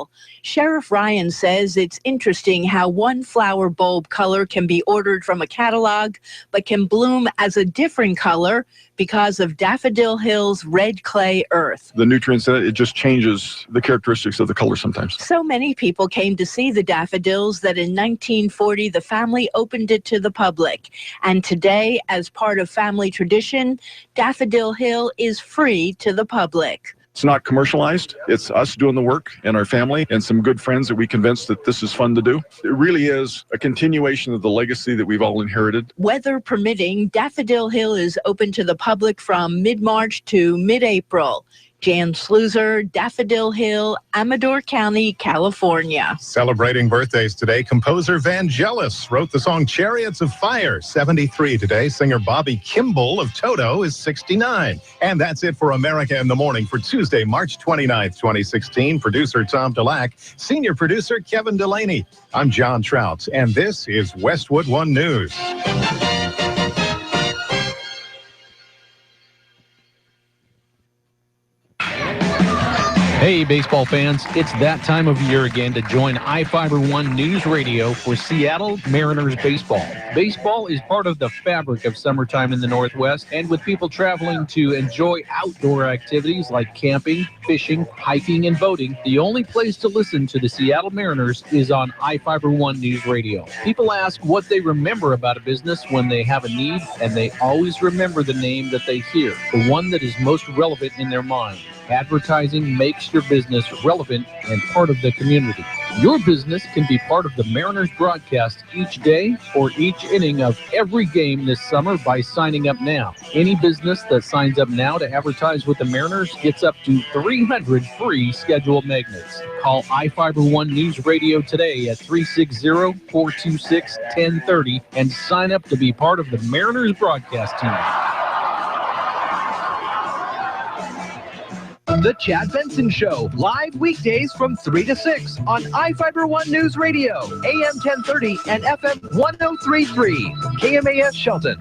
fall. Sheriff Ryan says it's interesting how one flower bulb color can be ordered from a catalog, but can bloom as a different color because of Daffodil Hill's red clay earth. The nutrients in it just changes the characteristics of the color sometimes. So many people came to see the daffodils that in 1940 the family opened it to the public. And today, as part of family tradition, Daffodil Hill is free to the public. It's not commercialized. It's us doing the work and our family and some good friends that we convinced that this is fun to do. It really is a continuation of the legacy that we've all inherited. Weather permitting, Daffodil Hill is open to the public from mid-March to mid-April. Jan Sluicer, Daffodil Hill, Amador County, California. Celebrating birthdays today, composer Vangelis wrote the song Chariots of Fire, 73 today. Singer Bobby Kimball of Toto is 69. And that's it for America in the Morning for Tuesday, March 29th, 2016. Producer Tom Delac, senior producer Kevin Delaney. I'm John Trout, and this is Westwood One News. Hey, baseball fans, it's that time of year again to join iFIBER ONE Newsradio for Seattle Mariners baseball. Baseball is part of the fabric of summertime in the Northwest, and with people traveling to enjoy outdoor activities like camping, fishing, hiking, and boating, the only place to listen to the Seattle Mariners is on iFIBER ONE Newsradio. People ask what they remember about a business when they have a need, and they always remember the name that they hear, the one that is most relevant in their mind. Advertising makes your business relevant and part of the community. Your business can be part of the Mariners broadcast each day or each inning of every game this summer by signing up now. Any business that signs up now to advertise with the Mariners gets up to 300 free schedule magnets. Call iFIBER ONE Newsradio today at 360-426-1030 and sign up to be part of the Mariners broadcast team. The Chad Benson Show, live weekdays from 3 to 6 on iFIBER ONE News Radio, AM 1030 and FM 1033, KMAS Shelton.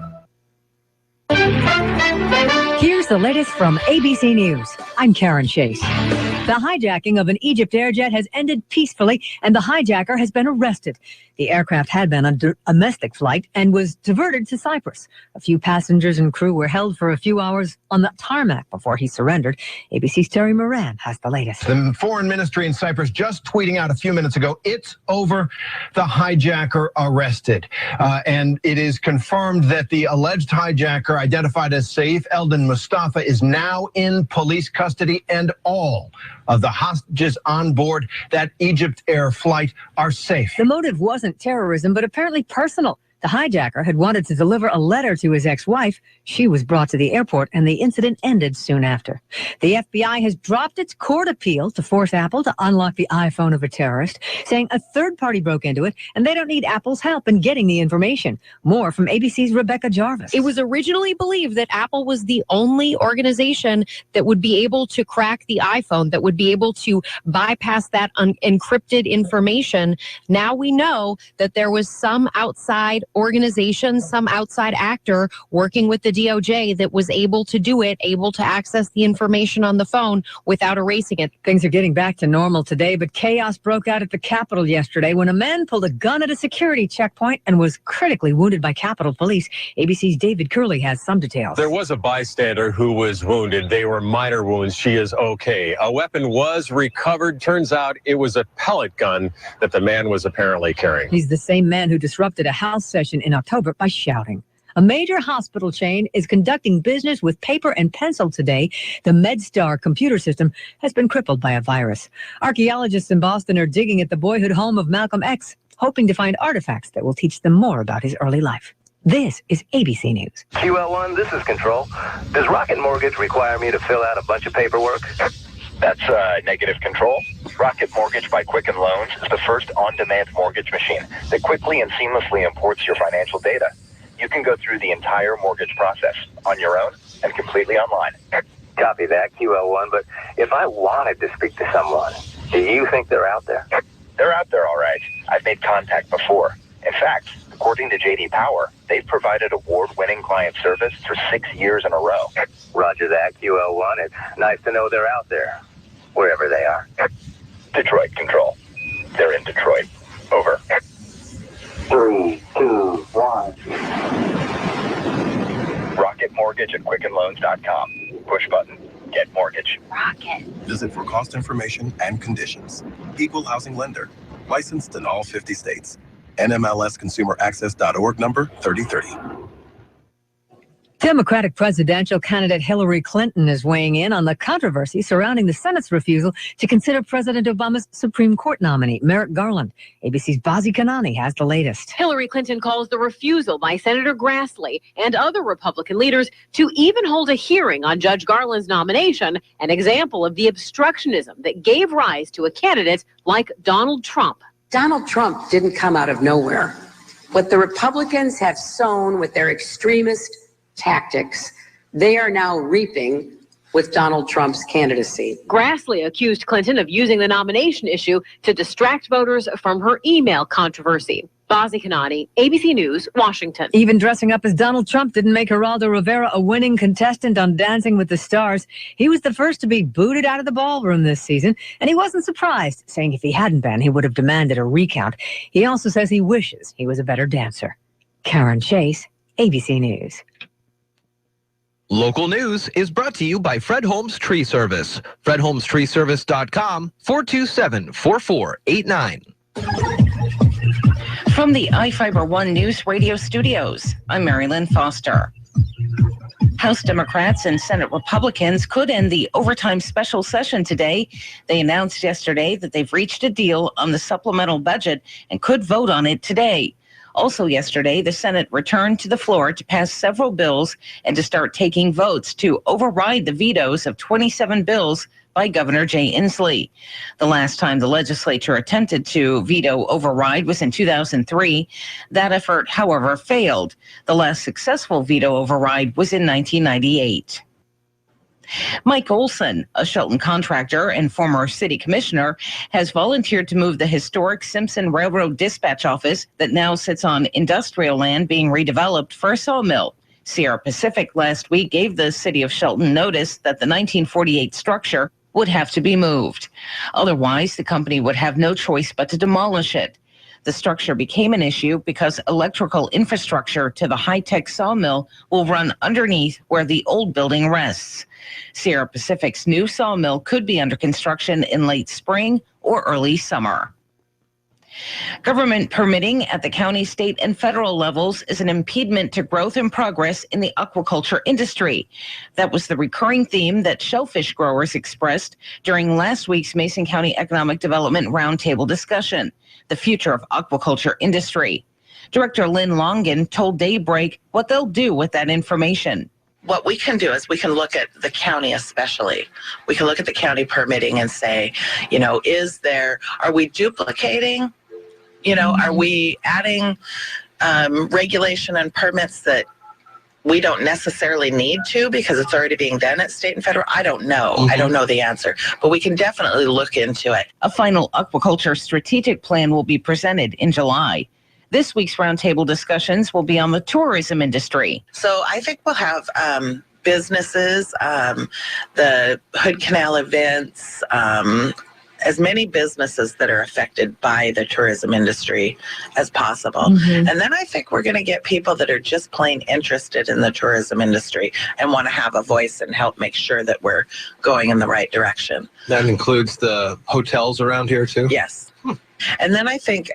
Here's the latest from ABC News. I'm Karen Chase. The hijacking of an Egypt Airjet has ended peacefully, and the hijacker has been arrested. The aircraft had been on a domestic flight and was diverted to Cyprus. A few passengers and crew were held for a few hours on the tarmac before he surrendered. ABC's Terry Moran has the latest. The foreign ministry in Cyprus just tweeting out a few minutes ago, it's over, the hijacker arrested. And it is confirmed that the alleged hijacker, identified as Saif Eldin Mustafa, is now in police custody, and all of the hostages on board that Egypt Air flight are safe. The motive wasn't terrorism, but apparently personal. The hijacker had wanted to deliver a letter to his ex-wife. She was brought to the airport, and the incident ended soon after. The FBI has dropped its court appeal to force Apple to unlock the iPhone of a terrorist, saying a third party broke into it, and they don't need Apple's help in getting the information. More from ABC's Rebecca Jarvis. It was originally believed that Apple was the only organization that would be able to crack the iPhone, that would be able to bypass that encrypted information. Now we know that there was some outside organization, some outside actor working with the DOJ that was able to do it, able to access the information on the phone without erasing it. Things are getting back to normal today, but chaos broke out at the Capitol yesterday when a man pulled a gun at a security checkpoint and was critically wounded by Capitol Police. ABC's David Curley has some details. There was a bystander who was wounded. They were minor wounds. She is okay. A weapon was recovered. Turns out it was a pellet gun that the man was apparently carrying. He's the same man who disrupted a house session in October by shouting. A major hospital chain is conducting business with paper and pencil today. The MedStar computer system has been crippled by a virus. Archaeologists in Boston are digging at the boyhood home of Malcolm X, hoping to find artifacts that will teach them more about his early life. This is ABC News. QL1, this is Control. Does Rocket Mortgage require me to fill out a bunch of paperwork? That's negative, Control. Rocket Mortgage by Quicken Loans is the first on-demand mortgage machine that quickly and seamlessly imports your financial data. You can go through the entire mortgage process on your own and completely online. Copy that, QL1, but if I wanted to speak to someone, do you think they're out there? They're out there, all right. I've made contact before. In fact, according to J.D. Power, they've provided award-winning client service for 6 years in a row. Roger that, QL1. It's nice to know they're out there, wherever they are. Detroit Control. They're in Detroit. Over. 3, 2, 1. Rocket Mortgage at QuickenLoans.com. Push button. Get mortgage. Rocket. Visit for cost information and conditions. Equal housing lender. Licensed in all 50 states. NMLSConsumerAccess.org number 3030. Democratic presidential candidate Hillary Clinton is weighing in on the controversy surrounding the Senate's refusal to consider President Obama's Supreme Court nominee, Merrick Garland. ABC's Bazi Kanani has the latest. Hillary Clinton calls the refusal by Senator Grassley and other Republican leaders to even hold a hearing on Judge Garland's nomination an example of the obstructionism that gave rise to a candidate like Donald Trump. Donald Trump didn't come out of nowhere. What the Republicans have sown with their extremist tactics, they are now reaping with Donald Trump's candidacy. Grassley accused Clinton of using the nomination issue to distract voters from her email controversy. Bazi Kanani, ABC News, Washington. Even dressing up as Donald Trump didn't make Geraldo Rivera a winning contestant on Dancing with the Stars. He was the first to be booted out of the ballroom this season, and he wasn't surprised, saying if he hadn't been, he would have demanded a recount. He also says he wishes he was a better dancer. Karen Chase, ABC News. Local news is brought to you by Fred Holmes Tree Service. FredHolmesTreeService.com, 427-4489. From the iFIBER ONE Newsradio studios, I'm Marilyn Foster. House Democrats and Senate Republicans could end the overtime special session today. They announced yesterday that they've reached a deal on the supplemental budget and could vote on it today. Also yesterday, the Senate returned to the floor to pass several bills and to start taking votes to override the vetoes of 27 bills by Governor Jay Inslee. The last time the legislature attempted to veto override was in 2003. That effort, however, failed. The last successful veto override was in 1998. Mike Olson, a Shelton contractor and former city commissioner, has volunteered to move the historic Simpson Railroad Dispatch Office that now sits on industrial land being redeveloped for a sawmill. Sierra Pacific last week gave the city of Shelton notice that the 1948 structure would have to be moved. Otherwise, the company would have no choice but to demolish it. The structure became an issue because electrical infrastructure to the high-tech sawmill will run underneath where the old building rests. Sierra Pacific's new sawmill could be under construction in late spring or early summer. Government permitting at the county, state, and federal levels is an impediment to growth and progress in the aquaculture industry. That was the recurring theme that shellfish growers expressed during last week's Mason County Economic Development Roundtable discussion, the future of aquaculture industry. Director Lynn Longan told Daybreak what they'll do with that information. What we can do is we can look at the county especially. We can look at the county permitting and say, are we duplicating? Are we adding regulation and permits that we don't necessarily need to because it's already being done at state and federal? I don't know. I don't know the answer, but we can definitely look into it. A final aquaculture strategic plan will be presented in July. This week's roundtable discussions will be on the tourism industry. So I think we'll have businesses, the Hood Canal events, as many businesses that are affected by the tourism industry as possible. And then I think we're going to get people that are just plain interested in the tourism industry and want to have a voice and help make sure that we're going in the right direction. That includes the hotels around here too? Yes. And then I think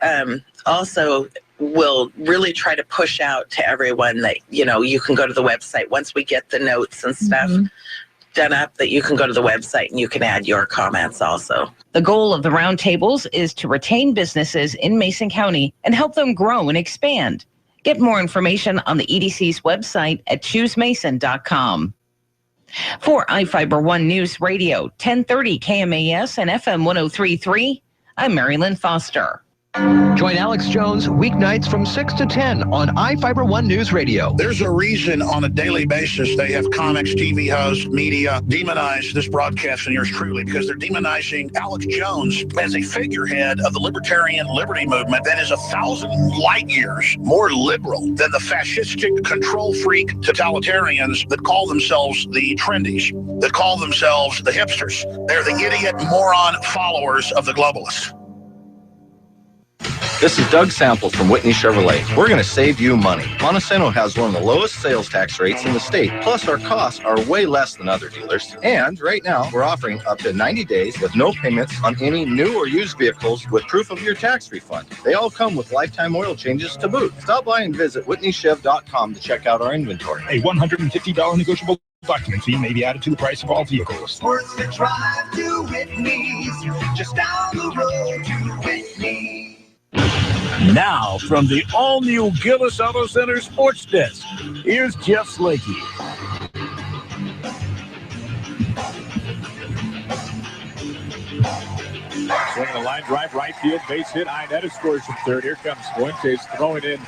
also we'll really try to push out to everyone that, you can go to the website once we get the notes and stuff done up, that you can go to the website and you can add your comments also. The goal of the roundtables is to retain businesses in Mason County and help them grow and expand. Get more information on the EDC's website at choosemason.com. For iFIBER ONE News Radio, 1030 KMAS and FM 103.3, I'm Marilyn Foster. Join Alex Jones weeknights from 6 to 10 on iFIBER One News Radio. There's a reason on a daily basis they have comics, TV hosts, media demonize this broadcast and yours truly, because they're demonizing Alex Jones as a figurehead of the libertarian liberty movement that is 1,000 light years more liberal than the fascistic control freak totalitarians that call themselves the trendies, that call themselves the hipsters. They're the idiot moron followers of the globalists. This is Doug Sample from Whitney Chevrolet. We're going to save you money. Montesano has one of the lowest sales tax rates in the state. Plus, our costs are way less than other dealers. And right now, we're offering up to 90 days with no payments on any new or used vehicles with proof of your tax refund. They all come with lifetime oil changes to boot. Stop by and visit WhitneyChev.com to check out our inventory. A $150 negotiable document fee may be added to the price of all vehicles. Worth the drive to Whitney's, just down the road to Whitney's. Now, from the all-new Gillis Auto Center Sports Desk, here's Jeff Slakey. Swinging a line drive, right field, base hit. Iannetta scores from third. Here comes Fuentes throwing in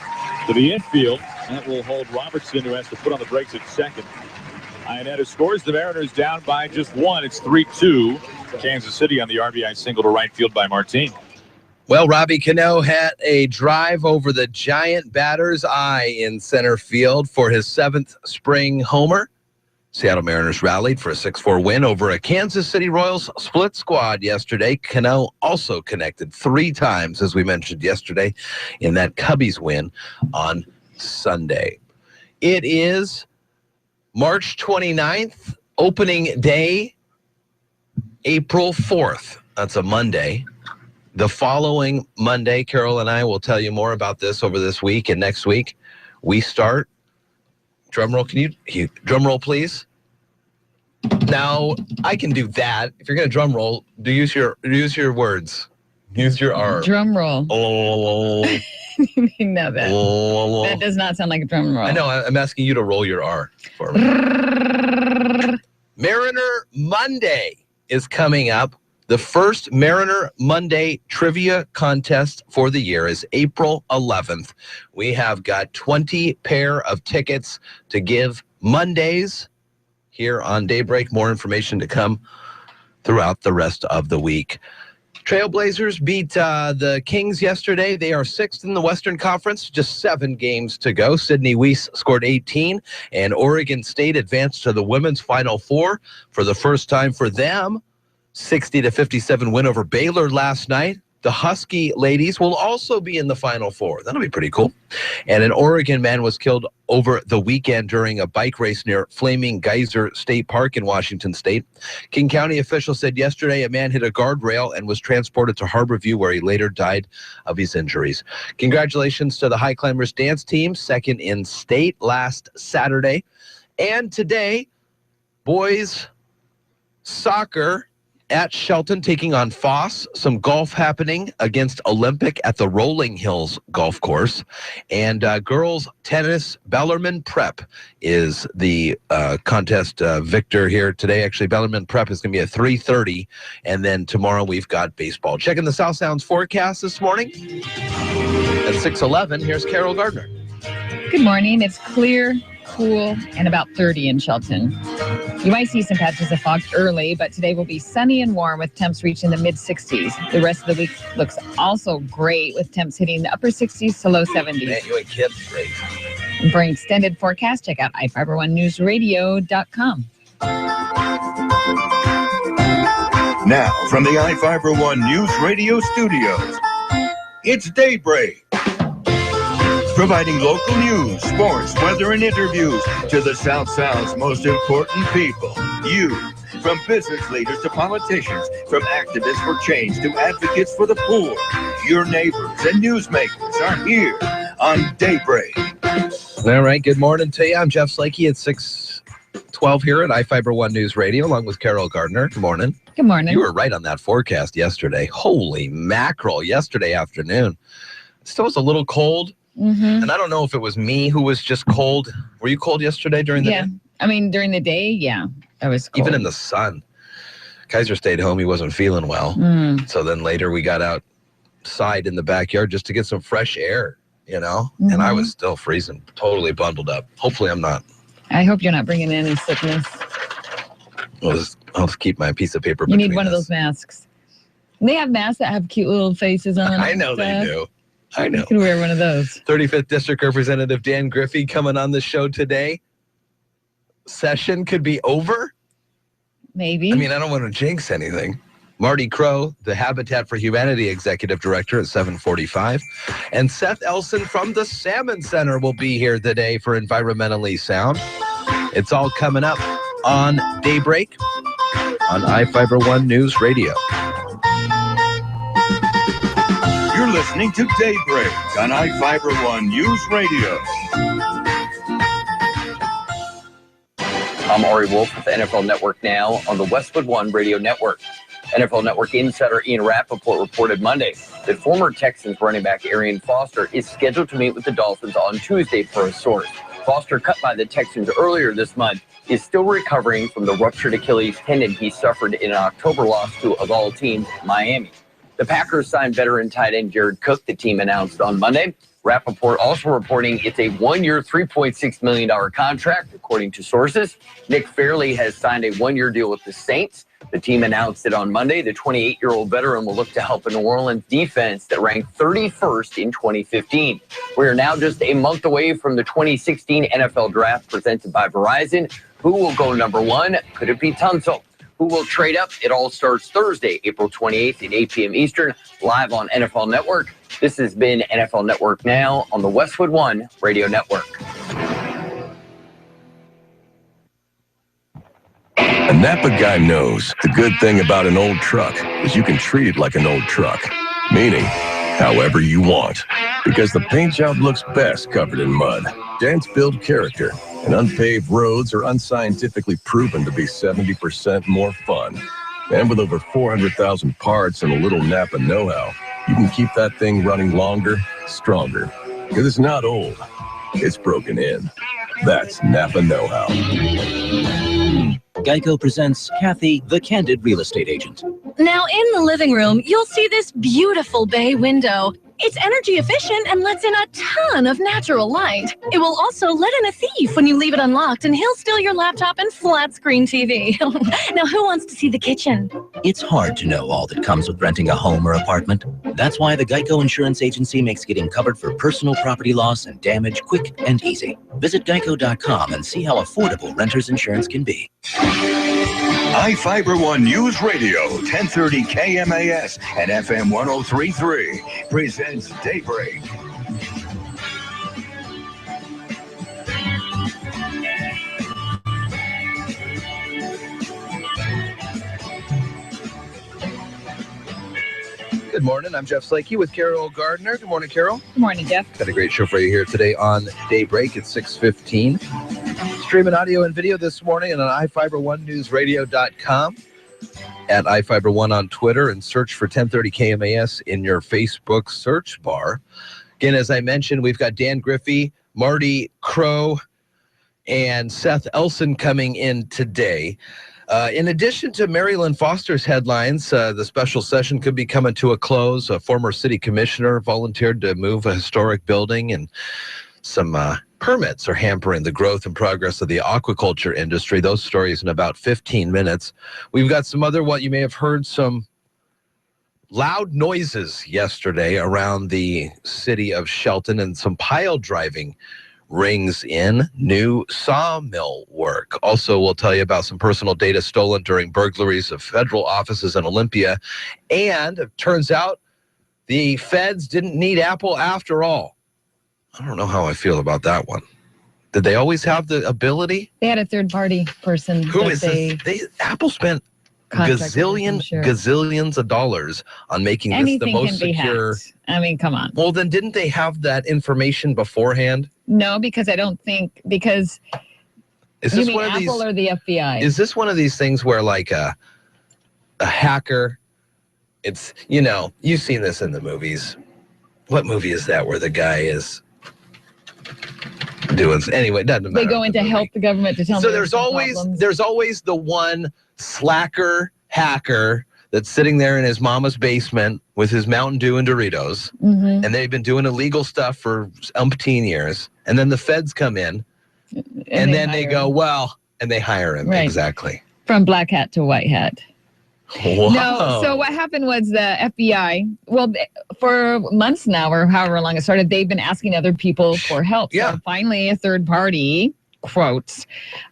to the infield. That will hold Robertson, who has to put on the brakes at second. Iannetta scores. The Mariners down by just one. It's 3-2. Kansas City on the RBI single to right field by Martin. Well, Robbie Cano had a drive over the giant batter's eye in center field for his 7th spring homer. Seattle Mariners rallied for a 6-4 win over a Kansas City Royals split squad yesterday. Cano also connected 3 times, as we mentioned yesterday, in that Cubbies win on Sunday. It is March 29th, opening day, April 4th. That's a Monday. The following Monday, Carol and I will tell you more about this over this week, and next week we start. Drum roll, drum roll, please? Now, I can do that. If you're going to drum roll, use your words. Use your R. Drum roll. Oh. No, that does not sound like a drum roll. I know. I'm asking you to roll your R for me. Mariner Monday is coming up. The first Mariner Monday trivia contest for the year is April 11th. We have got 20 pair of tickets to give Mondays here on Daybreak. More information to come throughout the rest of the week. Trailblazers beat the Kings yesterday. They are 6th in the Western Conference, just 7 games to go. Sidney Weiss scored 18, and Oregon State advanced to the women's Final Four for the first time for them. 60-57 win over Baylor last night. The Husky ladies will also be in the Final Four. That'll be pretty cool. And an Oregon man was killed over the weekend during a bike race near Flaming Geyser State Park in Washington State. King County officials said yesterday a man hit a guardrail and was transported to Harborview, where he later died of his injuries. Congratulations to the High Climbers dance team, 2nd in state last Saturday. And today, boys soccer at Shelton taking on Foss. Some golf happening against Olympic at the Rolling Hills Golf Course. And girls tennis, Bellarmine Prep is the contest victor here today. Actually, Bellarmine Prep is going to be at 3:30. And then tomorrow we've got baseball. Checking the South Sounds forecast this morning. At 6:11, here's Carol Gardner. Good morning. It's clear, cool, and about 30 in Shelton. You might see some patches of fog early, but today will be sunny and warm with temps reaching the mid-60s. The rest of the week looks also great with temps hitting the upper 60s to low 70s. Man, you ain't kidding. Great. For an extended forecast, check out iFiber1newsradio.com. Now, from the iFIBER One News Radio studios, it's Daybreak. Providing local news, sports, weather, and interviews to the South Sound's most important people. You, from business leaders to politicians, from activists for change to advocates for the poor. Your neighbors and newsmakers are here on Daybreak. All right, good morning to you. I'm Jeff Slakey at 6:12 here at iFIBER One News Radio, along with Carol Gardner. Good morning. Good morning. You were right on that forecast yesterday. Holy mackerel, yesterday afternoon. It still was a little cold. Mm-hmm. And I don't know if it was me who was just cold. Were you cold yesterday during the day? Yeah. I mean, during the day, yeah, I was cold. Even in the sun. Kaiser stayed home. He wasn't feeling well. So then later we got out outside in the backyard just to get some fresh air, And I was still freezing, totally bundled up. Hopefully I'm not. I hope you're not bringing any sickness. I'll just keep my piece of paper. You need one of those masks. They have masks that have cute little faces on. I know they do. I know. You can wear one of those. 35th District Representative Dan Griffey coming on the show today. Session could be over. Maybe. I mean, I don't want to jinx anything. Marty Crow, the Habitat for Humanity Executive Director at 7:45. And Seth Elson from the Salmon Center will be here today for Environmentally Sound. It's all coming up on Daybreak on iFIBER One News Radio. You're listening to Daybreak on iFIBER One News Radio. I'm Ari Wolf with NFL Network Now on the Westwood One Radio Network. NFL Network insider Ian Rappaport reported Monday that former Texans running back Arian Foster is scheduled to meet with the Dolphins on Tuesday for a source. Foster, cut by the Texans earlier this month, is still recovering from the ruptured Achilles tendon he suffered in an October loss to, of all teams, Miami. The Packers signed veteran tight end Jared Cook, the team announced on Monday. Rappaport also reporting it's a one-year, $3.6 million contract, according to sources. Nick Fairley has signed a one-year deal with the Saints. The team announced it on Monday. The 28-year-old veteran will look to help a New Orleans defense that ranked 31st in 2015. We are now just a month away from the 2016 NFL Draft presented by Verizon. Who will go number one? Could it be Tunsil? Who will trade up? It all starts Thursday, April 28th at 8 p.m. Eastern, live on NFL Network. This has been NFL Network Now on the Westwood One Radio Network. A Napa guy knows the good thing about an old truck is you can treat it like an old truck, meaning however you want, because the paint job looks best covered in mud. Dents build character, and unpaved roads are unscientifically proven to be 70% more fun. And with over 400,000 parts and a little Napa know-how, you can keep that thing running longer, stronger. Because it's not old, it's broken in. That's Napa know-how. Geico presents Kathy, the Candid Real Estate Agent. Now in the living room, you'll see this beautiful bay window. It's energy efficient and lets in a ton of natural light. It will also let in a thief when you leave it unlocked, and he'll steal your laptop and flat screen TV. Now who wants to see the kitchen? It's hard to know all that comes with renting a home or apartment. That's why the Geico Insurance Agency makes getting covered for personal property loss and damage quick and easy. Visit geico.com and see how affordable renter's insurance can be. iFIBER One News Radio, 1030 KMAS and FM 103.3 presents Daybreak. Good morning. I'm Jeff Slakey with Carol Gardner. Good morning, Carol. Good morning, Jeff. Got a great show for you here today on Daybreak at 6:15. Streaming audio and video this morning on iFiber1newsradio.com, at iFiber1 on Twitter, and search for 1030 KMAS in your Facebook search bar. Again, as I mentioned, we've got Dan Griffey, Marty Crow, and Seth Elson coming in today. In addition to Marilyn Foster's headlines, the special session could be coming to a close. A former city commissioner volunteered to move a historic building, and some permits are hampering the growth and progress of the aquaculture industry. Those stories in about 15 minutes. We've got some other, what you may have heard, some loud noises yesterday around the city of Shelton, and some pile driving rings in new sawmill work. Also, we'll tell you about some personal data stolen during burglaries of federal offices in Olympia. And it turns out the feds didn't need Apple after all. I don't know how I feel about that one. Did they always have the ability? They had a third-party person. Who is this? Apple spent gazillions of dollars on making this the most secure. I mean, come on. Well, then didn't they have that information beforehand? No, because I don't think, because is you this mean one of Apple these, or the FBI? Is this one of these things where like a hacker, it's, you know, you've seen this in the movies. What movie is that where the guy is doing, anyway, it doesn't matter. They go in to help the government to tell them. So there's always the one slacker hacker that's sitting there in his mama's basement with his Mountain Dew and Doritos, Mhm. and they've been doing illegal stuff for umpteen years, and then the feds come in, and then they go, well, and they hire him. Right. Exactly. From black hat to white hat. Wow. No, so what happened was the FBI, well, for months now, or however long it started, they've been asking other people for help. Yeah. So finally, a third party, quotes,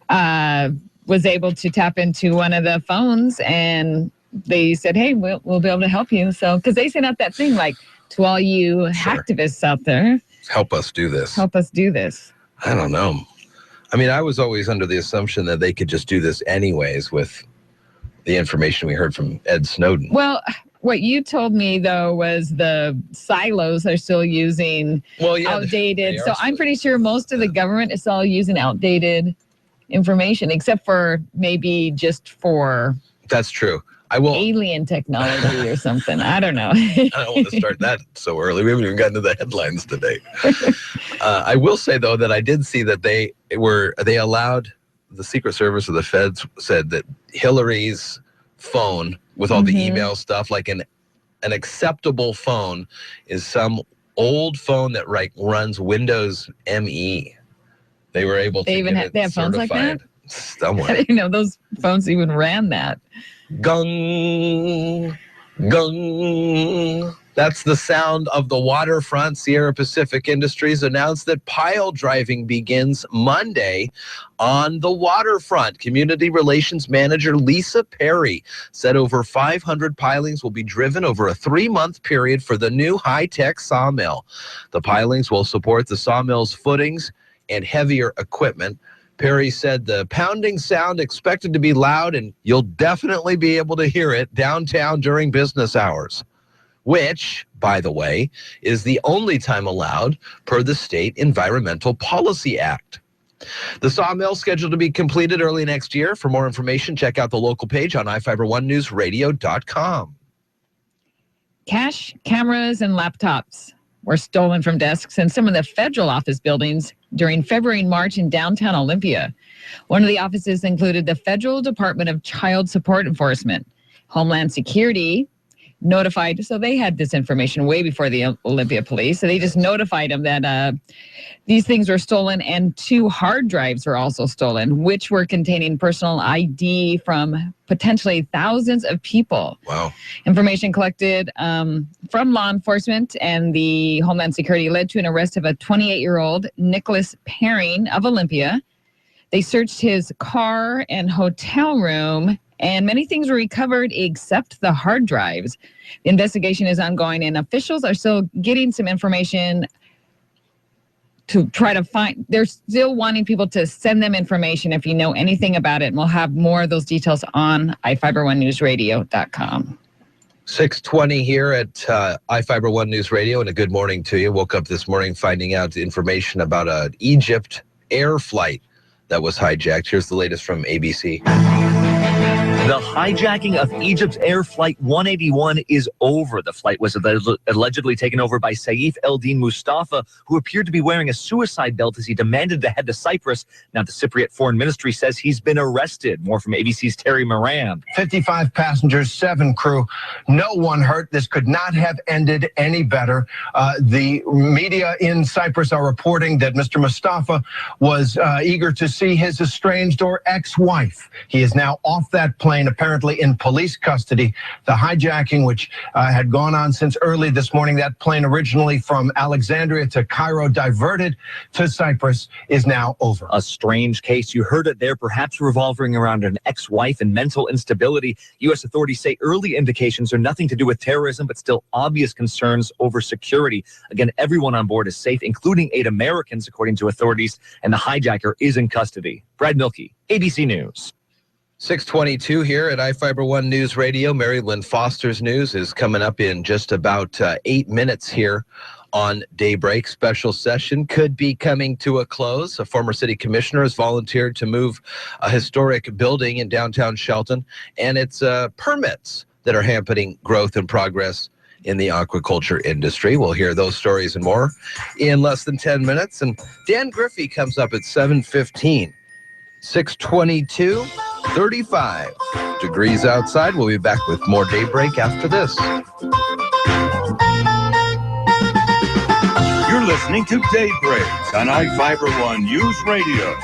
was able to tap into one of the phones, and they said, hey, we'll be able to help you. So, because they sent out that thing like, to all you hacktivists out there, Help us do this. help us do this. I don't know. I mean, I was always under the assumption that they could just do this anyways with the information we heard from Ed Snowden. Well, what you told me, though, was the silos are still using outdated. So I'm pretty sure most of the government is all using outdated information, except for maybe just for That's true. I will. alien technology or something. I don't know. I don't want to start that so early. We haven't even gotten to the headlines today. I will say, though, that I did see that they allowed the Secret Service or the feds said that Hillary's phone with all the email stuff, like an acceptable phone is some old phone that runs Windows ME. They were able to They even get they it have phones like that? certified somewhere. I didn't know those phones even ran that. Gung, gung. That's the sound of the waterfront. Sierra Pacific Industries announced that pile driving begins Monday on the waterfront. Community Relations Manager Lisa Perry said over 500 pilings will be driven over a 3-month period for the new high-tech sawmill. The pilings will support the sawmill's footings and heavier equipment. Perry said the pounding sound expected to be loud, and you'll definitely be able to hear it downtown during business hours, which, by the way, is the only time allowed per the State Environmental Policy Act. The sawmill is scheduled to be completed early next year. For more information, check out the local page on iFIBER1newsradio.com. Cash, cameras, and laptops were stolen from desks in some of the federal office buildings during February and March in downtown Olympia. One of the offices included the Federal Department of Child Support Enforcement. Homeland Security notified, so they had this information way before the Olympia police, so they just notified them that these things were stolen, and 2 hard drives were also stolen, which were containing personal ID from potentially thousands of people. Wow. Information collected from law enforcement and the Homeland Security led to an arrest of a 28-year-old Nicholas Perring of Olympia. They searched his car and hotel room, and many things were recovered except the hard drives. The investigation is ongoing, and officials are still getting some information to try to find. They're still wanting people to send them information if you know anything about it, and we'll have more of those details on iFIBER1newsradio.com. 6:20 here at iFIBER One News Radio, and a good morning to you. Woke up this morning finding out information about an Egypt air flight that was hijacked. Here's the latest from ABC. The hijacking of Egypt's Air Flight 181 is over. The flight was allegedly taken over by Saif Eldin Mustafa, who appeared to be wearing a suicide belt as he demanded to head to Cyprus. Now, the Cypriot Foreign Ministry says he's been arrested. More from ABC's Terry Moran. 55 passengers, 7 crew, no one hurt. This could not have ended any better. The media in Cyprus are reporting that Mr. Mustafa was eager to see his estranged or ex-wife. He is now off that plane, apparently in police custody. The hijacking, which had gone on since early this morning, that plane originally from Alexandria to Cairo diverted to Cyprus, is now over. A strange case. You heard it there, perhaps revolving around an ex-wife and mental instability. U.S. authorities say early indications are nothing to do with terrorism, but still obvious concerns over security. Again, everyone on board is safe, including 8 Americans, according to authorities, and the hijacker is in custody. Brad Milkey, ABC News. 6:22 here at iFIBER One News Radio. Mary Lynn Foster's news is coming up in just about 8 minutes here on Daybreak. Special session could be coming to a close. A former city commissioner has volunteered to move a historic building in downtown Shelton, and it's permits that are hampering growth and progress in the aquaculture industry. We'll hear those stories and more in less than 10 minutes. And Dan Griffey comes up at 7:15. 6:22. 35 degrees outside. We'll be back with more Daybreak after this. You're listening to Daybreak on iFIBER One News Radio.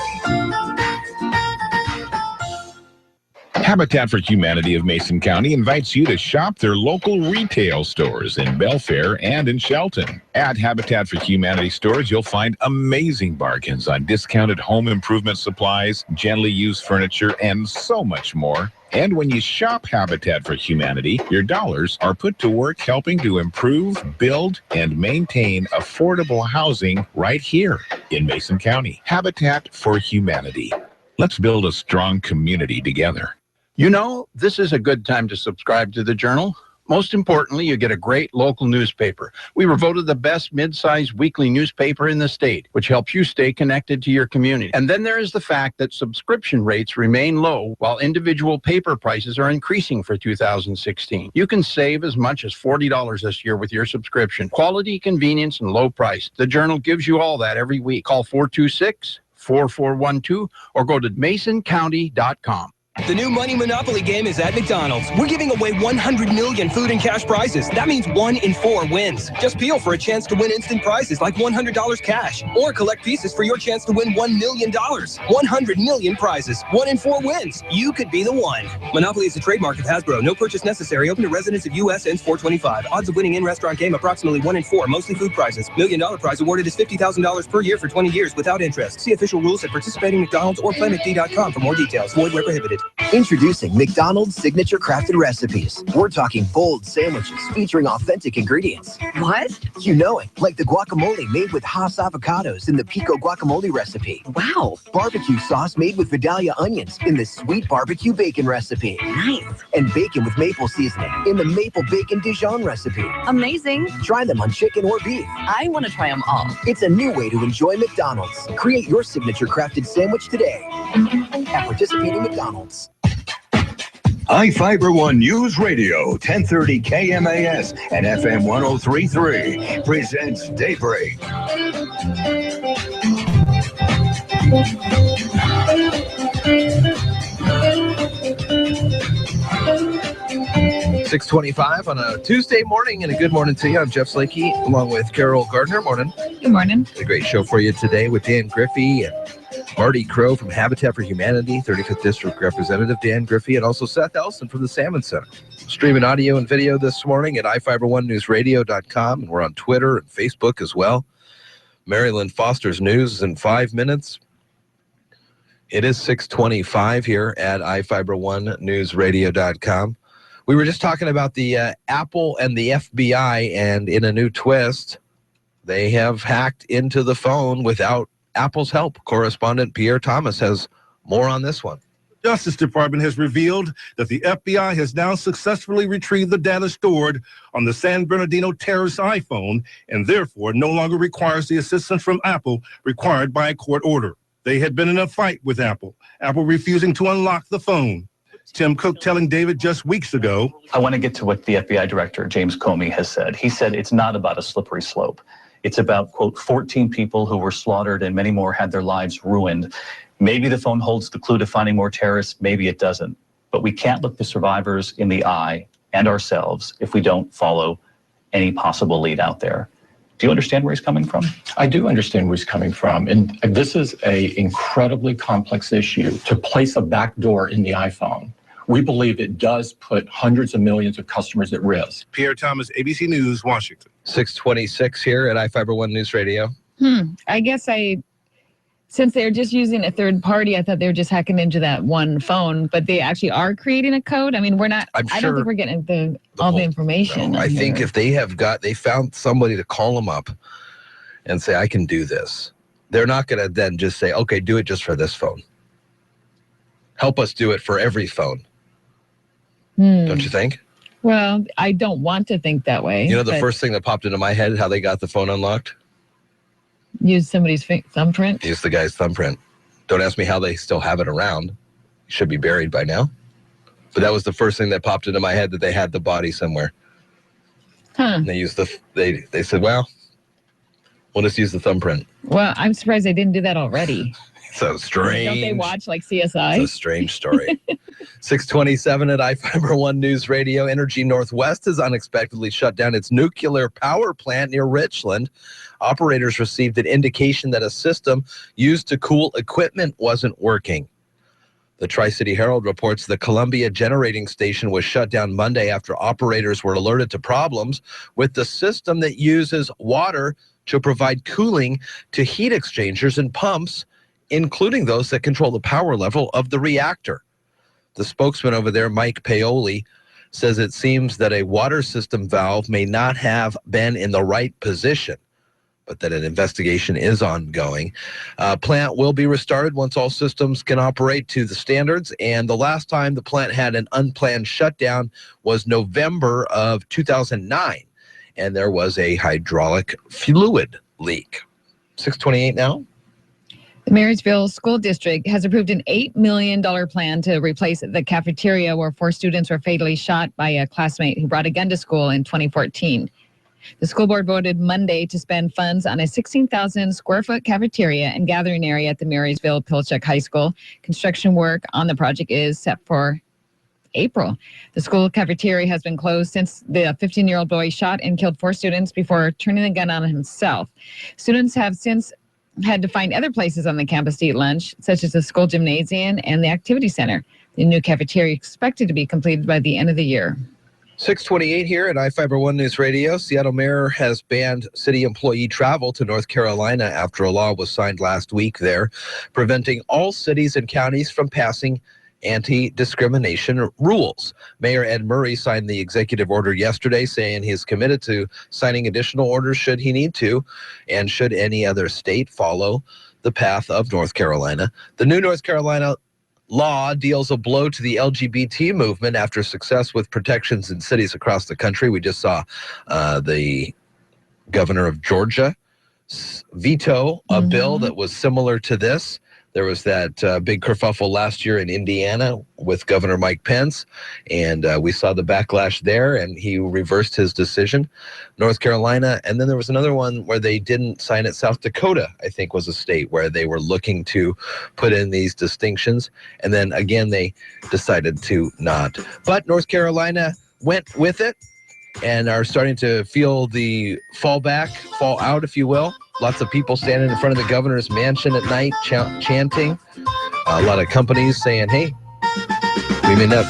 Habitat for Humanity of Mason County invites you to shop their local retail stores in Belfair and in Shelton. At Habitat for Humanity stores, you'll find amazing bargains on discounted home improvement supplies, gently used furniture, and so much more. And when you shop Habitat for Humanity, your dollars are put to work helping to improve, build, and maintain affordable housing right here in Mason County. Habitat for Humanity. Let's build a strong community together. You know, this is a good time to subscribe to the Journal. Most importantly, you get a great local newspaper. We were voted the best mid-sized weekly newspaper in the state, which helps you stay connected to your community. And then there is the fact that subscription rates remain low while individual paper prices are increasing for 2016. You can save as much as $40 this year with your subscription. Quality, convenience, and low price. The Journal gives you all that every week. Call 426-4412 or go to masoncounty.com. The new Money Monopoly game is at McDonald's. We're giving away 100 million food and cash prizes. That means 1 in 4 wins. Just peel for a chance to win instant prizes like $100 cash. Or collect pieces for your chance to win $1 million. 100 million prizes. 1 in 4 wins. You could be the one. Monopoly is a trademark of Hasbro. No purchase necessary. Open to residents of U.S. ends 4/25. Odds of winning in-restaurant game approximately 1 in 4. Mostly food prizes. $1 million prize awarded is $50,000 per year for 20 years without interest. See official rules at participating McDonald's or PlayMcD.com for more details. Void where prohibited. Introducing McDonald's Signature Crafted Recipes. We're talking bold sandwiches featuring authentic ingredients. What? You know it, like the guacamole made with Haas avocados in the Pico guacamole recipe. Wow. Barbecue sauce made with Vidalia onions in the sweet barbecue bacon recipe. Nice. And bacon with maple seasoning in the maple bacon Dijon recipe. Amazing. Try them on chicken or beef. I want to try them all. It's a new way to enjoy McDonald's. Create your signature crafted sandwich today at participating McDonald's. iFIBER One News Radio, 1030 KMAS and FM 103.3 presents Daybreak. 6:25 on a Tuesday morning, and a good morning to you. I'm Jeff Slakey, along with Carol Gardner. Morning. Good morning. A great show for you today with Dan Griffey and Marty Crow from Habitat for Humanity, 35th District Representative Dan Griffey, and also Seth Elson from the Salmon Center. Streaming audio and video this morning at iFiber1newsradio.com, and we're on Twitter and Facebook as well. Marilyn Foster's news is in 5 minutes. It is 6:25 here at iFiber1newsradio.com. We were just talking about the Apple and the FBI, and in a new twist, they have hacked into the phone without Apple's help. Correspondent Pierre Thomas has more on this one. The Justice Department has revealed that the FBI has now successfully retrieved the data stored on the San Bernardino terrorist's iPhone and therefore no longer requires the assistance from Apple required by a court order. They had been in a fight with Apple refusing to unlock the phone. Tim Cook telling David just weeks ago, I want to get to what the FBI director, James Comey, has said. He said it's not about a slippery slope. It's about, quote, 14 people who were slaughtered and many more had their lives ruined. Maybe the phone holds the clue to finding more terrorists. Maybe it doesn't. But we can't look the survivors in the eye and ourselves if we don't follow any possible lead out there. Do you understand where he's coming from? I do understand where he's coming from. And this is an incredibly complex issue to place a backdoor in the iPhone. We believe it does put hundreds of millions of customers at risk. Pierre Thomas, ABC News, Washington. 6:26 here at iFiber One News Radio. I guess since they're just using a third party, I thought they were just hacking into that one phone, but they actually are creating a code. I mean, I don't think we're getting all the information. No, I think if they found somebody to call them up and say, I can do this. They're not going to then just say, okay, do it just for this phone. Help us do it for every phone. Don't you think? Well, I don't want to think that way. You know, the first thing that popped into my head, how they got the phone unlocked? Use somebody's thumbprint? Use the guy's thumbprint. Don't ask me how they still have it around. It should be buried by now. But that was the first thing that popped into my head, that they had the body somewhere. And they used they said, well, we'll just use the thumbprint. Well, I'm surprised they didn't do that already. So strange. Don't they watch like CSI? It's a strange story. 627 at iFIBER ONE News Radio. Energy Northwest has unexpectedly shut down its nuclear power plant near Richland. Operators received an indication that a system used to cool equipment wasn't working. The Tri-City Herald reports the Columbia Generating Station was shut down Monday after operators were alerted to problems with the system that uses water to provide cooling to heat exchangers and pumps, including those that control the power level of the reactor. The spokesman over there, Mike Paoli, says it seems that a water system valve may not have been in the right position, but that an investigation is ongoing. Plant will be restarted once all systems can operate to the standards, and the last time the plant had an unplanned shutdown was November of 2009, and there was a hydraulic fluid leak. 628 now. The Marysville School District has approved an $8 million plan to replace the cafeteria where 4 students were fatally shot by a classmate who brought a gun to school in 2014. The school board voted Monday to spend funds on a 16,000 square foot cafeteria and gathering area at the Marysville Pilchuck High School. Construction work on the project is set for April. The school cafeteria has been closed since the 15-year-old boy shot and killed 4 students before turning the gun on himself. Students have since had to find other places on the campus to eat lunch, such as the school gymnasium and the activity center. The new cafeteria is expected to be completed by the end of the year. 628 here at iFIBER ONE News Radio. Seattle Mayor has banned city employee travel to North Carolina after a law was signed last week there, preventing all cities and counties from passing anti-discrimination rules. Mayor Ed Murray signed the executive order yesterday, saying he is committed to signing additional orders should he need to, and should any other state follow the path of North Carolina. The new North Carolina law deals a blow to the LGBT movement after success with protections in cities across the country. We just saw the governor of Georgia veto a bill that was similar to this. There was that big kerfuffle last year in Indiana with Governor Mike Pence, and we saw the backlash there, and he reversed his decision. North Carolina, and then there was another one where they didn't sign it. South Dakota, I think, was a state where they were looking to put in these distinctions, and then again they decided to not. But North Carolina went with it and are starting to feel the fall out, if you will. Lots of people standing in front of the governor's mansion at night chanting. A lot of companies saying, hey, we may not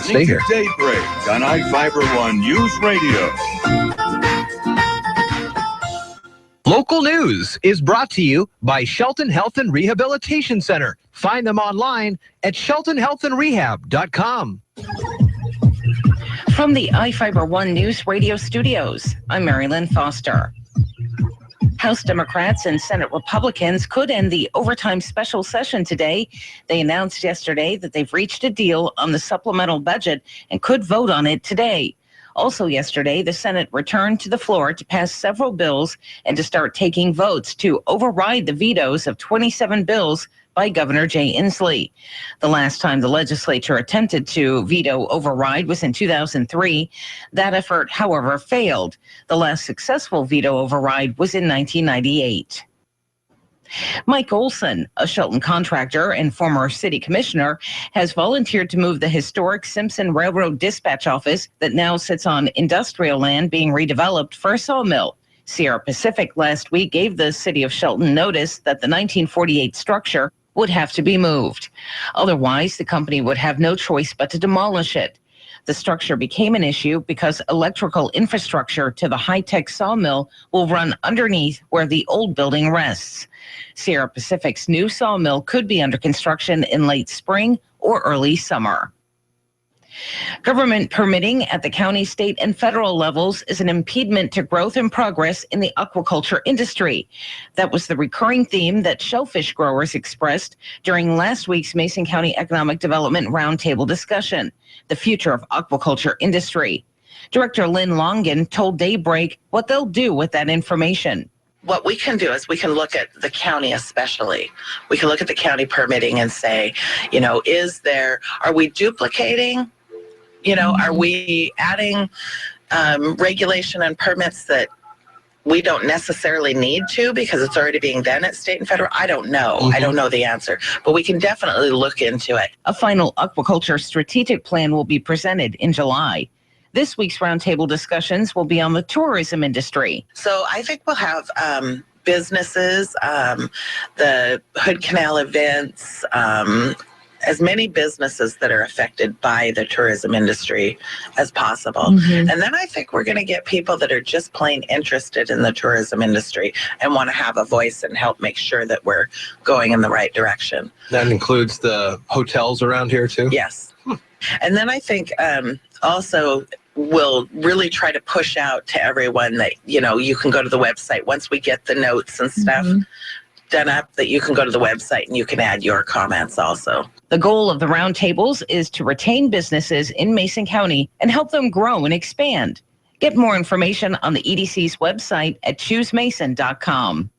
stay here. Daybreak on iFIBER ONE News Radio. Local news is brought to you by Shelton Health and Rehabilitation Center. Find them online at sheltonhealthandrehab.com. From the iFIBER ONE News Radio studios, I'm Marilyn Foster. House Democrats and Senate Republicans could end the overtime special session today. They announced yesterday that they've reached a deal on the supplemental budget and could vote on it today. Also yesterday, the Senate returned to the floor to pass several bills and to start taking votes to override the vetoes of 27 bills by Governor Jay Inslee. The last time the legislature attempted to veto override was in 2003. That effort, however, failed. The last successful veto override was in 1998. Mike Olson, a Shelton contractor and former city commissioner, has volunteered to move the historic Simpson Railroad Dispatch Office that now sits on industrial land being redeveloped for a sawmill. Sierra Pacific last week gave the city of Shelton notice that the 1948 structure would have to be moved. Otherwise, the company would have no choice but to demolish it. The structure became an issue because electrical infrastructure to the high-tech sawmill will run underneath where the old building rests. Sierra Pacific's new sawmill could be under construction in late spring or early summer. Government permitting at the county, state, and federal levels is an impediment to growth and progress in the aquaculture industry. That was the recurring theme that shellfish growers expressed during last week's Mason County Economic Development Roundtable discussion, the future of aquaculture industry. Director Lynn Longan told Daybreak what they'll do with that information. What we can do is we can look at the county especially. We can look at the county permitting and say, are we duplicating? Are we adding regulation and permits that we don't necessarily need to because it's already being done at state and federal. I don't know. I don't know the answer, but we can definitely look into it. A final aquaculture strategic plan will be presented in July. This week's roundtable discussions will be on the tourism industry. So I think we'll have businesses, the Hood Canal events, as many businesses that are affected by the tourism industry as possible. And then I think we're going to get people that are just plain interested in the tourism industry and want to have a voice and help make sure that we're going in the right direction. That includes the hotels around here too? Yes. And then I think also we'll really try to push out to everyone that, you can go to the website once we get the notes and stuff done up, that you can go to the website and you can add your comments also. The goal of the roundtables is to retain businesses in Mason County and help them grow and expand. Get more information on the EDC's website at choosemason.com.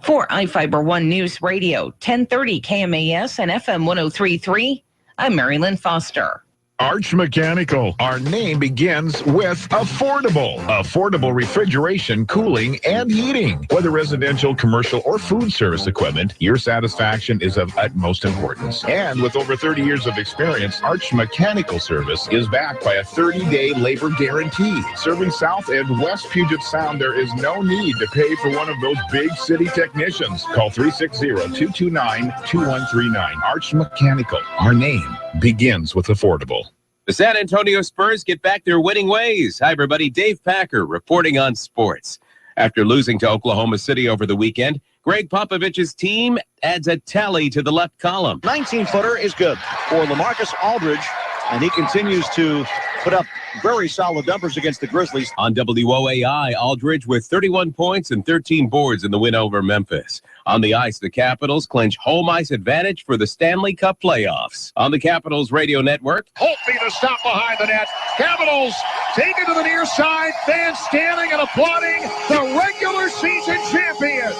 For iFIBER One News Radio, 1030 KMAS and FM 103.3, I'm Mary Lynn Foster. Arch Mechanical. Our name begins with affordable. Affordable refrigeration, cooling, and heating. Whether residential, commercial, or food service equipment, your satisfaction is of utmost importance. And with over 30 years of experience, Arch Mechanical Service is backed by a 30-day labor guarantee. Serving South and West Puget Sound, there is no need to pay for one of those big city technicians. Call 360-229-2139. Arch Mechanical. Our name begins with affordable. The San Antonio Spurs get back their winning ways. Hi, everybody. Dave Packer reporting on sports. After losing to Oklahoma City over the weekend, Greg Popovich's team adds a tally to the left column. 19-footer is good for LaMarcus Aldridge, and he continues to put up very solid numbers against the Grizzlies. On WOAI, Aldridge with 31 points and 13 boards in the win over Memphis. On the ice, the Capitals clinch home ice advantage for the Stanley Cup playoffs. On the Capitals radio network, Holtby to stop behind the net. Capitals take it to the near side. Fans standing and applauding the regular season champions.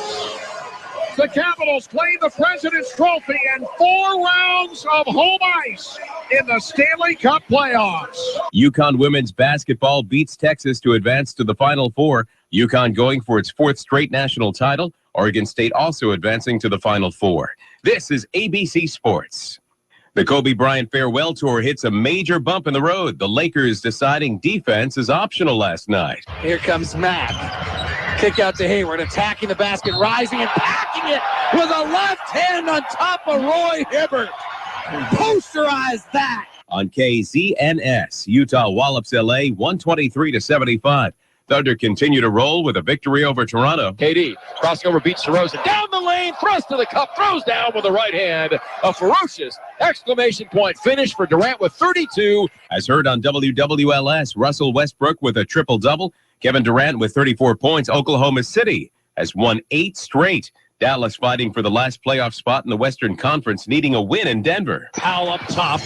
The Capitals claim the President's Trophy and 4 rounds of home ice in the Stanley Cup playoffs. UConn women's basketball beats Texas to advance to the Final Four. UConn going for its 4th straight national title. Oregon State also advancing to the Final Four. This is ABC Sports. The Kobe Bryant farewell tour hits a major bump in the road. The Lakers deciding defense is optional last night. Here comes Mack. Kick out to Hayward, attacking the basket, rising and packing it with a left hand on top of Roy Hibbert. Posterize that. On KZNS, Utah wallops LA 123-75. Thunder continue to roll with a victory over Toronto. KD crossing over, beats DeRozan down the lane, thrust to the cup, throws down with the right hand. A ferocious exclamation point finish for Durant with 32. As heard on WWLS, Russell Westbrook with a triple-double. Kevin Durant with 34 points. Oklahoma City has won 8 straight. Dallas fighting for the last playoff spot in the Western Conference, needing a win in Denver. Powell up top.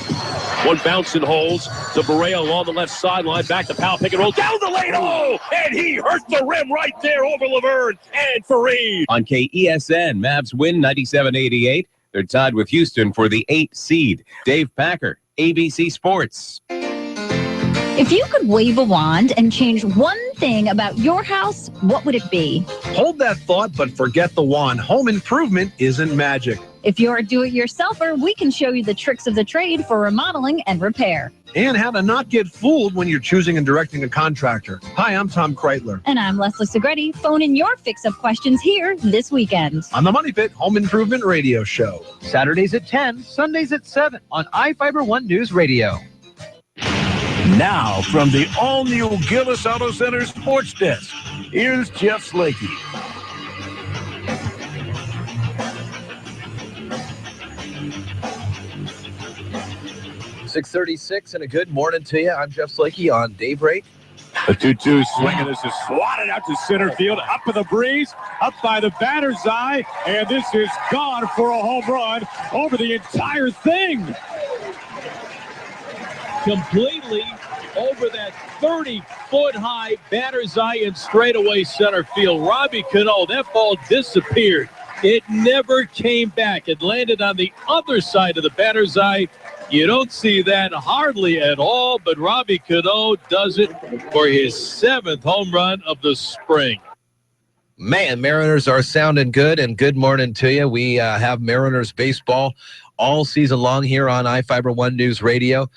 One bounce and holds to Barea along the left sideline. Back to Powell, pick and roll down the lane. Oh, and he hurt the rim right there over Laverne and Fareed. On KESN, Mavs win 97-88. They're tied with Houston for the 8th seed. Dave Packer, ABC Sports. If you could wave a wand and change one thing about your house, what would it be? Hold that thought, but forget the wand. Home improvement isn't magic. If you're a do-it-yourselfer, we can show you the tricks of the trade for remodeling and repair. And how to not get fooled when you're choosing and directing a contractor. Hi, I'm Tom Kreitler. And I'm Leslie Segretti. Phone in your fix-up questions here this weekend. On the Money Pit Home Improvement Radio Show. Saturdays at 10, Sundays at 7 on iFIBER One News Radio. Now, from the all-new Gillis Auto Center Sports Desk, here's Jeff Slakey. 6:36 and a good morning to you. I'm Jeff Slakey on Daybreak. The 2-2 swing, and this is swatted out to center field, up in the breeze, up by the batter's eye, and this is gone for a home run over the entire thing. Completely over that 30-foot-high batter's eye in straightaway center field. Robbie Cano, that ball disappeared. It never came back. It landed on the other side of the batter's eye. You don't see that hardly at all, but Robbie Cano does it for his 7th home run of the spring. Man, Mariners are sounding good, and good morning to you. We have Mariners baseball all season long here on iFIBER ONE News Radio.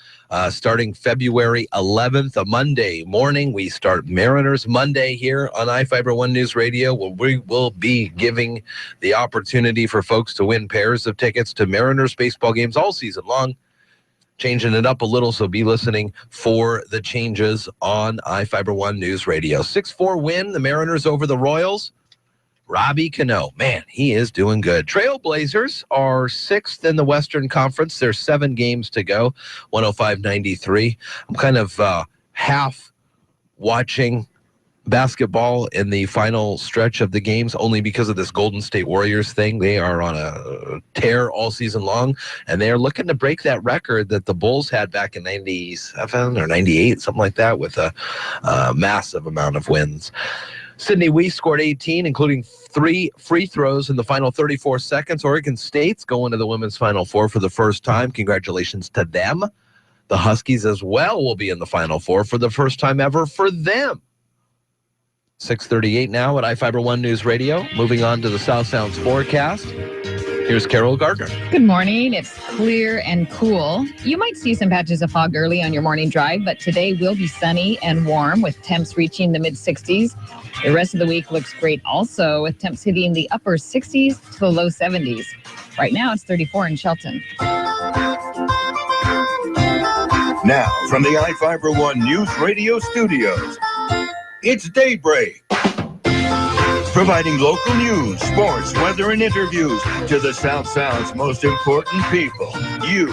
Starting February 11th, a Monday morning, we start Mariners Monday here on iFIBER ONE News Radio, where we will be giving the opportunity for folks to win pairs of tickets to Mariners baseball games all season long. Changing it up a little, so be listening for the changes on iFIBER ONE News Radio. 6-4 win, the Mariners over the Royals. Robbie Cano, man, he is doing good. Trailblazers are 6th in the Western Conference. There's 7 games to go, 105-93. I'm kind of half watching basketball in the final stretch of the games only because of this Golden State Warriors thing. They are on a tear all season long, and they are looking to break that record that the Bulls had back in 97 or 98, something like that, with a massive amount of wins. Sydney Weiss scored 18, including 3 free throws in the final 34 seconds. Oregon State's going to the women's Final Four for the first time. Congratulations to them. The Huskies as well will be in the Final Four for the first time ever for them. 6:38 now at iFIBER ONE News Radio. Moving on to the South Sounds forecast. Here's Carol Gardner. Good morning. It's clear and cool. You might see some patches of fog early on your morning drive, but today will be sunny and warm with temps reaching the mid-60s. The rest of the week looks great also, with temps hitting the upper 60s to the low 70s. Right now it's 34 in Shelton. Now, from the iFIBER ONE News Radio studios, it's Daybreak. Providing local news, sports, weather, and interviews to the South Sound's most important people. You,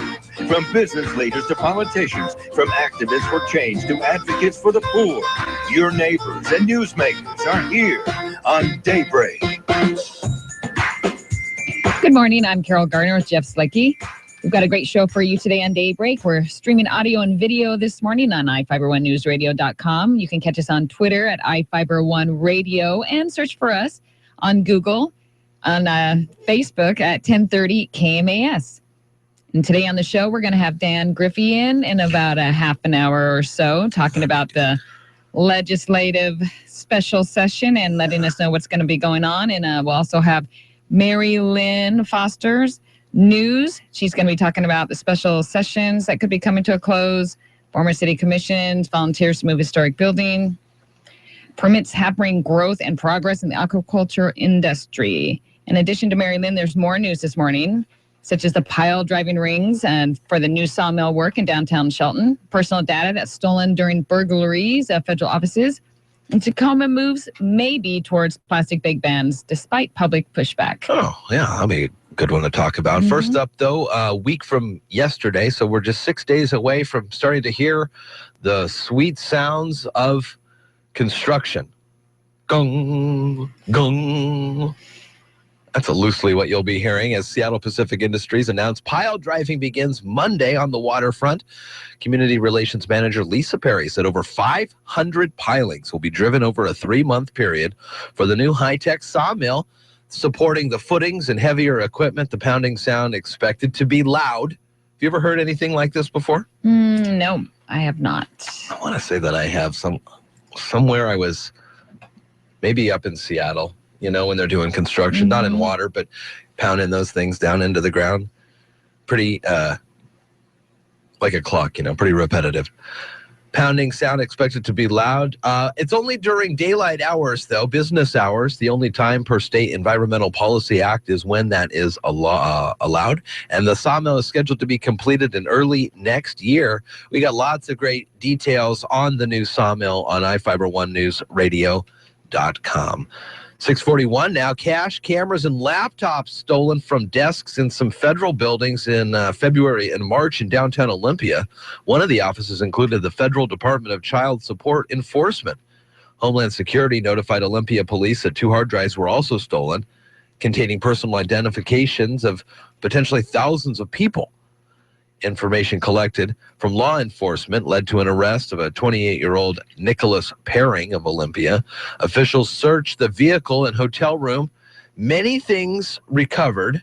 from business leaders to politicians, from activists for change to advocates for the poor. Your neighbors and newsmakers are here on Daybreak. Good morning. I'm Carol Gardner with Jeff Slicky. We've got a great show for you today on Daybreak. We're streaming audio and video this morning on iFiber1newsradio.com. You can catch us on Twitter at iFiber1Radio and search for us on Google, on Facebook at 1030 KMAS. And today on the show, we're going to have Dan Griffey in about a half an hour or so, talking about the legislative special session and letting us know what's going to be going on. And we'll also have Mary Lynn Foster's news. She's going to be talking about the special sessions that could be coming to a close, former city commissions, volunteers to move historic building, permits hampering growth and progress in the aquaculture industry. In addition to Mary Lynn, there's more news this morning, such as the pile driving rings and for the new sawmill work in downtown Shelton, personal data that's stolen during burglaries of federal offices, and Tacoma moves maybe towards plastic bag bans despite public pushback. Oh, yeah, that'll be a good one to talk about. First up, though, a week from yesterday, so we're just 6 days away from starting to hear the sweet sounds of construction. Gong, gong. That's loosely what you'll be hearing as Seattle Pacific Industries announced pile driving begins Monday on the waterfront. Community Relations Manager Lisa Perry said over 500 pilings will be driven over a 3-month period for the new high-tech sawmill, supporting the footings and heavier equipment. The pounding sound expected to be loud. Have you ever heard anything like this before? No, I have not. I want to say that I have somewhere I was maybe up in Seattle, you know, when they're doing construction, not in water, but pounding those things down into the ground. Pretty, like a clock, you know, pretty repetitive. Pounding sound expected to be loud. It's only during daylight hours, though, business hours. The only time per state Environmental Policy Act is when that is allowed. And the sawmill is scheduled to be completed in early next year. We got lots of great details on the new sawmill on iFiber1newsradio.com. 641 now. Cash, cameras, and laptops stolen from desks in some federal buildings in February and March in downtown Olympia. One of the offices included the Federal Department of Child Support Enforcement. Homeland Security notified Olympia police that 2 hard drives were also stolen, containing personal identifications of potentially thousands of people. Information collected from law enforcement led to an arrest of a 28-year-old Nicholas Paring of Olympia. Officials searched the vehicle and hotel room. Many things recovered,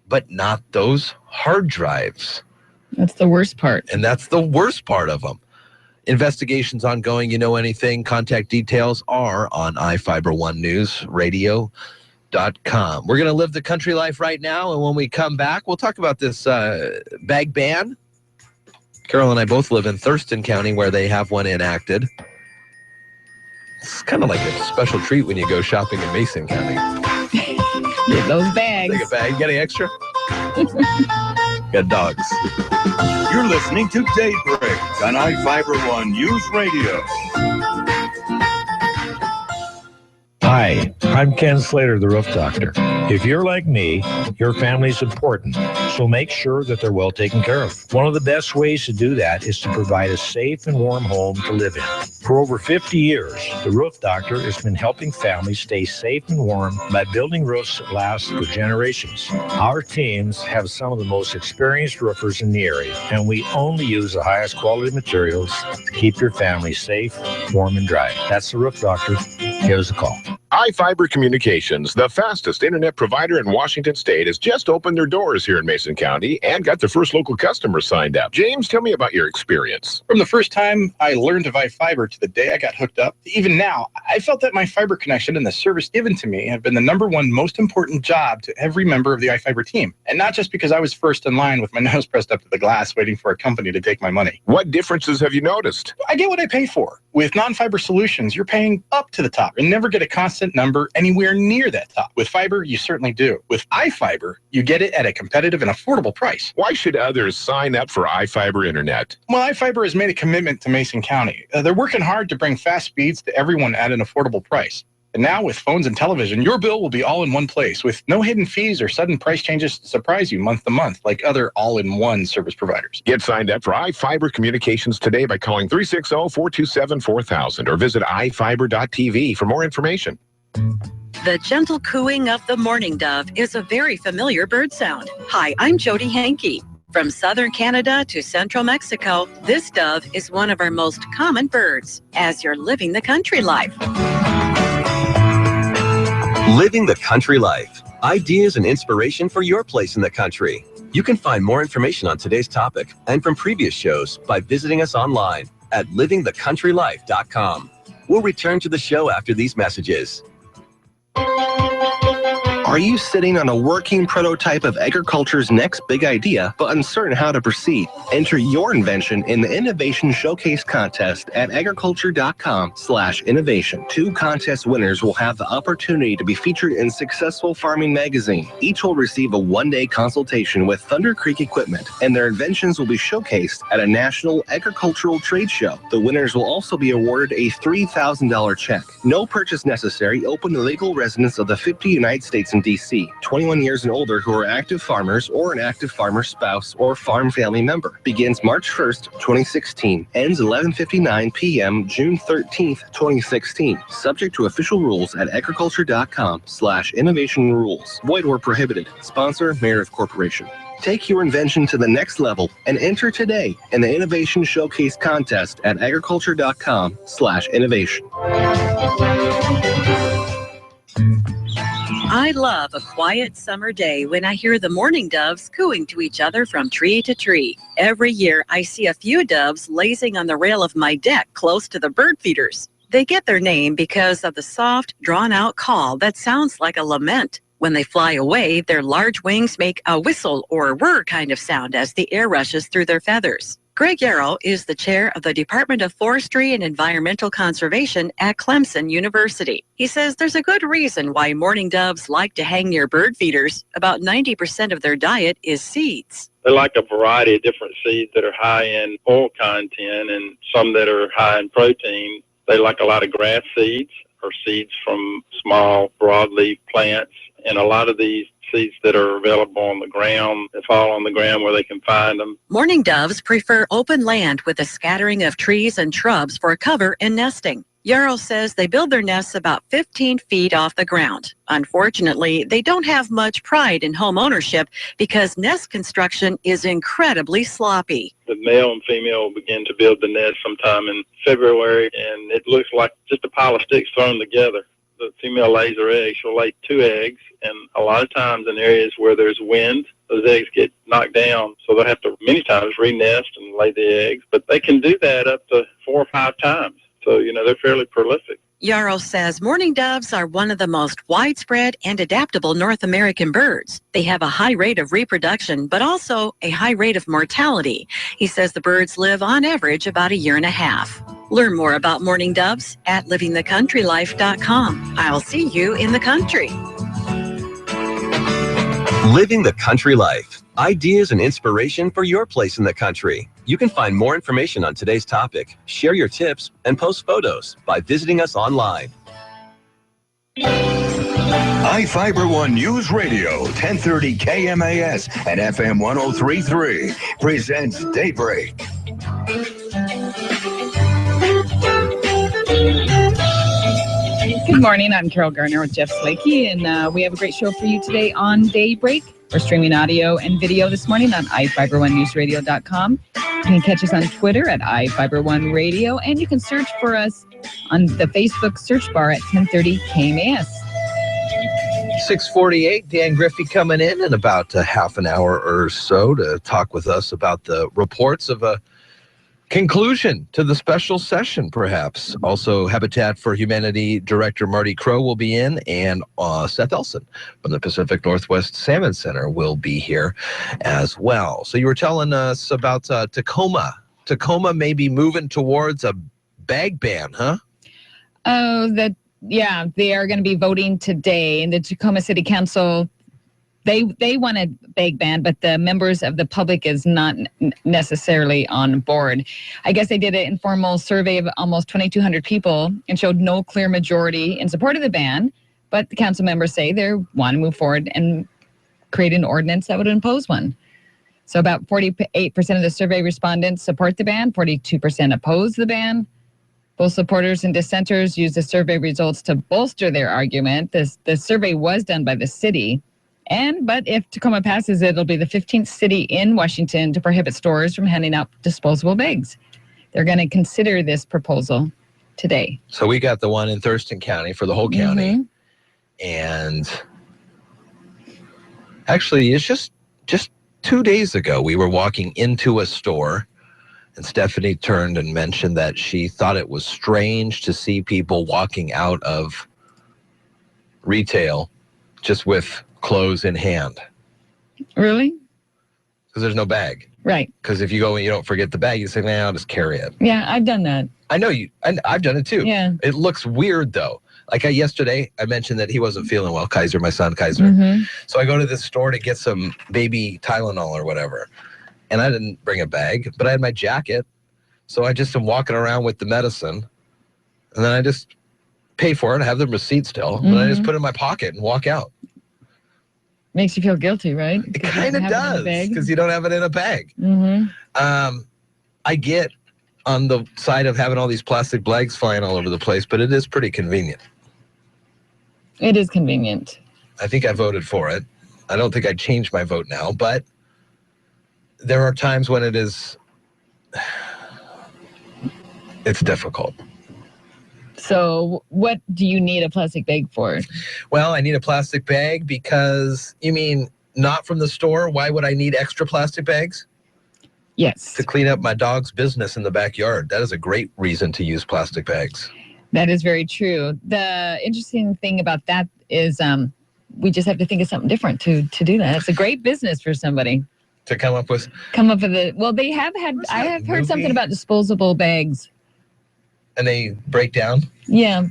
but not those hard drives. That's the worst part. And that's the worst part of them. Investigations ongoing. You know anything? Contact details are on iFIBER1Newsradio.com. We're going to live the country life right now, and when we come back, we'll talk about this bag ban. Carol and I both live in Thurston County, where they have one enacted. It's kind of like a special treat when you go shopping in Mason County. Get those bags. Take a bag. Get any extra? Got dogs. You're listening to Daybreak on iFIBER One News Radio. Hi, I'm Ken Slater, the Roof Doctor. If you're like me, your family's important, so make sure that they're well taken care of. One of the best ways to do that is to provide a safe and warm home to live in. For over 50 years, the Roof Doctor has been helping families stay safe and warm by building roofs that last for generations. Our teams have some of the most experienced roofers in the area, and we only use the highest quality materials to keep your family safe, warm, and dry. That's the Roof Doctor. Give us a call. iFIBER Communications, the fastest internet provider in Washington State, has just opened their doors here in Mason County and got their first local customers signed up. James, tell me about your experience. From the first time I learned of iFIBER to the day I got hooked up, even now, I felt that my fiber connection and the service given to me have been the #1 most important job to every member of the iFIBER team. And not just because I was first in line with my nose pressed up to the glass waiting for a company to take my money. What differences have you noticed? I get what I pay for. With non-fiber solutions, you're paying up to the top and never get a constant number anywhere near that top. With fiber, you certainly do. With iFIBER, you get it at a competitive and affordable price. Why should others sign up for iFIBER Internet? Well, iFIBER has made a commitment to Mason County. They're working hard to bring fast speeds to everyone at an affordable price. And now with phones and television, your bill will be all in one place with no hidden fees or sudden price changes to surprise you month to month like other all-in-one service providers. Get signed up for iFIBER Communications today by calling 360-427-4000 or visit iFIBER.tv for more information. The gentle cooing of the mourning dove is a very familiar bird sound. Hi, I'm Jody Hankey. From southern Canada to central Mexico, this dove is one of our most common birds as you're living the country life. Living the country life. Ideas and inspiration for your place in the country. You can find more information on today's topic and from previous shows by visiting us online at livingthecountrylife.com. We'll return to the show after these messages. Are you sitting on a working prototype of agriculture's next big idea, but uncertain how to proceed? Enter your invention in the Innovation Showcase Contest at agriculture.com/innovation. 2 contest winners will have the opportunity to be featured in Successful Farming magazine. Each will receive a 1-day consultation with Thunder Creek Equipment, and their inventions will be showcased at a national agricultural trade show. The winners will also be awarded a $3,000 check. No purchase necessary. Open to legal residents of the 50 United States and DC, 21 years and older who are active farmers or an active farmer spouse or farm family member. Begins March 1st, 2016. Ends 11:59 p.m. June 13th, 2016. Subject to official rules at agriculture.com/innovation rules. Void where prohibited. Sponsor, Mayor of Corporation. Take your invention to the next level and enter today in the Innovation Showcase Contest at agriculture.com/innovation. I love a quiet summer day when I hear the mourning doves cooing to each other from tree to tree. Every year, I see a few doves lazing on the rail of my deck close to the bird feeders. They get their name because of the soft, drawn-out call that sounds like a lament. When they fly away, their large wings make a whistle or whir kind of sound as the air rushes through their feathers. Greg Yarrow is the chair of the Department of Forestry and Environmental Conservation at Clemson University. He says there's a good reason why mourning doves like to hang near bird feeders. About 90% of their diet is seeds. They like a variety of different seeds that are high in oil content and some that are high in protein. They like a lot of grass seeds or seeds from small broadleaf plants. And a lot of these seeds that are available on the ground, that fall on the ground where they can find them. Mourning doves prefer open land with a scattering of trees and shrubs for cover and nesting. Yarrow says they build their nests about 15 feet off the ground. Unfortunately, they don't have much pride in home ownership because nest construction is incredibly sloppy. The male and female will begin to build the nest sometime in February, and it looks like just a pile of sticks thrown together. The female lays her eggs. She'll lay 2 eggs, and a lot of times in areas where there's wind, those eggs get knocked down, so they'll have to many times re-nest and lay the eggs. But they can do that up to 4 or 5 times. So, they're fairly prolific. Yarrow says mourning doves are one of the most widespread and adaptable North American birds. They have a high rate of reproduction, but also a high rate of mortality. He says the birds live on average about 1.5 years. Learn more about mourning doves at livingthecountrylife.com. I'll see you in the country. Living the Country Life. Ideas and inspiration for your place in the country. You can find more information on today's topic, share your tips, and post photos by visiting us online. iFIBER One News Radio, 1030 KMAS and FM 103.3 presents Daybreak. Good morning. I'm Carol Garner with Jeff Slakey, and we have a great show for you today on Daybreak. We're streaming audio and video this morning on iFIBER1newsradio.com. You can catch us on Twitter at iFIBER1Radio, and you can search for us on the Facebook search bar at 1030 KMAS. 6:48, Dan Griffey coming in about a half an hour or so to talk with us about the reports of a conclusion to the special session, perhaps. Also, Habitat for Humanity Director Marty Crow will be in, and Seth Elson from the Pacific Northwest Salmon Center will be here as well. So you were telling us about Tacoma. Tacoma may be moving towards a bag ban, huh? Yeah, they are going to be voting today, and the Tacoma City Council, they want a bag ban, but the members of the public is not necessarily on board. I guess they did an informal survey of almost 2,200 people and showed no clear majority in support of the ban, but the council members say they want to move forward and create an ordinance that would impose one. So about 48% of the survey respondents support the ban, 42% oppose the ban. Both supporters and dissenters used the survey results to bolster their argument. The survey was done by the city. But if Tacoma passes, it'll be the 15th city in Washington to prohibit stores from handing out disposable bags. They're going to consider this proposal today. So we got the one in Thurston County for the whole county. Mm-hmm. And actually, it's just 2 days ago, we were walking into a store, and Stephanie turned and mentioned that she thought it was strange to see people walking out of retail just with clothes in hand. Really? Because there's no bag. Right. Because if you go and you don't forget the bag, you say, man, I'll just carry it. Yeah, I've done that. I know you. I've done it too. Yeah. It looks weird though. Like yesterday, I mentioned that he wasn't feeling well, Kaiser, my son Kaiser. Mm-hmm. So I go to this store to get some baby Tylenol or whatever. And I didn't bring a bag, but I had my jacket. So I just am walking around with the medicine. And then I just pay for it. I have the receipt still. Mm-hmm. And I just put it in my pocket and walk out. Makes you feel guilty, right? It kind of does, because you don't have it in a bag. Mm-hmm. I get on the side of having all these plastic bags flying all over the place, but it is pretty convenient. It is convenient. I think I voted for it. I don't think I'd change my vote now, but there are times when it's difficult. So what do you need a plastic bag for? Well, I need a plastic bag because, you mean not from the store? Why would I need extra plastic bags? Yes. To clean up my dog's business in the backyard. That is a great reason to use plastic bags. That is very true. The interesting thing about that is we just have to think of something different to do that. It's a great business for somebody. To come up with it. Well, they have had, I have heard something about disposable bags. And they break down? Yeah,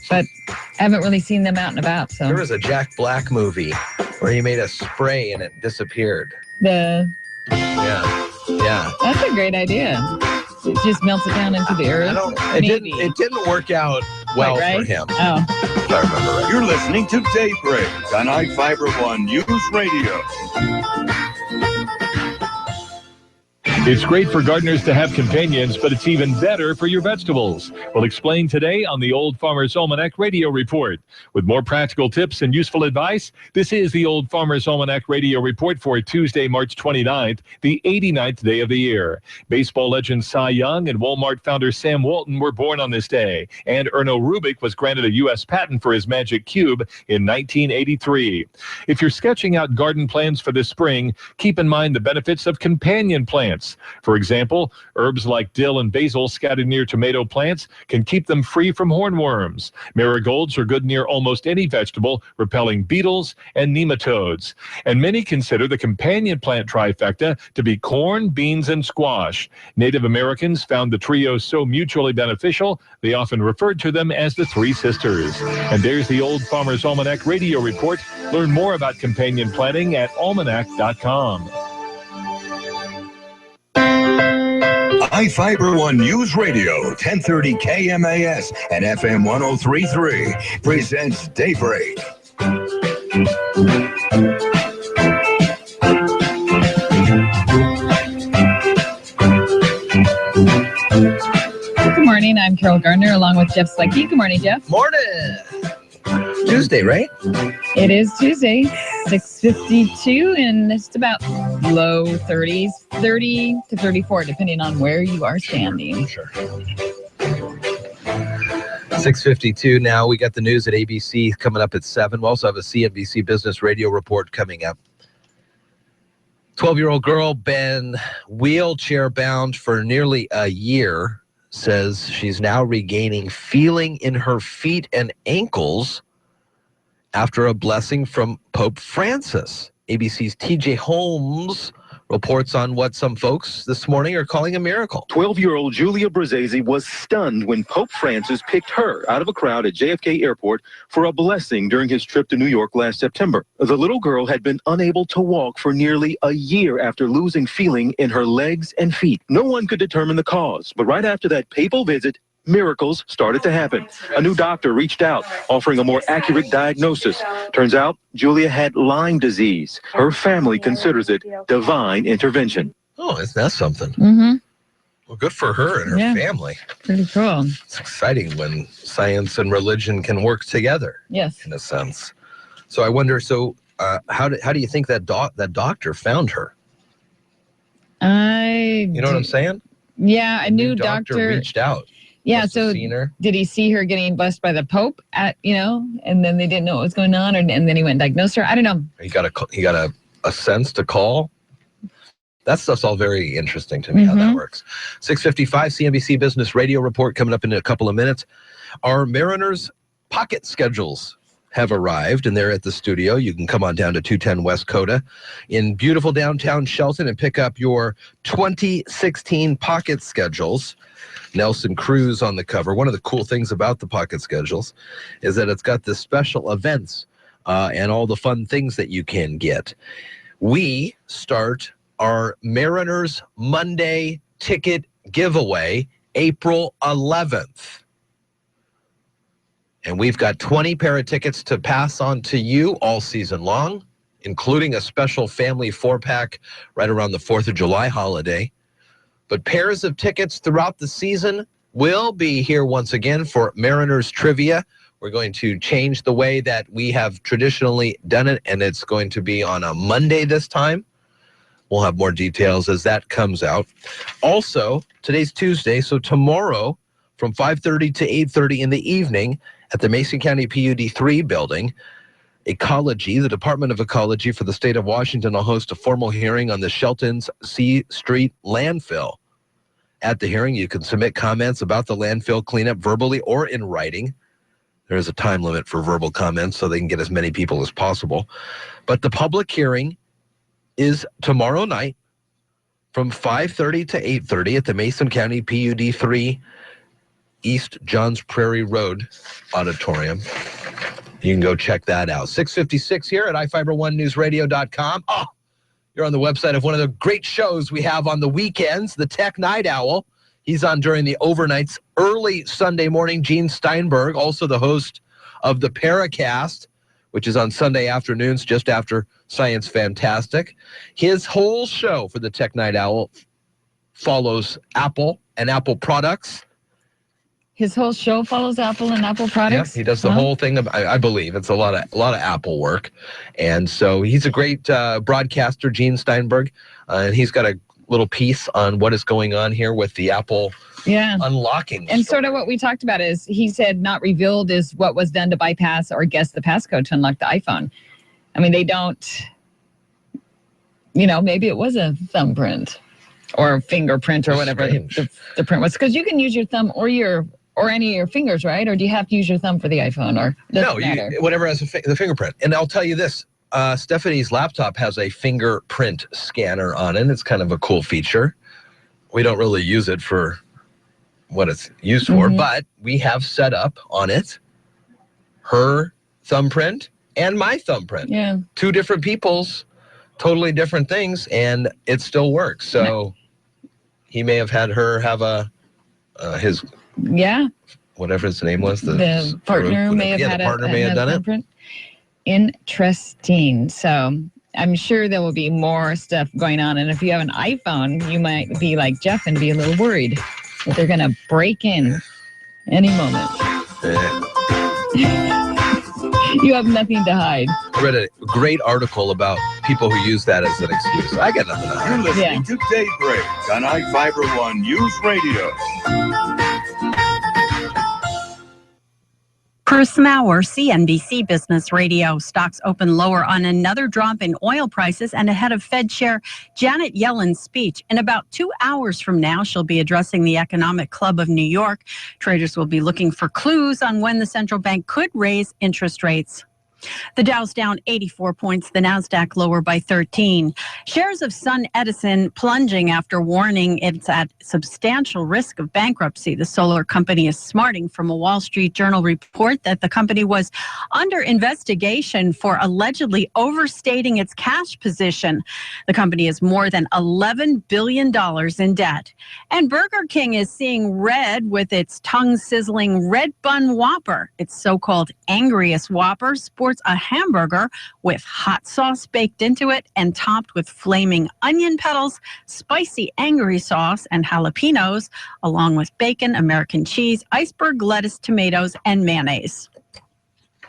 but I haven't really seen them out and about. So there was a Jack Black movie where he made a spray and it disappeared. Yeah. That's a great idea. It just melts it down into the earth. It didn't work out well for him. Oh. If I remember right. You're listening to Daybreak on iFIBER One News Radio. It's great for gardeners to have companions, but it's even better for your vegetables. We'll explain today on the Old Farmer's Almanac Radio Report. With more practical tips and useful advice, this is the Old Farmer's Almanac Radio Report for Tuesday, March 29th, the 89th day of the year. Baseball legend Cy Young and Walmart founder Sam Walton were born on this day, and Erno Rubik was granted a U.S. patent for his Magic Cube in 1983. If you're sketching out garden plans for the spring, keep in mind the benefits of companion plants. plants. For example, herbs like dill and basil scattered near tomato plants can keep them free from hornworms. Marigolds are good near almost any vegetable, repelling beetles and nematodes. And many consider the companion plant trifecta to be corn, beans, and squash. Native Americans found the trio so mutually beneficial, they often referred to them as the Three Sisters. And there's the Old Farmer's Almanac Radio Report. Learn more about companion planting at almanac.com. iFIBER One News Radio, 1030 KMAS and FM 103.3 presents Daybreak. Good morning. I'm Carol Gardner along with Jeff Sleckie. Good morning, Jeff. Morning. Tuesday, right? It is Tuesday, 6:52, and it's about low 30s, 30 to 34, depending on where you are standing. Sure. 6:52 now. We got the news at ABC coming up at 7. We also have a CNBC Business Radio report coming up. 12-year-old girl been wheelchair-bound for nearly a year, says she's now regaining feeling in her feet and ankles after a blessing from Pope Francis. ABC's TJ Holmes reports on what some folks this morning are calling a miracle. 12-year-old Julia Brazesi was stunned when Pope Francis picked her out of a crowd at JFK Airport for a blessing during his trip to New York last September. The little girl had been unable to walk for nearly a year after losing feeling in her legs and feet. No one could determine the cause, but right after that papal visit, miracles started to happen. A new doctor reached out, offering a more accurate diagnosis. Turns out, Julia had Lyme disease. Her family considers it divine intervention. Oh, isn't that something? Mm-hmm. Well, good for her and her family. Pretty cool. It's exciting when science and religion can work together. Yes. In a sense. So I wonder, how do you think that doctor found her? You know what I'm saying? Yeah, a new doctor reached out. Yeah, so did he see her getting blessed by the Pope and then they didn't know what was going on, and then he went and diagnosed her? I don't know. He got a sense to call. That stuff's all very interesting to me, how that works. 6:55 CNBC Business Radio report coming up in a couple of minutes. Our Mariners pocket schedules have arrived, and they're at the studio. You can come on down to 210 West Coda in beautiful downtown Shelton and pick up your 2016 pocket schedules. Nelson Cruz on the cover. One of the cool things about the pocket schedules is that it's got the special events and all the fun things that you can get. We start our Mariners Monday ticket giveaway April 11th. And we've got 20 pair of tickets to pass on to you all season long, including a special family 4-pack right around the 4th of July holiday. But pairs of tickets throughout the season will be here once again for Mariners Trivia. We're going to change the way that we have traditionally done it, and it's going to be on a Monday this time. We'll have more details as that comes out. Also, today's Tuesday, so tomorrow from 5:30 to 8:30 in the evening at the Mason County PUD 3 building, Ecology, the Department of Ecology for the state of Washington, will host a formal hearing on the Shelton's C Street landfill. At the hearing, you can submit comments about the landfill cleanup verbally or in writing. There is a time limit for verbal comments so they can get as many people as possible. But the public hearing is tomorrow night from 5:30 to 8:30 at the Mason County PUD 3 East Johns Prairie Road Auditorium. You can go check that out. 6:56 here at iFiber1newsradio.com. Oh, you're on the website of one of the great shows we have on the weekends, the Tech Night Owl. He's on during the overnights, early Sunday morning. Gene Steinberg, also the host of the Paracast, which is on Sunday afternoons just after Science Fantastic. His whole show for the Tech Night Owl follows Apple and Apple products. His whole show follows Apple and Apple products? Yeah, he does the whole thing. I believe it's a lot of Apple work. And so he's a great broadcaster, Gene Steinberg. And he's got a little piece on what is going on here with the Apple unlocking. And sort of what we talked about is, he said not revealed is what was done to bypass or guess the passcode to unlock the iPhone. I mean, they don't, maybe it was a thumbprint. or fingerprint or whatever the print was. Because you can use your thumb or any of your fingers, right? Or do you have to use your thumb for the iPhone? Or no, whatever has the fingerprint. And I'll tell you this. Stephanie's laptop has a fingerprint scanner on it. It's kind of a cool feature. We don't really use it for what it's used for, but we have set up on it her thumbprint and my thumbprint. Yeah. Two different people's, totally different things, and it still works. So he may have had her have his whatever his name was. The partner may have had the partner may have done thumbprint. Interesting. So I'm sure there will be more stuff going on. And if you have an iPhone, you might be like Jeff and be a little worried that they're going to break in any moment. You have nothing to hide. I read a great article about people who use that as an excuse. I got nothing to hide. You're listening to Daybreak on iFIBER ONE Newsradio. First hour, CNBC Business Radio. Stocks open lower on another drop in oil prices and ahead of Fed Chair Janet Yellen's speech. In about 2 hours from now, she'll be addressing the Economic Club of New York. Traders will be looking for clues on when the central bank could raise interest rates. The Dow's down 84 points, the Nasdaq lower by 13. Shares of SunEdison plunging after warning it's at substantial risk of bankruptcy. The solar company is smarting from a Wall Street Journal report that the company was under investigation for allegedly overstating its cash position. The company is more than $11 billion in debt. And Burger King is seeing red with its tongue-sizzling Red Bun Whopper. Its so-called angriest Whopper sports a hamburger with hot sauce baked into it and topped with flaming onion petals, spicy angry sauce, and jalapenos, along with bacon, American cheese, iceberg lettuce, tomatoes, and mayonnaise.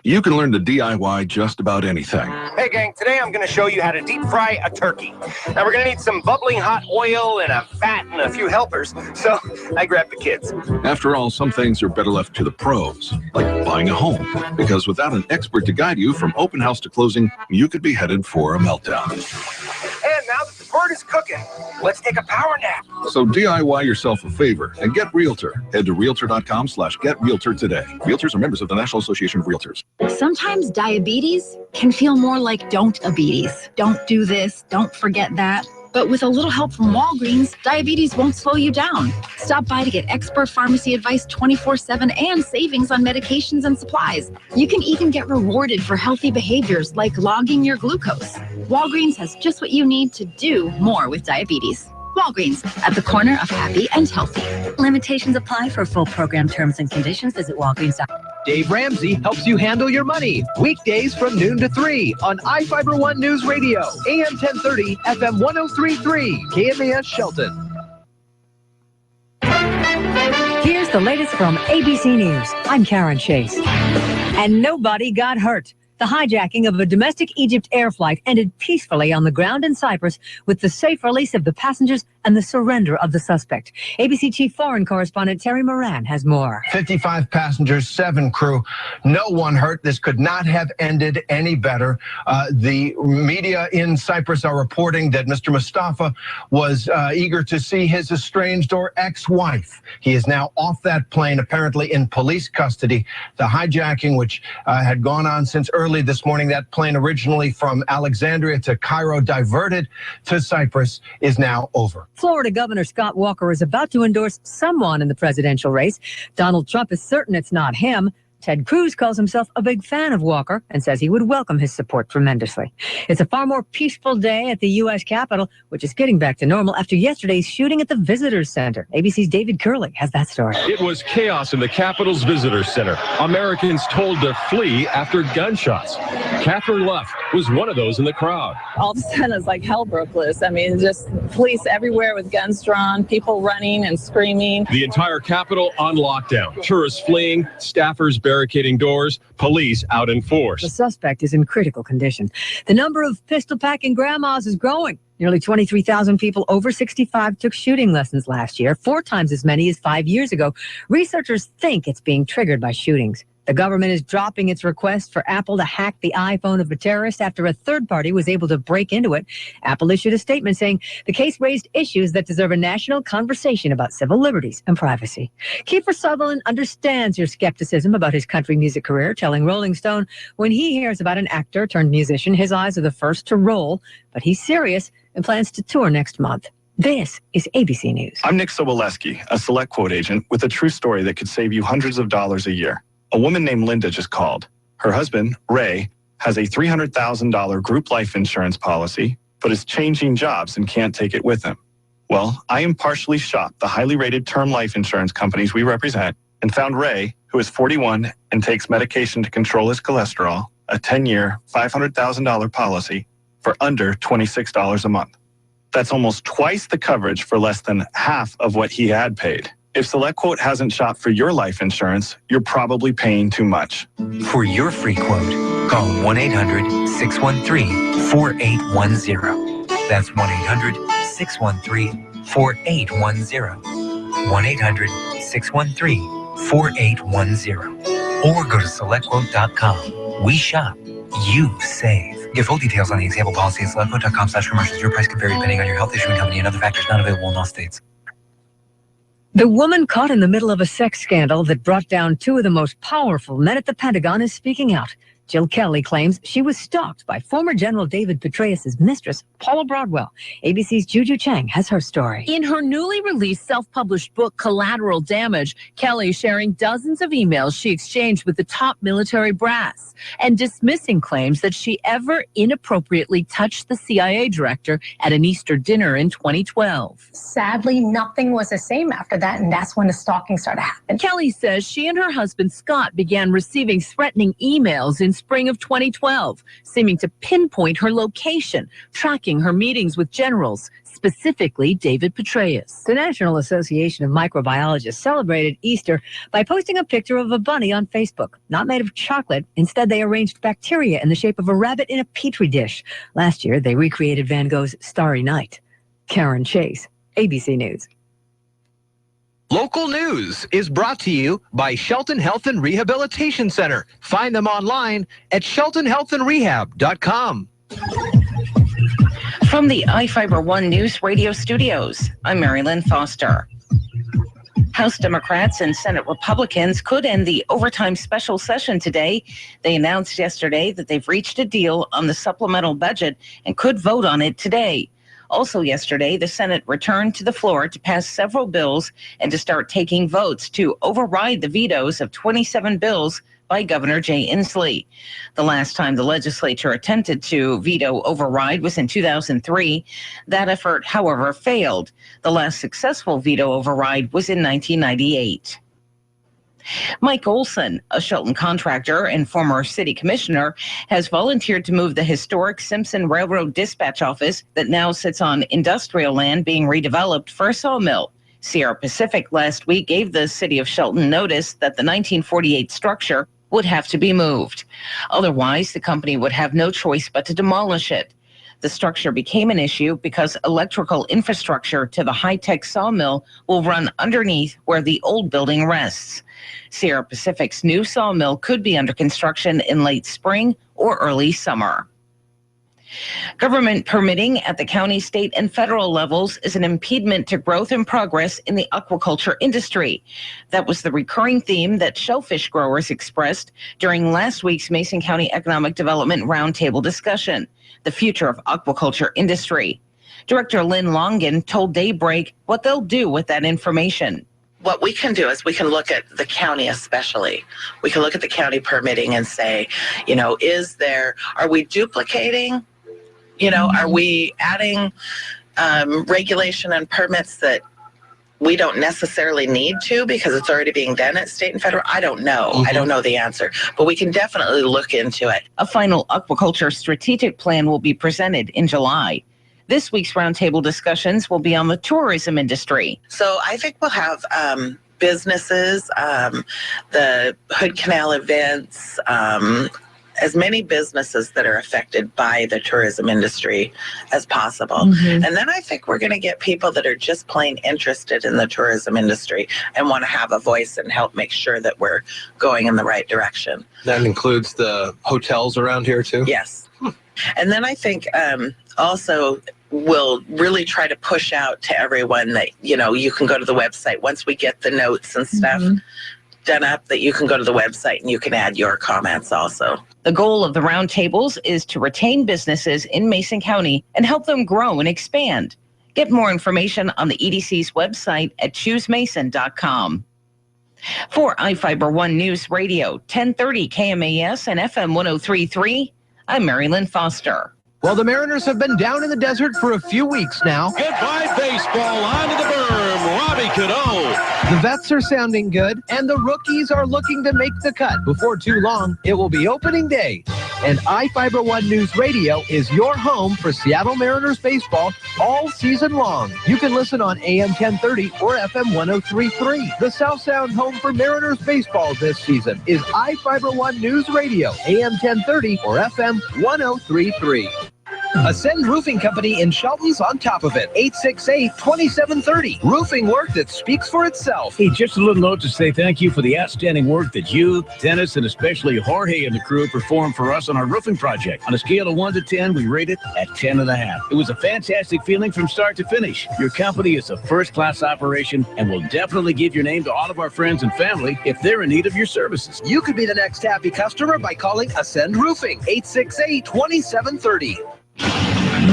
You can learn to DIY just about anything. Hey gang, today I'm going to show you how to deep fry a turkey. Now we're going to need some bubbling hot oil and a fat and a few helpers, so I grabbed the kids. After all, some things are better left to the pros, like buying a home. Because without an expert to guide you from open house to closing, you could be headed for a meltdown. And now that the bird is cooking, let's take a power nap. So DIY yourself a favor and get Realtor. Head to Realtor.com/GetRealtor today. Realtors are members of the National Association of Realtors. Sometimes diabetes can feel more like don't-abetes. Don't do this, don't forget that. But with a little help from Walgreens, diabetes won't slow you down. Stop by to get expert pharmacy advice 24/7 and savings on medications and supplies. You can even get rewarded for healthy behaviors like logging your glucose. Walgreens has just what you need to do more with diabetes. Walgreens, at the corner of happy and healthy. Limitations apply. For full program terms and conditions, visit Walgreens.com. Dave Ramsey helps you handle your money. Weekdays from noon to 3 on iFIBER ONE News Radio. AM 1030, FM 1033, KMAS Shelton. Here's the latest from ABC News. I'm Karen Chase. And nobody got hurt. The hijacking of a domestic Egypt air flight ended peacefully on the ground in Cyprus with the safe release of the passengers and the surrender of the suspect. ABC Chief Foreign Correspondent Terry Moran has more. 55 passengers, 7 crew. No one hurt. This could not have ended any better. The media in Cyprus are reporting that Mr. Mustafa was eager to see his estranged or ex-wife. He is now off that plane, apparently in police custody. The hijacking, which had gone on since early this morning, that plane originally from Alexandria to Cairo, diverted to Cyprus, is now over. Florida Governor Scott Walker is about to endorse someone in the presidential race. Donald Trump is certain it's not him. Ted Cruz calls himself a big fan of Walker and says he would welcome his support tremendously. It's a far more peaceful day at the U.S. Capitol, which is getting back to normal after yesterday's shooting at the Visitors Center. ABC's David Curley has that story. It was chaos in the Capitol's Visitors Center. Americans told to flee after gunshots. Catherine Luff was one of those in the crowd. All of a sudden, it's like hell broke loose. I mean, just police everywhere with guns drawn, people running and screaming. The entire Capitol on lockdown. Tourists fleeing, staffers barricading doors, police out in force. The suspect is in critical condition. The number of pistol-packing grandmas is growing. Nearly 23,000 people over 65 took shooting lessons last year, 4 times as many as 5 years ago. Researchers think it's being triggered by shootings. The government is dropping its request for Apple to hack the iPhone of a terrorist after a third party was able to break into it. Apple issued a statement saying the case raised issues that deserve a national conversation about civil liberties and privacy. Kiefer Sutherland understands your skepticism about his country music career, telling Rolling Stone when he hears about an actor turned musician, his eyes are the first to roll, but he's serious and plans to tour next month. This is ABC News. I'm Nick Soboleski, a Select Quote agent with a true story that could save you hundreds of dollars a year. A woman named Linda just called. Her husband, Ray, has a $300,000 group life insurance policy, but is changing jobs and can't take it with him. Well, I impartially shopped the highly rated term life insurance companies we represent and found Ray, who is 41 and takes medication to control his cholesterol, a 10-year, $500,000 policy for under $26 a month. That's almost twice the coverage for less than half of what he had paid. If SelectQuote hasn't shopped for your life insurance, you're probably paying too much. For your free quote, call 1-800-613-4810. That's 1-800-613-4810. 1-800-613-4810. Or go to SelectQuote.com. We shop, you save. Get full details on the example policy at SelectQuote.com/commercials. Your price can vary depending on your health issuing company and other factors not available in all states. The woman caught in the middle of a sex scandal that brought down two of the most powerful men at the Pentagon is speaking out. Jill Kelly claims she was stalked by former General David Petraeus' mistress, Paula Broadwell. ABC's Juju Chang has her story. In her newly released self-published book, Collateral Damage, Kelly is sharing dozens of emails she exchanged with the top military brass and dismissing claims that she ever inappropriately touched the CIA director at an Easter dinner in 2012. Sadly, nothing was the same after that, and that's when the stalking started happening. Kelly says she and her husband, Scott, began receiving threatening emails in spring of 2012, seeming to pinpoint her location, tracking her meetings with generals, specifically David Petraeus. The National Association of Microbiologists celebrated Easter by posting a picture of a bunny on Facebook, not made of chocolate. Instead, they arranged bacteria in the shape of a rabbit in a petri dish. Last year, they recreated Van Gogh's Starry Night. Karen Chase, ABC News. Local news is brought to you by Shelton Health and Rehabilitation Center. Find them online at sheltonhealthandrehab.com. From the iFIBER ONE Newsradio studios, I'm Mary Lynn Foster. House Democrats and Senate Republicans could end the overtime special session today. They announced yesterday that they've reached a deal on the supplemental budget and could vote on it today. Also yesterday, the Senate returned to the floor to pass several bills and to start taking votes to override the vetoes of 27 bills by Governor Jay Inslee. The last time the legislature attempted to veto override was in 2003. That effort, however, failed. The last successful veto override was in 1998. Mike Olson, a Shelton contractor and former city commissioner, has volunteered to move the historic Simpson Railroad Dispatch Office that now sits on industrial land being redeveloped for a sawmill. Sierra Pacific last week gave the city of Shelton notice that the 1948 structure would have to be moved. Otherwise, the company would have no choice but to demolish it. The structure became an issue because electrical infrastructure to the high-tech sawmill will run underneath where the old building rests. Sierra Pacific's new sawmill could be under construction in late spring or early summer. Government permitting at the county, state, and federal levels is an impediment to growth and progress in the aquaculture industry. That was the recurring theme that shellfish growers expressed during last week's Mason County Economic Development Roundtable discussion, the future of aquaculture industry. Director Lynn Longan told Daybreak what they'll do with that information. What we can do is we can look at the county especially. We can look at the county permitting and say, are we duplicating? Are we adding regulation and permits that we don't necessarily need to because it's already being done at state and federal? I don't know. I don't know the answer, but we can definitely look into it. A final aquaculture strategic plan will be presented in July. This week's roundtable discussions will be on the tourism industry. So I think we'll have businesses, the Hood Canal events, as many businesses that are affected by the tourism industry as possible. Mm-hmm. And then I think we're going to get people that are just plain interested in the tourism industry and want to have a voice and help make sure that we're going in the right direction. That includes the hotels around here too? Yes. And then I think also we'll really try to push out to everyone that, you can go to the website once we get the notes and stuff done up, that you can go to the website and you can add your comments also. The goal of the roundtables is to retain businesses in Mason County and help them grow and expand. Get more information on the EDC's website at choosemason.com. For iFIBER One News Radio, 1030 KMAS and FM 103.3, I'm Mary Lynn Foster. Well, the Mariners have been down in the desert for a few weeks now. Goodbye baseball, onto the berm, Robbie Cano. The vets are sounding good, and the rookies are looking to make the cut. Before too long, it will be opening day. And iFIBER One News Radio is your home for Seattle Mariners baseball all season long. You can listen on AM 1030 or FM 103.3. The South Sound home for Mariners baseball this season is iFIBER One News Radio, AM 1030 or FM 103.3. Ascend Roofing Company in Shelton's on top of it. 868-2730. Roofing work that speaks for itself. Hey, just a little note to say thank you for the outstanding work that you, Dennis, and especially Jorge and the crew performed for us on our roofing project. On a scale of 1 to 10, we rate it at 10.5. It was a fantastic feeling from start to finish. Your company is a first-class operation and will definitely give your name to all of our friends and family if they're in need of your services. You could be the next happy customer by calling Ascend Roofing. 868-2730.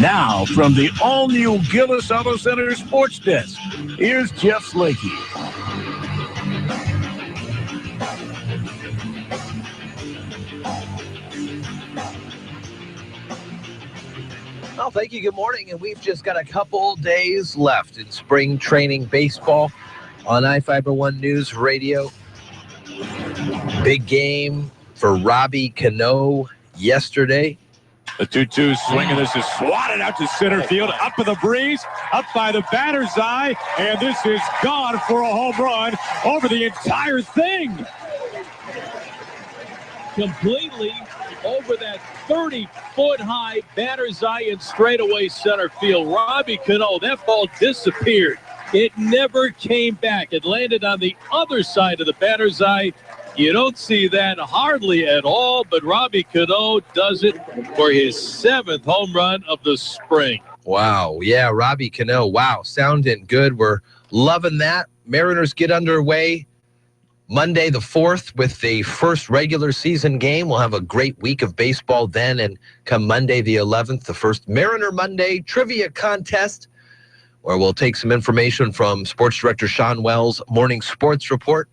Now, from the all-new Gillis Auto Center Sports Desk, here's Jeff Slakey. Well, thank you. Good morning. And we've just got a couple days left in spring training baseball on iFIBER One News Radio. Big game for Robbie Cano yesterday. The 2-2 swing, and this is swatted out to center field, up in the breeze, up by the batter's eye, and this is gone for a home run over the entire thing. Completely over that 30-foot-high batter's eye in straightaway center field. Robbie Cano, that ball disappeared. It never came back. It landed on the other side of the batter's eye. You don't see that hardly at all, but Robbie Cano does it for his 7th home run of the spring. Wow. Yeah, Robbie Cano. Wow. Sounding good. We're loving that. Mariners get underway Monday the 4th with the first regular season game. We'll have a great week of baseball then, and come Monday the 11th, the first Mariner Monday trivia contest, where we'll take some information from Sports Director Sean Wells' Morning Sports Report,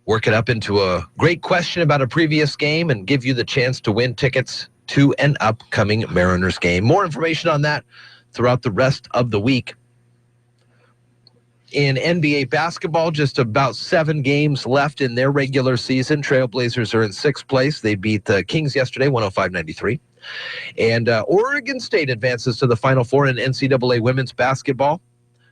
work it up into a great question about a previous game, and give you the chance to win tickets to an upcoming Mariners game. More information on that throughout the rest of the week. In NBA basketball, just about 7 games left in their regular season. Trailblazers are in 6th place. They beat the Kings yesterday, 105-93. And Oregon State advances to the Final Four in NCAA women's basketball.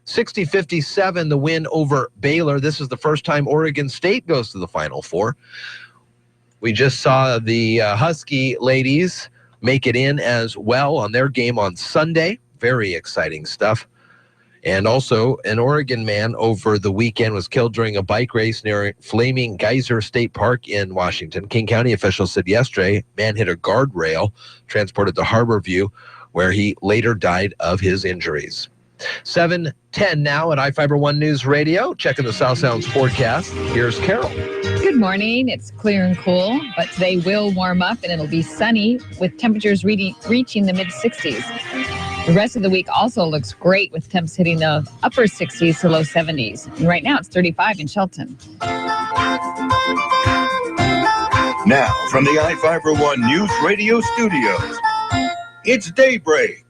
60-57, the win over Baylor. This is the first time Oregon State goes to the Final Four. We just saw the Husky ladies make it in as well on their game on Sunday. Very exciting stuff. And also, an Oregon man over the weekend was killed during a bike race near Flaming Geyser State Park in Washington. King County officials said yesterday, man hit a guardrail, transported to Harborview, where he later died of his injuries. 7:10 now at iFIBER One News Radio. Checking the South Sound Sportcast. Here's Carol. Good morning. It's clear and cool, but today will warm up and it'll be sunny with temperatures reaching the mid-60s. The rest of the week also looks great with temps hitting the upper 60s to low 70s. And right now it's 35 in Shelton. Now, from the iFIBER One News Radio studios, it's Daybreak.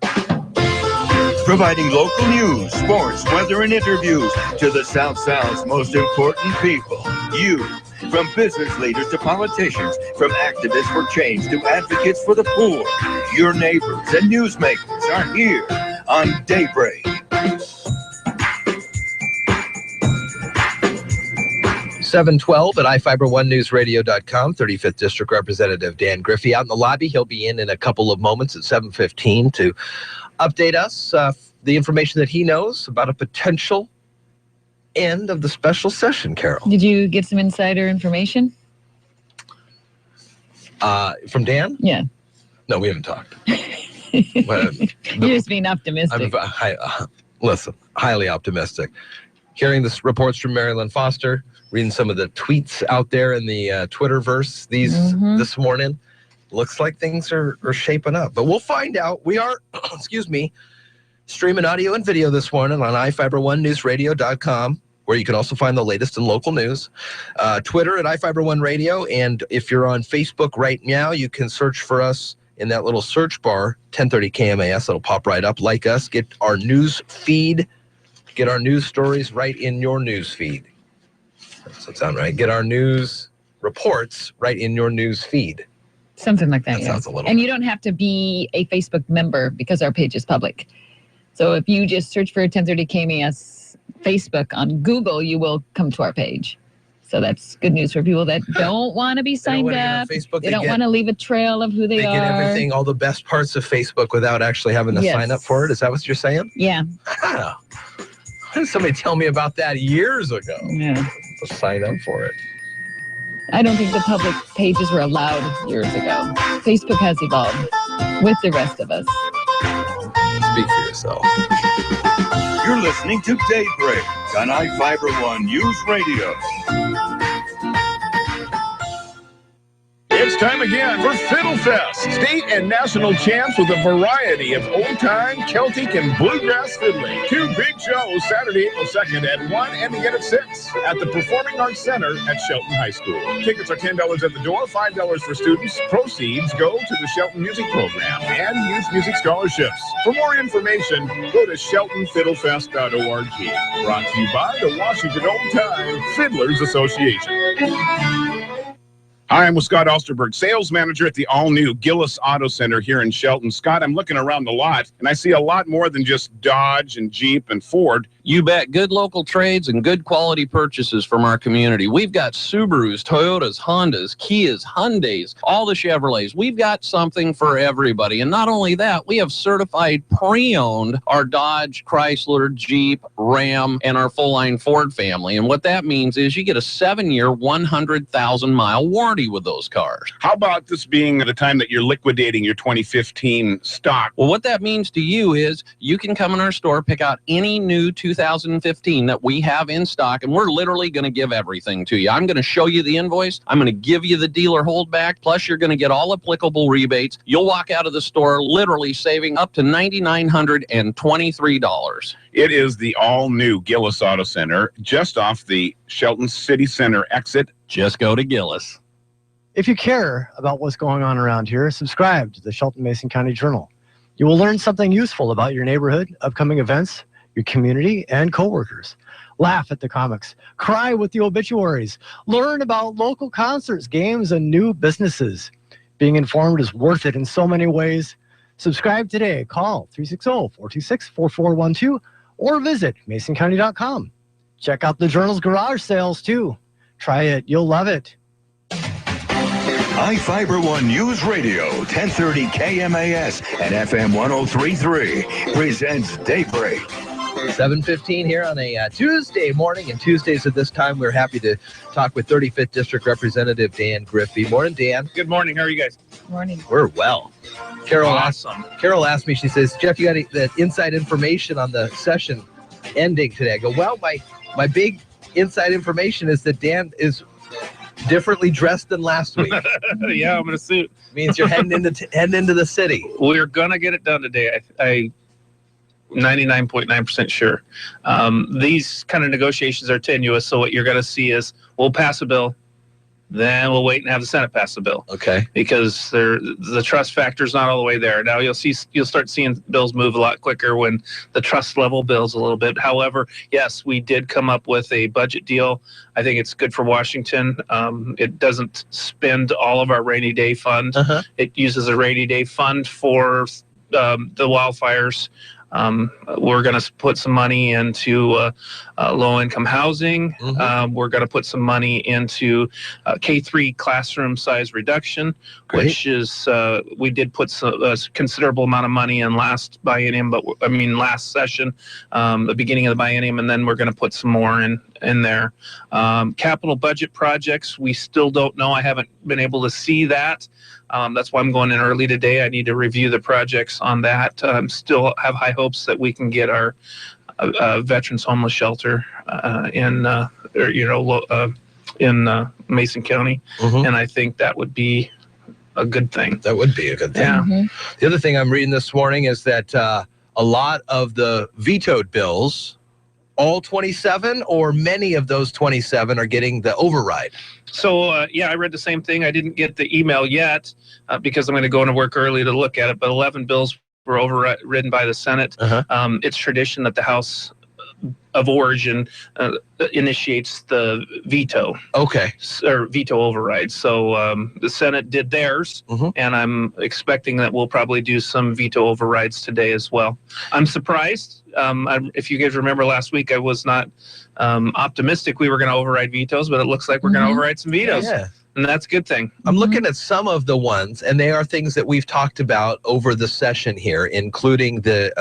Providing local news, sports, weather, and interviews to the South Sound's most important people. You. From business leaders to politicians, from activists for change to advocates for the poor, your neighbors and newsmakers are here on Daybreak. 712 at iFIBER1newsradio.com. 35th District Representative Dan Griffey out in the lobby. He'll be in a couple of moments at 7:15 to update us the information that he knows about a potential end of the special session, Carol. Did you get some insider information? From Dan? Yeah. No, we haven't talked. You're just being optimistic. Listen, highly optimistic. Hearing the reports from Marilyn Foster, reading some of the tweets out there in the Twitterverse this morning, looks like things are shaping up. But we'll find out. We are, streaming audio and video this morning on iFIBER1newsradio.com, where you can also find the latest in local news. Twitter at iFIBER1Radio, and if you're on Facebook right now, you can search for us in that little search bar, 1030 KMAS. It'll pop right up. Like us, get our news feed, get our news stories right in your news feed. That sounds right. Get our news reports right in your news feed. Something like that. That sounds a little. And you don't have to be a Facebook member because our page is public. So if you just search for 1030 KMAS Facebook on Google, you will come to our page. So that's good news for people that don't want to be signed up. Facebook, they don't want to leave a trail of who they are. They get everything, all the best parts of Facebook without actually having to sign up for it. Is that what you're saying? Yeah. How did somebody tell me about that years ago? Yeah. To sign up for it. I don't think the public pages were allowed years ago. Facebook has evolved with the rest of us. Speak for yourself. You're listening to Daybreak on iFIBER1 News Radio. It's time again for Fiddle Fest, state and national champs with a variety of old-time, Celtic, and bluegrass fiddling. Two big shows Saturday, April 2nd at 1 and again at 6 at the Performing Arts Center at Shelton High School. Tickets are $10 at the door, $5 for students. Proceeds go to the Shelton Music Program and Youth Music Scholarships. For more information, go to sheltonfiddlefest.org. Brought to you by the Washington Old Time Fiddlers Association. Hi, I'm Scott Osterberg, sales manager at the all-new Gillis Auto Center here in Shelton. Scott, I'm looking around the lot, and I see a lot more than just Dodge and Jeep and Ford. You bet. Good local trades and good quality purchases from our community. We've got Subarus, Toyotas, Hondas, Kias, Hyundais, all the Chevrolets. We've got something for everybody. And not only that, we have certified pre-owned our Dodge, Chrysler, Jeep, Ram, and our full-line Ford family. And what that means is you get a 7-year, 100,000-mile warranty with those cars. How about this being the time that you're liquidating your 2015 stock? Well, what that means to you is you can come in our store, pick out any new 2015 that we have in stock, and we're literally going to give everything to you. I'm going to show you the invoice. I'm going to give you the dealer holdback, plus you're going to get all applicable rebates. You'll walk out of the store literally saving up to $9,923. It is the all-new Gillis Auto Center, just off the Shelton City Center exit. Just go to Gillis. If you care about what's going on around here, subscribe to the Shelton Mason County Journal. You will learn something useful about your neighborhood, upcoming events, your community, and coworkers. Laugh at the comics, cry with the obituaries, learn about local concerts, games, and new businesses. Being informed is worth it in so many ways. Subscribe today. Call 360-426-4412 or visit masoncounty.com. Check out the Journal's garage sales too. Try it. You'll love it. iFIBER1 News Radio, 1030 KMAS and FM 103.3 presents Daybreak. 7:15 here on a Tuesday morning, and Tuesdays at this time we're happy to talk with 35th District Representative Dan Griffey. Morning, Dan. Good morning. How are you guys? Morning. We're well. Carol Awesome. Carol asked me, she says, Jeff, you got that inside information on the session ending today. I go, well, my big inside information is that Dan is differently dressed than last week. Yeah, I'm in a suit. Means you're heading into the city. We're gonna get it done today. I 99.9% sure. These kind of negotiations are tenuous, so what you're going to see is we'll pass a bill, then we'll wait and have the Senate pass the bill. Okay. Because the trust factor is not all the way there. Now you'll start seeing bills move a lot quicker when the trust level builds a little bit. However, yes, we did come up with a budget deal. I think it's good for Washington. It doesn't spend all of our rainy day fund. It uses a rainy day fund for the wildfires. We're going to put some money into low-income housing. We're going to put some money into K-3 classroom size reduction, which is we did put a considerable amount of money in last session, the beginning of the biennium, and then we're going to put some more in there. Capital budget projects, we still don't know. I haven't been able to see that. That's why I'm going in early today. I need to review the projects on that. Still have high hopes that we can get our veterans homeless shelter in Mason County, and I think that would be a good thing. That would be a good thing. Yeah. The other thing I'm reading this morning is that a lot of the vetoed bills, all 27 or many of those 27, are getting the override. So, I read the same thing. I didn't get the email yet because I'm going to go into work early to look at it, but 11 bills were overridden by the Senate. It's tradition that the House of Origin initiates the veto. Or veto override. So the Senate did theirs, and I'm expecting that we'll probably do some veto overrides today as well. I'm surprised. If you guys remember last week, I was not optimistic we were going to override vetoes, but it looks like we're going to override some vetoes. Yeah. And that's a good thing. I'm looking at some of the ones, and they are things that we've talked about over the session here, including the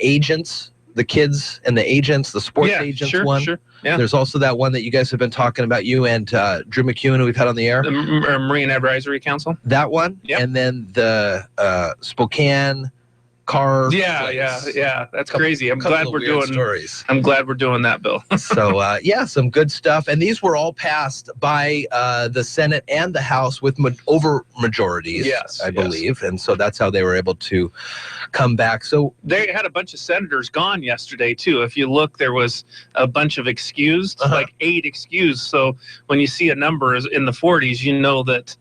agents, the kids and the agents, the sports agents one. Yeah. There's also that one that you guys have been talking about, you and Drew McEwen, who we've had on the air. The Marine Advisory Council. That one. Yep. And then the Spokane car. Yeah. That's crazy. I'm glad we're doing stories. I'm glad we're doing that, Bill. So some good stuff. And these were all passed by the Senate and the House with over majorities, I believe. And so that's how they were able to come back. So they had a bunch of senators gone yesterday too. If you look, there was a bunch of excused, like 8 excused. So when you see a number in the 40s, you know that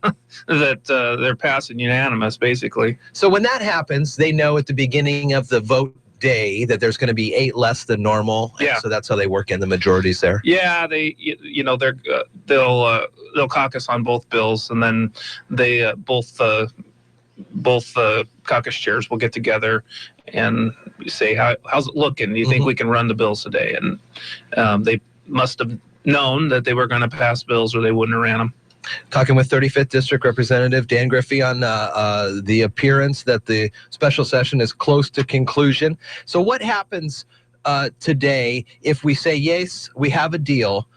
they're passing unanimous, basically. So when that happens, they know at the beginning of the vote day that there's going to be 8 less than normal. Yeah. So that's how they work in the majorities there. Yeah, they'll caucus on both bills, and then they both caucus chairs will get together and say, how's it looking? Do you think we can run the bills today? And they must have known that they were going to pass bills or they wouldn't have ran them. Talking with 35th District Representative Dan Griffey on the appearance that the special session is close to conclusion. So what happens today if we say, yes, we have a deal?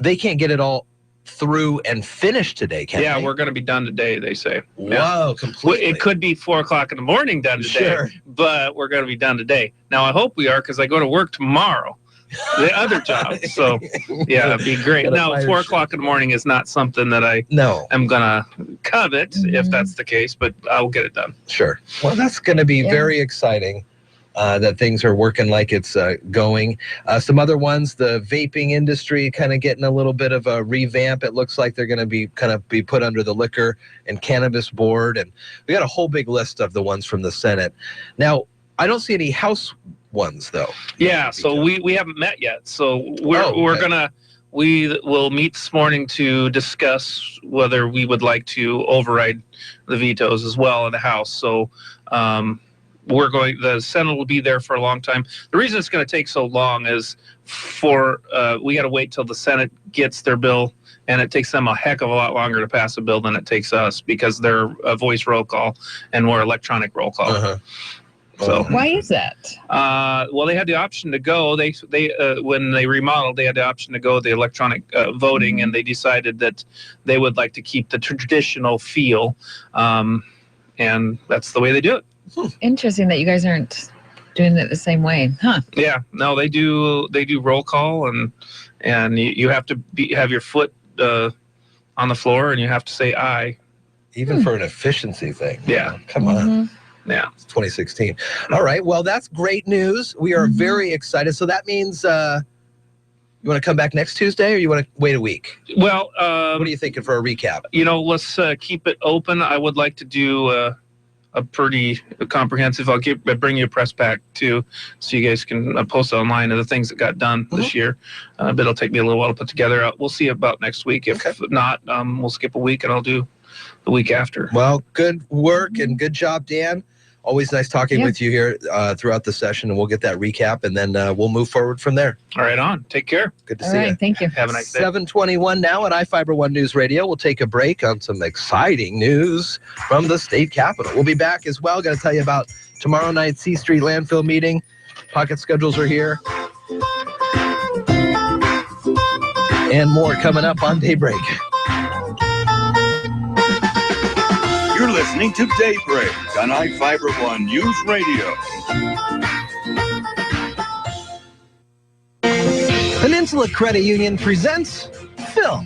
They can't get it all through and finished today, can they? We're going to be done today, they say. Whoa, completely. It could be 4 o'clock in the morning done today, but we're going to be done today. Now, I hope we are, because I go to work tomorrow, the other job. So, it'd be great. Now, 4 o'clock in the morning is not something that I am going to covet, if that's the case, but I'll get it done. Sure. Well, that's going to be very exciting. That things are working like it's going. Some other ones, the vaping industry kind of getting a little bit of a revamp. It looks like they're going to be put under the Liquor and Cannabis Board. And we got a whole big list of the ones from the Senate. Now, I don't see any House ones, though. Yeah, so we haven't met yet. So we will meet this morning to discuss whether we would like to override the vetoes as well in the House. So, the Senate will be there for a long time. The reason it's going to take so long is we got to wait till the Senate gets their bill, and it takes them a heck of a lot longer to pass a bill than it takes us, because they're a voice roll call and we're electronic roll call. So why is that? Well, they had the option to go. They when they remodeled, they had the option to go the electronic voting, and they decided that they would like to keep the traditional feel, and that's the way they do it. Interesting that you guys aren't doing it the same way, huh? Yeah, no, they do roll call, and you have to have your foot on the floor, and you have to say aye. Even for an efficiency thing. Yeah. Come on. Yeah. It's 2016. All right. Well, that's great news. We are very excited. So that means you want to come back next Tuesday, or you want to wait a week? Well, what are you thinking for a recap? Let's keep it open. I would like to do a pretty comprehensive. I'll bring you a press pack too, so you guys can post online of the things that got done this year. But it'll take me a little while to put together. We'll see about next week. If not, we'll skip a week and I'll do the week after. Well, good work and good job, Dan. Always nice talking with you here throughout the session, and we'll get that recap, and then we'll move forward from there. All right, on. Take care. Good to see you. Thank you. Have a nice day. 7:21 now at iFIBER One News Radio. We'll take a break on some exciting news from the state capitol. We'll be back as well. Got to tell you about tomorrow night's C Street landfill meeting. Pocket schedules are here. And more coming up on Daybreak. You're listening to Daybreak on iFIBER One News Radio. Peninsula Credit Union presents Phil.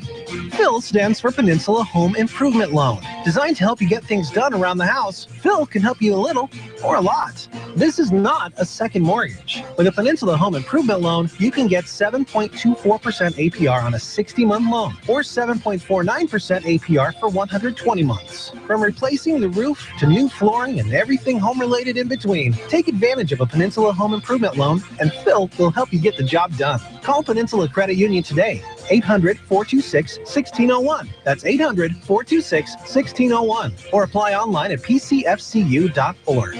Phil stands for Peninsula Home Improvement Loan. Designed to help you get things done around the house, Phil can help you a little or a lot. This is not a second mortgage. With a Peninsula Home Improvement Loan, you can get 7.24% APR on a 60-month loan or 7.49% APR for 120 months. From replacing the roof to new flooring and everything home-related in between, take advantage of a Peninsula Home Improvement Loan, and Phil will help you get the job done. Call Peninsula Credit Union today. 800-426-1601. That's 800-426-1601. Or apply online at pcfcu.org.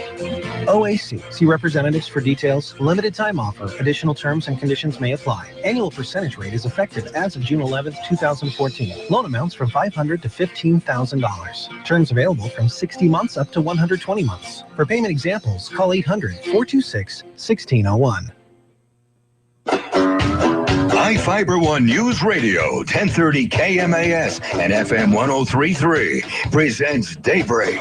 OAC. See representatives for details. Limited time offer. Additional terms and conditions may apply. Annual percentage rate is effective as of June 11th, 2014. Loan amounts from $500 to $15,000. Terms available from 60 months up to 120 months. For payment examples, call 800-426-1601. iFIBER One News Radio, 1030 KMAS and FM 103.3 presents Daybreak.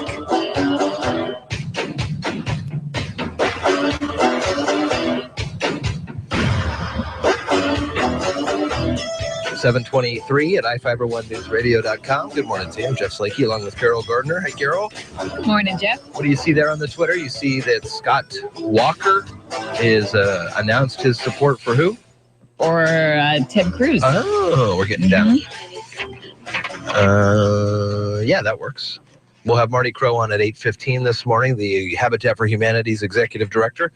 .23 at iFiberOneNewsRadio.com. Good morning to you. I'm Jeff Slakey along with Carol Gardner. Hi, Carol. Good morning, Jeff. What do you see there on the Twitter? You see that Scott Walker is announced his support for who? Or Ted Cruz. Oh, we're getting down. Yeah, that works. We'll have Marty Crow on at 8:15 this morning, the Habitat for Humanity's executive director,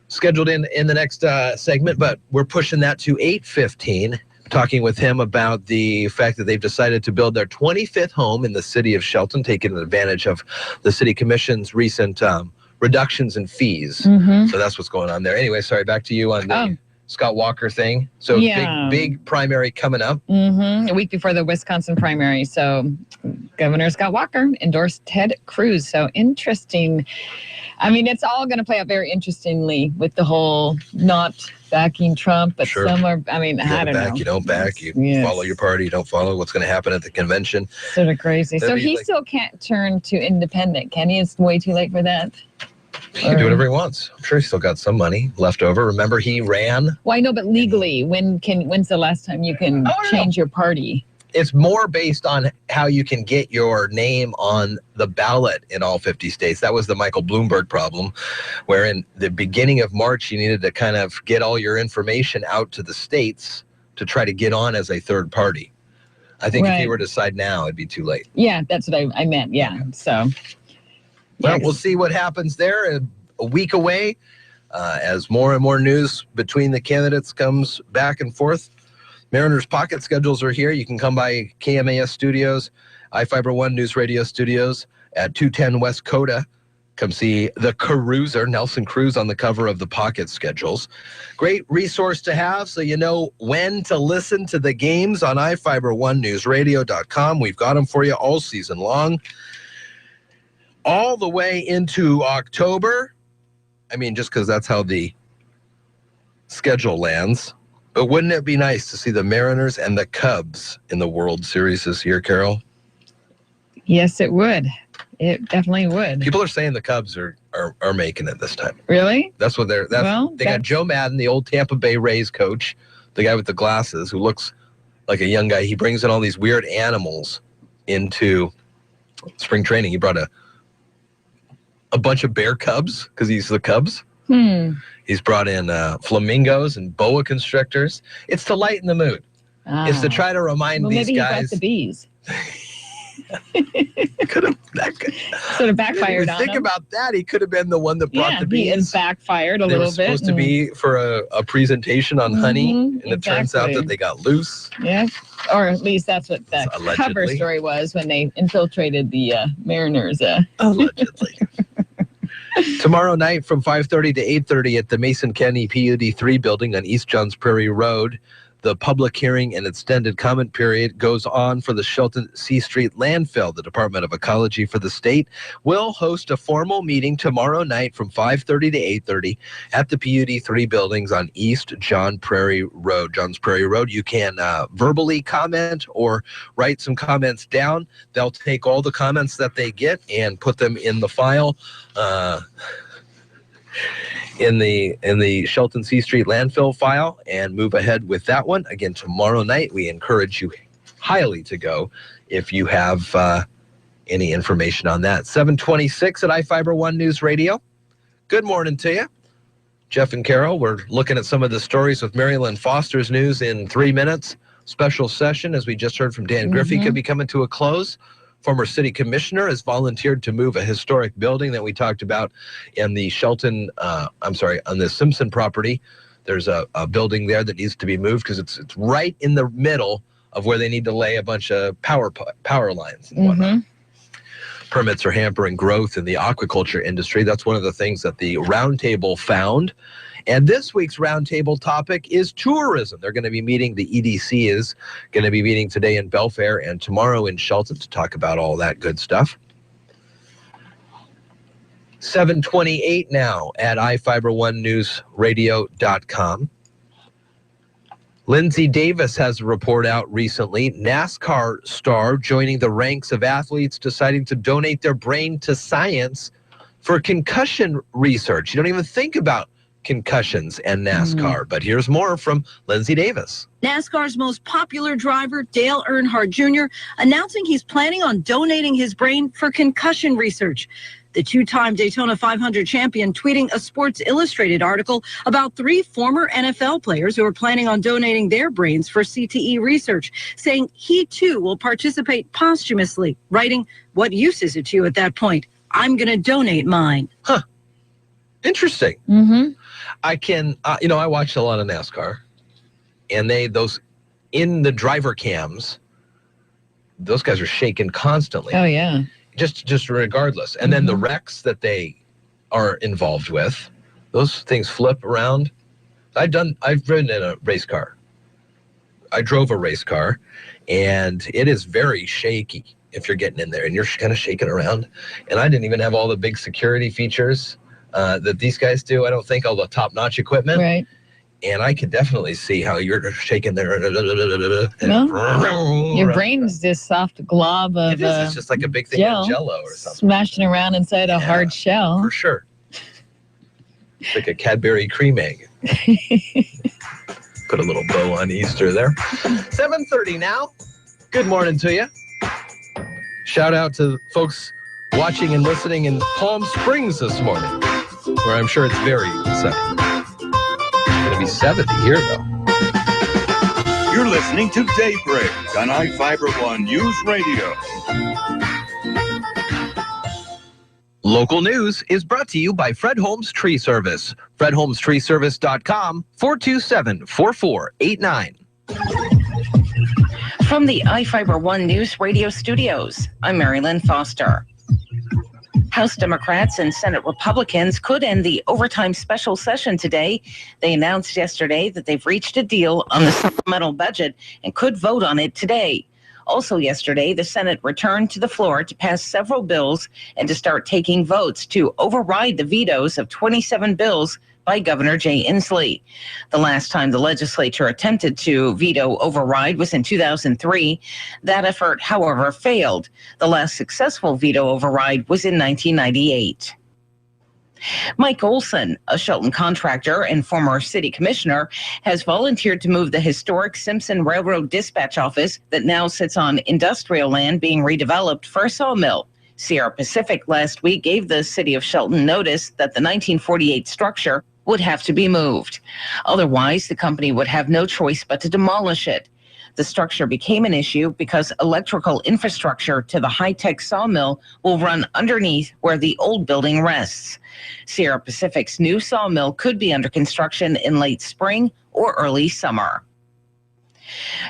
scheduled in the next segment, but we're pushing that to 8:15, talking with him about the fact that they've decided to build their 25th home in the city of Shelton, taking advantage of the city commission's recent reductions in fees. So that's what's going on there. Anyway, sorry, back to you on the Scott Walker thing. So big primary coming up. A week before the Wisconsin primary. So Governor Scott Walker endorsed Ted Cruz. So interesting. I mean, it's all going to play out very interestingly with the whole not backing Trump, but some are, I mean, I don't know. You don't back, you follow your party, you don't follow what's going to happen at the convention. Sort of crazy. So he still can't turn to independent, can he? It's way too late for that. He can do whatever he wants. I'm sure he's still got some money left over. Remember, he ran. Well, I know, but legally, when's the last time you can change your party? It's more based on how you can get your name on the ballot in all 50 states. That was the Michael Bloomberg problem, where in the beginning of March, you needed to kind of get all your information out to the states to try to get on as a third party. I think if you were to decide now, it'd be too late. Yeah, that's what I meant. Yeah, so. Well, we'll see what happens there. A week away, as more and more news between the candidates comes back and forth. Mariners pocket schedules are here. You can come by KMAS Studios, iFIBER One News Radio Studios at 210 West Coda. Come see the Cruiser, Nelson Cruz, on the cover of the pocket schedules. Great resource to have so you know when to listen to the games on iFiberOneNewsRadio.com. We've got them for you all season long. All the way into October. I mean, just because that's how the schedule lands. But wouldn't it be nice to see the Mariners and the Cubs in the World Series this year, Carol? Yes, it would. It definitely would. People are saying the Cubs are making it this time. Really? That's what they got Joe Madden, the old Tampa Bay Rays coach, the guy with the glasses who looks like a young guy. He brings in all these weird animals into spring training. He brought a bunch of bear cubs because he's the Cubs. He's brought in flamingos and boa constrictors. It's to lighten the mood. It's to try to remind these maybe guys. Maybe he brought the bees. Could have sort of backfired on him. Think about that. He could have been the one that brought the bees. He is backfired a little bit. They were supposed to be for a presentation on honey, and it turns out that they got loose. Yeah, or at least that's what that cover story was when they infiltrated the Mariners. Allegedly. Tomorrow night from 5:30 to 8:30 at the Mason County PUD 3 building on East Johns Prairie Road. The public hearing and extended comment period goes on for the Shelton C Street landfill. The Department of Ecology for the state will host a formal meeting tomorrow night from 5:30 to 8:30 at the PUD 3 buildings on East Johns Prairie Road. You can verbally comment or write some comments down. They'll take all the comments that they get and put them in the file. In the Shelton C Street landfill file and move ahead with that one. Again, tomorrow night, we encourage you highly to go if you have any information on that. 726 at iFIBER One News Radio. Good morning to you. Jeff and Carol, we're looking at some of the stories with Mary Lynn Foster's news in 3 minutes. Special session, as we just heard from Dan Griffey, could be coming to a close. Former city commissioner has volunteered to move a historic building that we talked about in the on the Simpson property. There's a building there that needs to be moved because it's right in the middle of where they need to lay a bunch of power lines and whatnot. Permits are hampering growth in the aquaculture industry. That's one of the things that the roundtable found. And this week's roundtable topic is tourism. They're going to be meeting, the EDC is going to be meeting today in Belfair and tomorrow in Shelton to talk about all that good stuff. 728 now at iFiber1newsradio.com. Lindsay Davis has a report out recently. NASCAR star joining the ranks of athletes deciding to donate their brain to science for concussion research. You don't even think about concussions and NASCAR, but here's more from Lindsay Davis. NASCAR's most popular driver, Dale Earnhardt Jr., announcing he's planning on donating his brain for concussion research. The two-time Daytona 500 champion tweeting a Sports Illustrated article about 3 former NFL players who are planning on donating their brains for CTE research, saying he too will participate posthumously, writing, "What use is it to you at that point? I'm going to donate mine." Huh. Interesting. I can, I watched a lot of NASCAR, and those in the driver cams, those guys are shaking constantly. Oh, yeah. Just regardless. And then the wrecks that they are involved with, those things flip around. I've ridden in a race car. I drove a race car, and it is very shaky if you're getting in there, and you're kind of shaking around. And I didn't even have all the big security features that these guys do. I don't think all the top-notch equipment. Right. And I could definitely see how you're shaking there. Your brain's this soft glob of it's just like a big thing of Jell-O or something. Smashing around inside a hard shell. For sure. It's like a Cadbury cream egg. Put a little bow on Easter there. 7:30 now. Good morning to you. Shout out to folks watching and listening in Palm Springs this morning, where I'm sure it's very sunny. It's going to be 70 here, though. You're listening to Daybreak on iFIBER One News Radio. Local news is brought to you by Fred Holmes Tree Service. FredHolmesTreeService.com, 427-4489. From the iFIBER One News Radio studios, I'm Mary Lynn Foster. House Democrats and Senate Republicans could end the overtime special session today. They announced yesterday that they've reached a deal on the supplemental budget and could vote on it today. Also yesterday, the Senate returned to the floor to pass several bills and to start taking votes to override the vetoes of 27 bills by Governor Jay Inslee. The last time the legislature attempted to veto override was in 2003. That effort, however, failed. The last successful veto override was in 1998. Mike Olson, a Shelton contractor and former city commissioner, has volunteered to move the historic Simpson Railroad Dispatch Office that now sits on industrial land being redeveloped for a sawmill. Sierra Pacific last week gave the city of Shelton notice that the 1948 structure would have to be moved. Otherwise, the company would have no choice but to demolish it. The structure became an issue because electrical infrastructure to the high-tech sawmill will run underneath where the old building rests. Sierra Pacific's new sawmill could be under construction in late spring or early summer.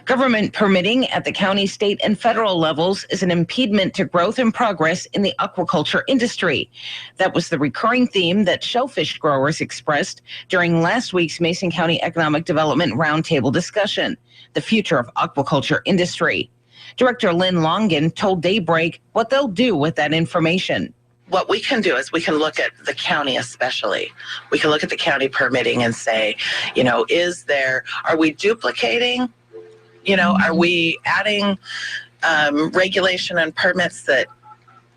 Government permitting at the county, state, and federal levels is an impediment to growth and progress in the aquaculture industry. That was the recurring theme that shellfish growers expressed during last week's Mason County Economic Development Roundtable discussion, the future of aquaculture industry. Director Lynn Longan told Daybreak what they'll do with that information. What we can do is we can look at the county especially. We can look at the county permitting and say, are we duplicating? Are we adding regulation and permits that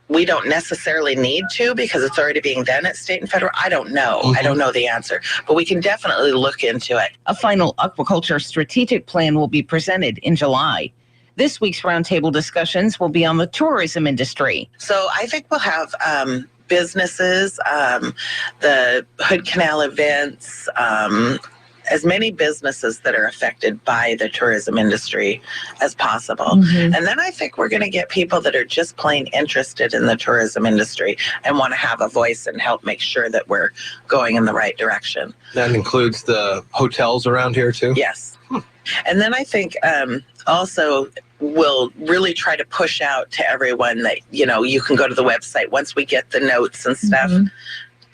we don't necessarily need to because it's already being done at state and federal? I don't know. I don't know the answer, but we can definitely look into it. A final aquaculture strategic plan will be presented in July. This week's roundtable discussions will be on the tourism industry. So I think we'll have businesses, the Hood Canal events, as many businesses that are affected by the tourism industry as possible. And then I think we're going to get people that are just plain interested in the tourism industry and want to have a voice and help make sure that we're going in the right direction. That includes the hotels around here too? Yes. And then I think also we'll really try to push out to everyone that, you can go to the website once we get the notes and stuff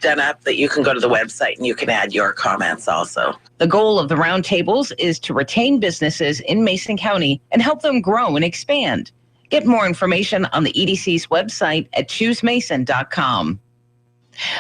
done up, that you can go to the website and you can add your comments also. The goal of the roundtables is to retain businesses in Mason County and help them grow and expand. Get more information on the EDC's website at choosemason.com.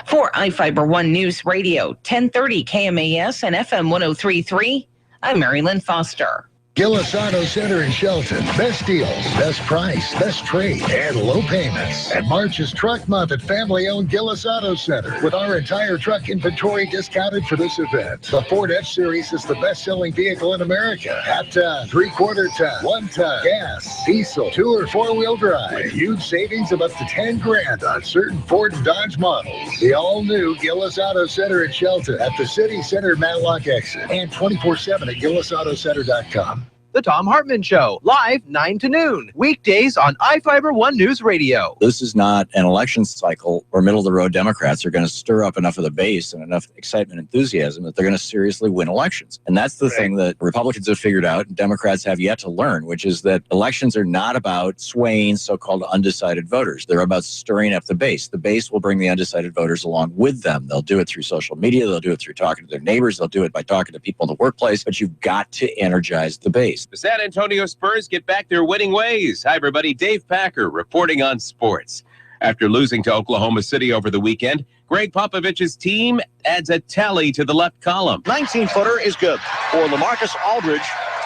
For iFIBER One News Radio, 1030 KMAS and FM 103.3, I'm Mary Lynn Foster. Gillis Auto Center in Shelton. Best deals, best price, best trade, and low payments. And March is Truck Month at family-owned Gillis Auto Center, with our entire truck inventory discounted for this event. The Ford F-Series is the best-selling vehicle in America. Half-ton, three-quarter ton, one-ton, gas, diesel, 2 or 4-wheel drive. With huge savings of up to $10,000 on certain Ford and Dodge models. The all-new Gillis Auto Center in Shelton at the City Center Matlock exit. And 24/7 at GillisAutoCenter.com. The Tom Hartman Show, live 9 to noon, weekdays on iFIBER One News Radio. This is not an election cycle where middle-of-the-road Democrats are going to stir up enough of the base and enough excitement and enthusiasm that they're going to seriously win elections. And that's the thing that Republicans have figured out and Democrats have yet to learn, which is that elections are not about swaying so-called undecided voters. They're about stirring up the base. The base will bring the undecided voters along with them. They'll do it through social media. They'll do it through talking to their neighbors. They'll do it by talking to people in the workplace. But you've got to energize the base. The San Antonio Spurs get back their winning ways. Hi, everybody. Dave Packer reporting on sports. After losing to Oklahoma City over the weekend, Greg Popovich's team adds a tally to the left column. 19-footer is good for LaMarcus Aldridge,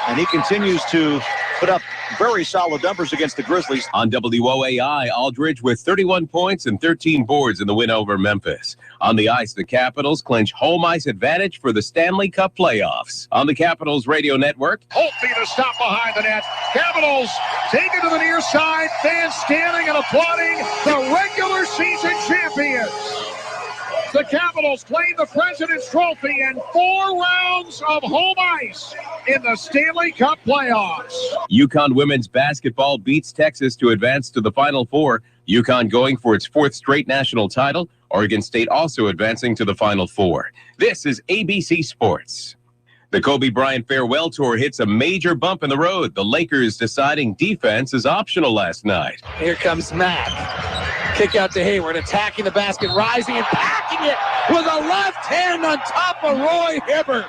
and he continues to put up very solid numbers against the Grizzlies. On WOAI, Aldridge with 31 points and 13 boards in the win over Memphis. On the ice, the Capitals clinch home ice advantage for the Stanley Cup playoffs. On the Capitals radio network, Holtby to stop behind the net. Capitals take it to the near side. Fans standing and applauding the regular season champions. The Capitals claim the President's Trophy in 4 rounds of home ice in the Stanley Cup playoffs. UConn women's basketball beats Texas to advance to the Final Four. UConn going for its 4th straight national title. Oregon State also advancing to the Final Four. This is ABC Sports. The Kobe Bryant farewell tour hits a major bump in the road. The Lakers deciding defense is optional last night. Here comes Mack. Kick out to Hayward, attacking the basket, rising and packing it with a left hand on top of Roy Hibbert.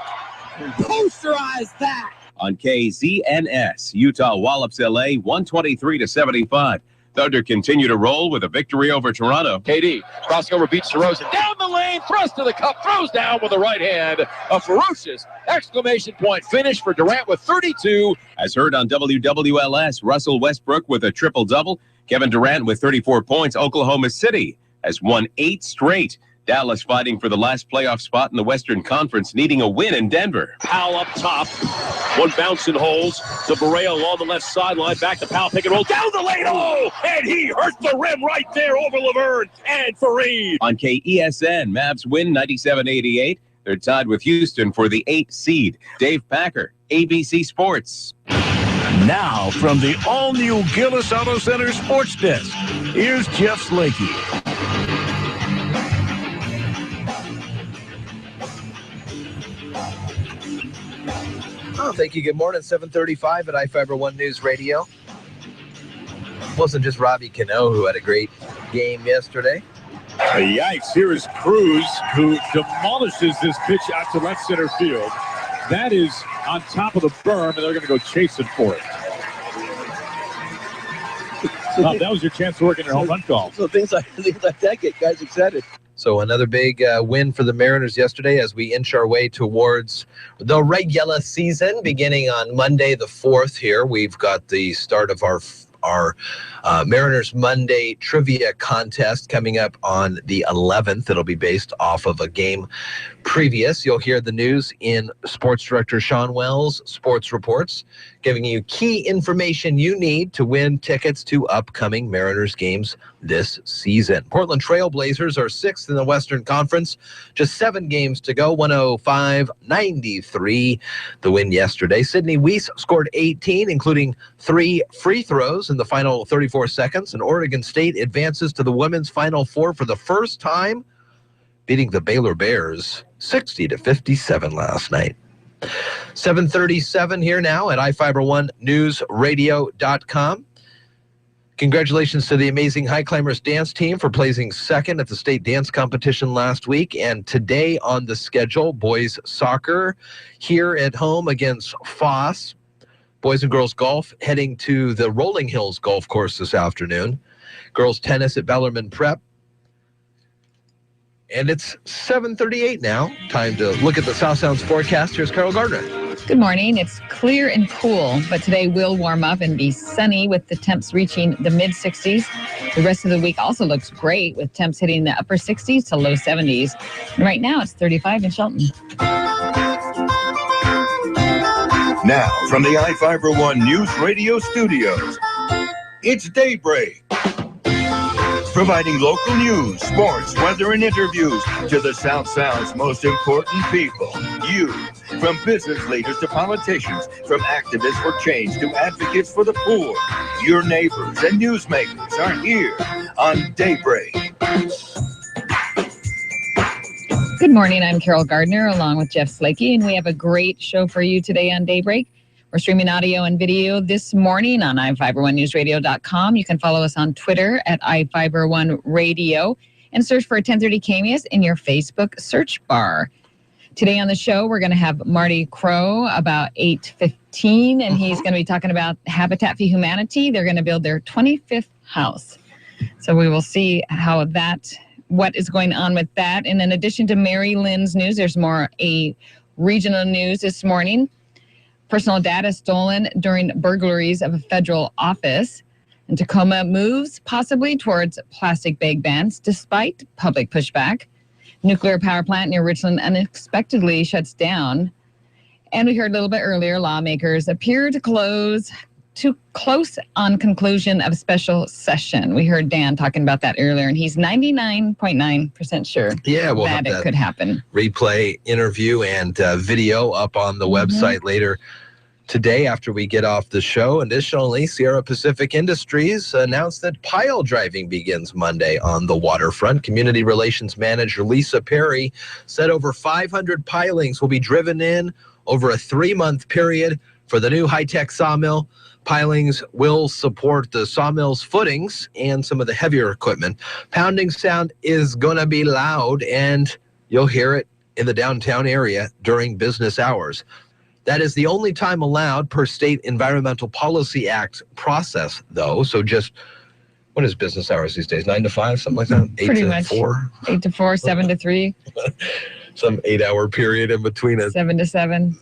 Posterize that. On KZNS, Utah wallops LA 123-75. Thunder continue to roll with a victory over Toronto. KD crossing over, beats DeRozan down the lane, thrust to the cup, throws down with the right hand. A ferocious exclamation point finish for Durant with 32. As heard on WWLS, Russell Westbrook with a triple-double. Kevin Durant with 34 points. Oklahoma City has won 8 straight. Dallas fighting for the last playoff spot in the Western Conference, needing a win in Denver. Powell up top. One bouncing holes to Barea along the left sideline. Back to Powell, pick and roll down the lane. Oh, and he hurt the rim right there over Laverne and Fareed. On KESN, Mavs win 97-88. They're tied with Houston for the 8th seed. Dave Packer, ABC Sports. Now, from the all-new Gillis Auto Center Sports Desk, here's Jeff Slakey. Thank you. Good morning. 7:35 at iFIBER One News Radio. It wasn't just Robbie Cano who had a great game yesterday. Yikes. Here is Cruz, who demolishes this pitch out to left center field. That is on top of the berm, and they're going to go chasing for it. That was your chance to work in your home run call. So things like that get guys excited. So another big win for the Mariners yesterday as we inch our way towards the regular season beginning on Monday the 4th here. We've got the start of our Mariners Monday trivia contest coming up on the 11th. It'll be based off of a game previous. You'll hear the news in Sports Director Sean Wells' Sports Reports, giving you key information you need to win tickets to upcoming Mariners games this season. Portland Trail Blazers are 6th in the Western Conference. Just 7 games to go, 105-93. The win yesterday. Sidney Weiss scored 18, including 3 free throws in the final 34 seconds. And Oregon State advances to the women's Final Four for the first time, beating the Baylor Bears 60-57 last night. 7:37 here now at iFiber1newsradio.com. Congratulations to the amazing High Climbers dance team for placing 2nd at the state dance competition last week. And today on the schedule, boys soccer here at home against Foss. Boys and girls golf heading to the Rolling Hills Golf Course this afternoon. Girls tennis at Bellarmine Prep. And it's 7:38 now. Time to look at the South Sounds forecast. Here's Carol Gardner. Good morning. It's clear and cool, but today will warm up and be sunny with the temps reaching the mid-60s. The rest of the week also looks great with temps hitting the upper 60s to low 70s. And right now it's 35 in Shelton. Now, from the iFiber One News Radio studios, it's Daybreak. Providing local news, sports, weather, and interviews to the South Sound's most important people. You, from business leaders to politicians, from activists for change to advocates for the poor. Your neighbors and newsmakers are here on Daybreak. Good morning. I'm Carol Gardner along with Jeff Slakey, and we have a great show for you today on Daybreak. We're streaming audio and video this morning on iFiber1newsradio.com. You can follow us on Twitter at iFiber1Radio and search for 1030 KMES in your Facebook search bar. Today on the show, we're going to have Marty Crow about 8:15, and he's going to be talking about Habitat for Humanity. They're going to build their 25th house. So we will see what is going on with that. And in addition to Mary Lynn's news, there's more regional news this morning. Personal data stolen during burglaries of a federal office. And Tacoma moves possibly towards plastic bag bans despite public pushback. Nuclear power plant near Richland unexpectedly shuts down. And we heard a little bit earlier, lawmakers appear to close on conclusion of special session. We heard Dan talking about that earlier, and he's 99.9% sure we'll that it could happen. Replay interview and video up on the website later today after we get off the show. Additionally, Sierra Pacific Industries announced that pile driving begins Monday on the waterfront. Community Relations Manager Lisa Perry said over 500 pilings will be driven in over a 3-month period for the new high-tech sawmill. Pilings will support the sawmill's footings and some of the heavier equipment. Pounding sound is going to be loud, and you'll hear it in the downtown area during business hours. That is the only time allowed per state Environmental Policy Act process, though. So just, what is business hours these days? 9 to 5, something like that? 8 Pretty to much. 4? 8 to 4, 7 to 3. Some 8-hour period in between it. 7 to 7.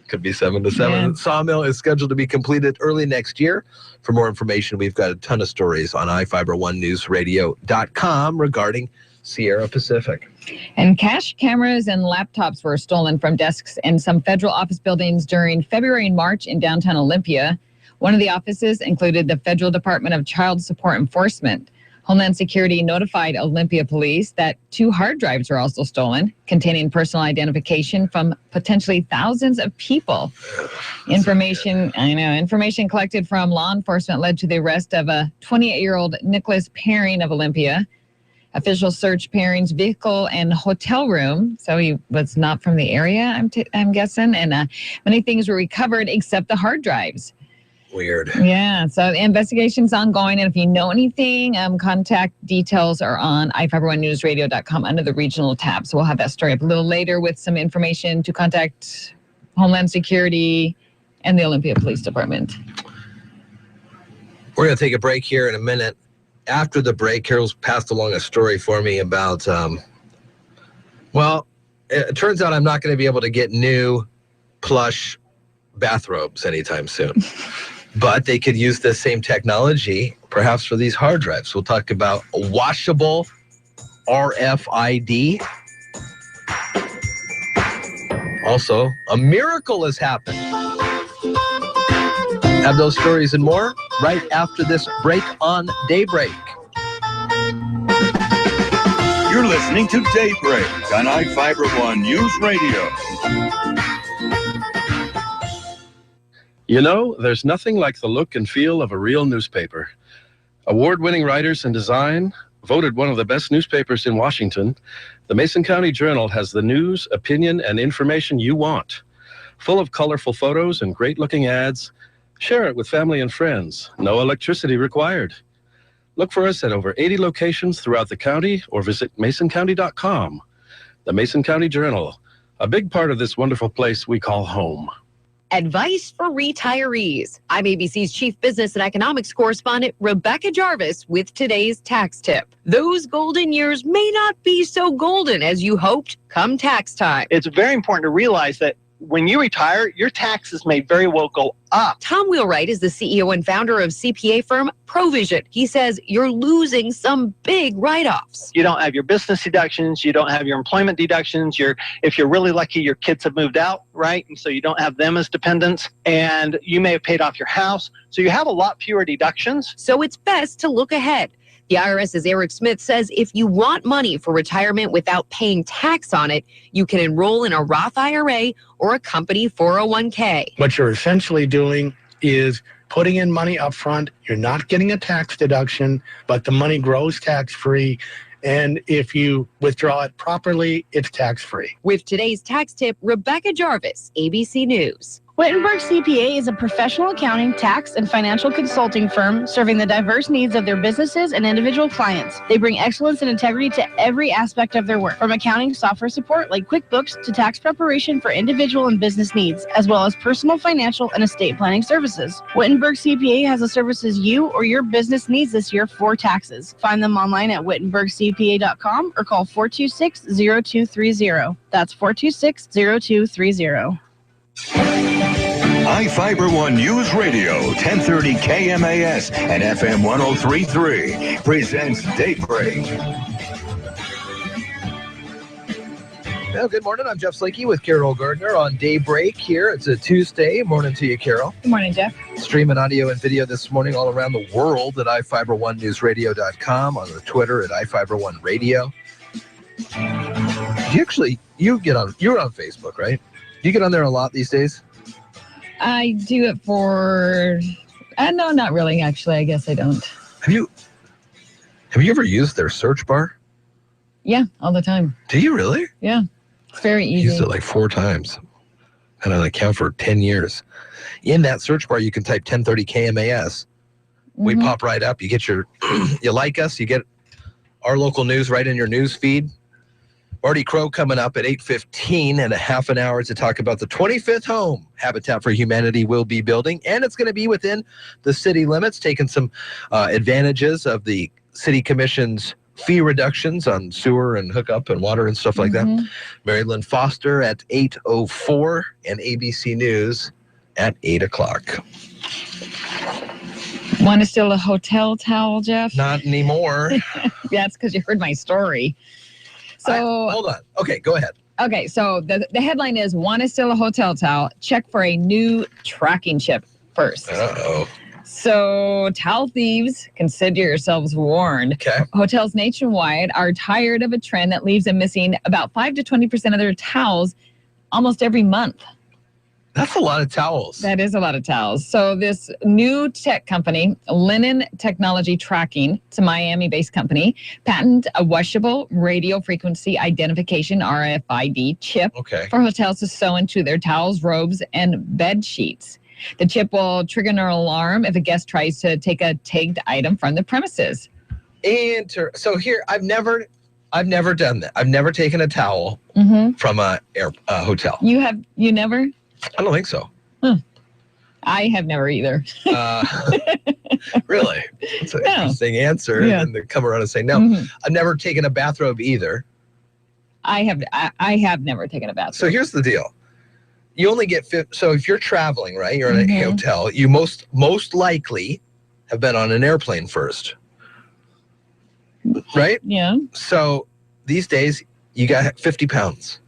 Could be 7 to 7. Yeah. The sawmill is scheduled to be completed early next year. For more information, we've got a ton of stories on iFiber1newsradio.com regarding Sierra Pacific. And cash cameras and laptops were stolen from desks in some federal office buildings during February and March in downtown Olympia. One of the offices included the Federal Department of Child Support Enforcement. Homeland Security notified Olympia police that 2 hard drives were also stolen, containing personal identification from potentially thousands of people. Information collected from law enforcement led to the arrest of a 28-year-old Nicholas Perring of Olympia. Officials searched Perring's vehicle and hotel room, so he was not from the area, I'm guessing. And many things were recovered except the hard drives. Weird. Yeah, so the investigation's ongoing, and if you know anything, contact details are on iFIBER1newsradio.com under the regional tab. So we'll have that story up a little later with some information to contact Homeland Security and the Olympia Police Department. We're going to take a break here in a minute. After the break, Carol's passed along a story for me about, it turns out I'm not going to be able to get new plush bathrobes anytime soon. But they could use the same technology, perhaps, for these hard drives. We'll talk about washable RFID. Also, a miracle has happened. Have those stories and more right after this break on Daybreak. You're listening to Daybreak on iFIBER One News Radio. You know, there's nothing like the look and feel of a real newspaper. Award-winning writers and design, voted one of the best newspapers in Washington, the Mason County Journal has the news, opinion, and information you want. Full of colorful photos and great-looking ads, share it with family and friends. No electricity required. Look for us at over 80 locations throughout the county or visit masoncounty.com. The Mason County Journal, a big part of this wonderful place we call home. Advice for retirees. I'm ABC's Chief Business and Economics Correspondent, Rebecca Jarvis, with today's tax tip. Those golden years may not be so golden as you hoped come tax time. It's very important to realize that when you retire, your taxes may very well go up. Tom Wheelwright is the CEO and founder of CPA firm Provision. He says you're losing some big write-offs. You don't have your business deductions. You don't have your employment deductions. If you're really lucky, your kids have moved out, right? And so you don't have them as dependents. And you may have paid off your house. So you have a lot fewer deductions. So it's best to look ahead. The IRS's Eric Smith says if you want money for retirement without paying tax on it, you can enroll in a Roth IRA or a company 401k. What you're essentially doing is putting in money up front. You're not getting a tax deduction, but the money grows tax-free. And if you withdraw it properly, it's tax-free. With today's tax tip, Rebecca Jarvis, ABC News. Wittenberg CPA is a professional accounting, tax, and financial consulting firm serving the diverse needs of their businesses and individual clients. They bring excellence and integrity to every aspect of their work, from accounting software support like QuickBooks to tax preparation for individual and business needs, as well as personal, financial, and estate planning services. Wittenberg CPA has the services you or your business needs this year for taxes. Find them online at wittenbergcpa.com or call 426-0230. That's 426-0230. iFIBER One News Radio, 1030 KMAS and FM 103.3 presents Daybreak. Well, good morning. I'm Jeff Slinky with Carol Gardner on Daybreak here. It's a Tuesday. Morning to you, Carol. Good morning, Jeff. Streaming audio and video this morning all around the world at iFIBER1newsradio.com, on the Twitter at iFIBER1Radio. You're on Facebook, right? Do you get on there a lot these days? I do it for... no, not really, actually. I guess I don't. Have you ever used their search bar? Yeah, all the time. Do you really? Yeah. It's very easy. I used it like 4 times. Had an account for 10 years. In that search bar, you can type 1030 KMAS. We pop right up. You get you like us, you get our local news right in your news feed. Marty Crow coming up at 8:15 and a half an hour to talk about the 25th home Habitat for Humanity will be building. And it's going to be within the city limits, taking some advantages of the city commission's fee reductions on sewer and hookup and water and stuff like that. Mary Lynn Foster at 8:04 and ABC News at 8 o'clock. Want to steal a hotel towel, Jeff? Not anymore. Yeah, it's because you heard my story. So hold on. Okay, go ahead. Okay, so the headline is, want to steal a hotel towel? Check for a new tracking chip first. Uh-oh. So towel thieves, consider yourselves warned. Okay. Hotels nationwide are tired of a trend that leaves them missing about 5 to 20% of their towels almost every month. That's a lot of towels. That is a lot of towels. So this new tech company, Linen Technology Tracking, it's a Miami-based company, patented a washable radio frequency identification, RFID chip for hotels to sew into their towels, robes, and bed sheets. The chip will trigger an alarm if a guest tries to take a tagged item from the premises. So here, I've never done that. I've never taken a towel from a hotel. You never? I don't think so. I have never either. Really? That's an interesting answer. Yeah. And then they come around and say, no. I've never taken a bathrobe either. I have never taken a bath. So here's the deal. You only get so if you're traveling, right? You're in a hotel. You most likely have been on an airplane first. Right? Yeah. So these days you got 50 pounds.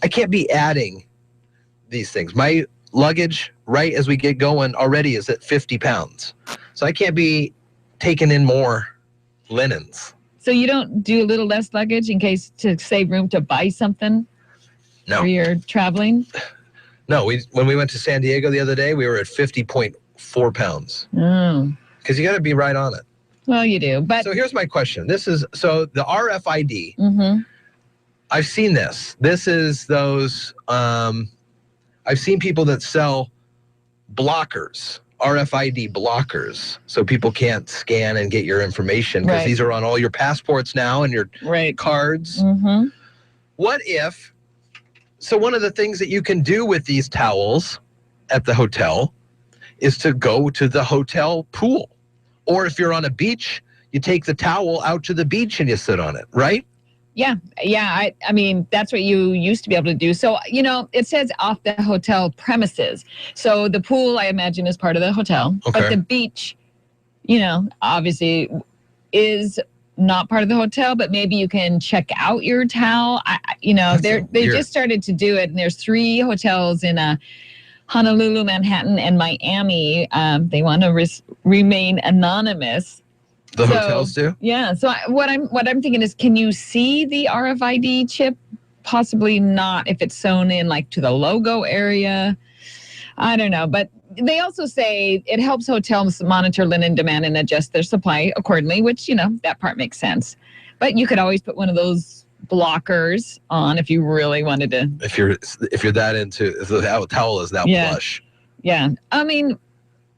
I can't be adding these things. My luggage, right as we get going, already is at 50 pounds. So I can't be taking in more linens. So you don't do a little less luggage in case to save room to buy something? No. Or you're traveling? No, when we went to San Diego the other day, we were at 50.4 pounds. Oh. Because you got to be right on it. Well, you do. But so here's my question. So the RFID, I've seen this. This is those, I've seen people that sell blockers, RFID blockers, so people can't scan and get your information because these are on all your passports now and your cards. What if, so one of the things that you can do with these towels at the hotel is to go to the hotel pool. Or if you're on a beach, you take the towel out to the beach and you sit on it, right? Yeah. I mean, that's what you used to be able to do. So, it says off the hotel premises. So the pool, I imagine, is part of the hotel. Okay. But the beach, obviously is not part of the hotel, but maybe you can check out your towel. They just started to do it. And there's 3 hotels in Honolulu, Manhattan, and Miami. They want to remain anonymous. The hotels do? Yeah. So what I'm thinking is, can you see the RFID chip? Possibly not if it's sewn in like to the logo area. I don't know. But they also say it helps hotels monitor linen demand and adjust their supply accordingly, which, that part makes sense. But you could always put one of those blockers on if you really wanted to. If you're that into, if the towel is that plush. Yeah. I mean,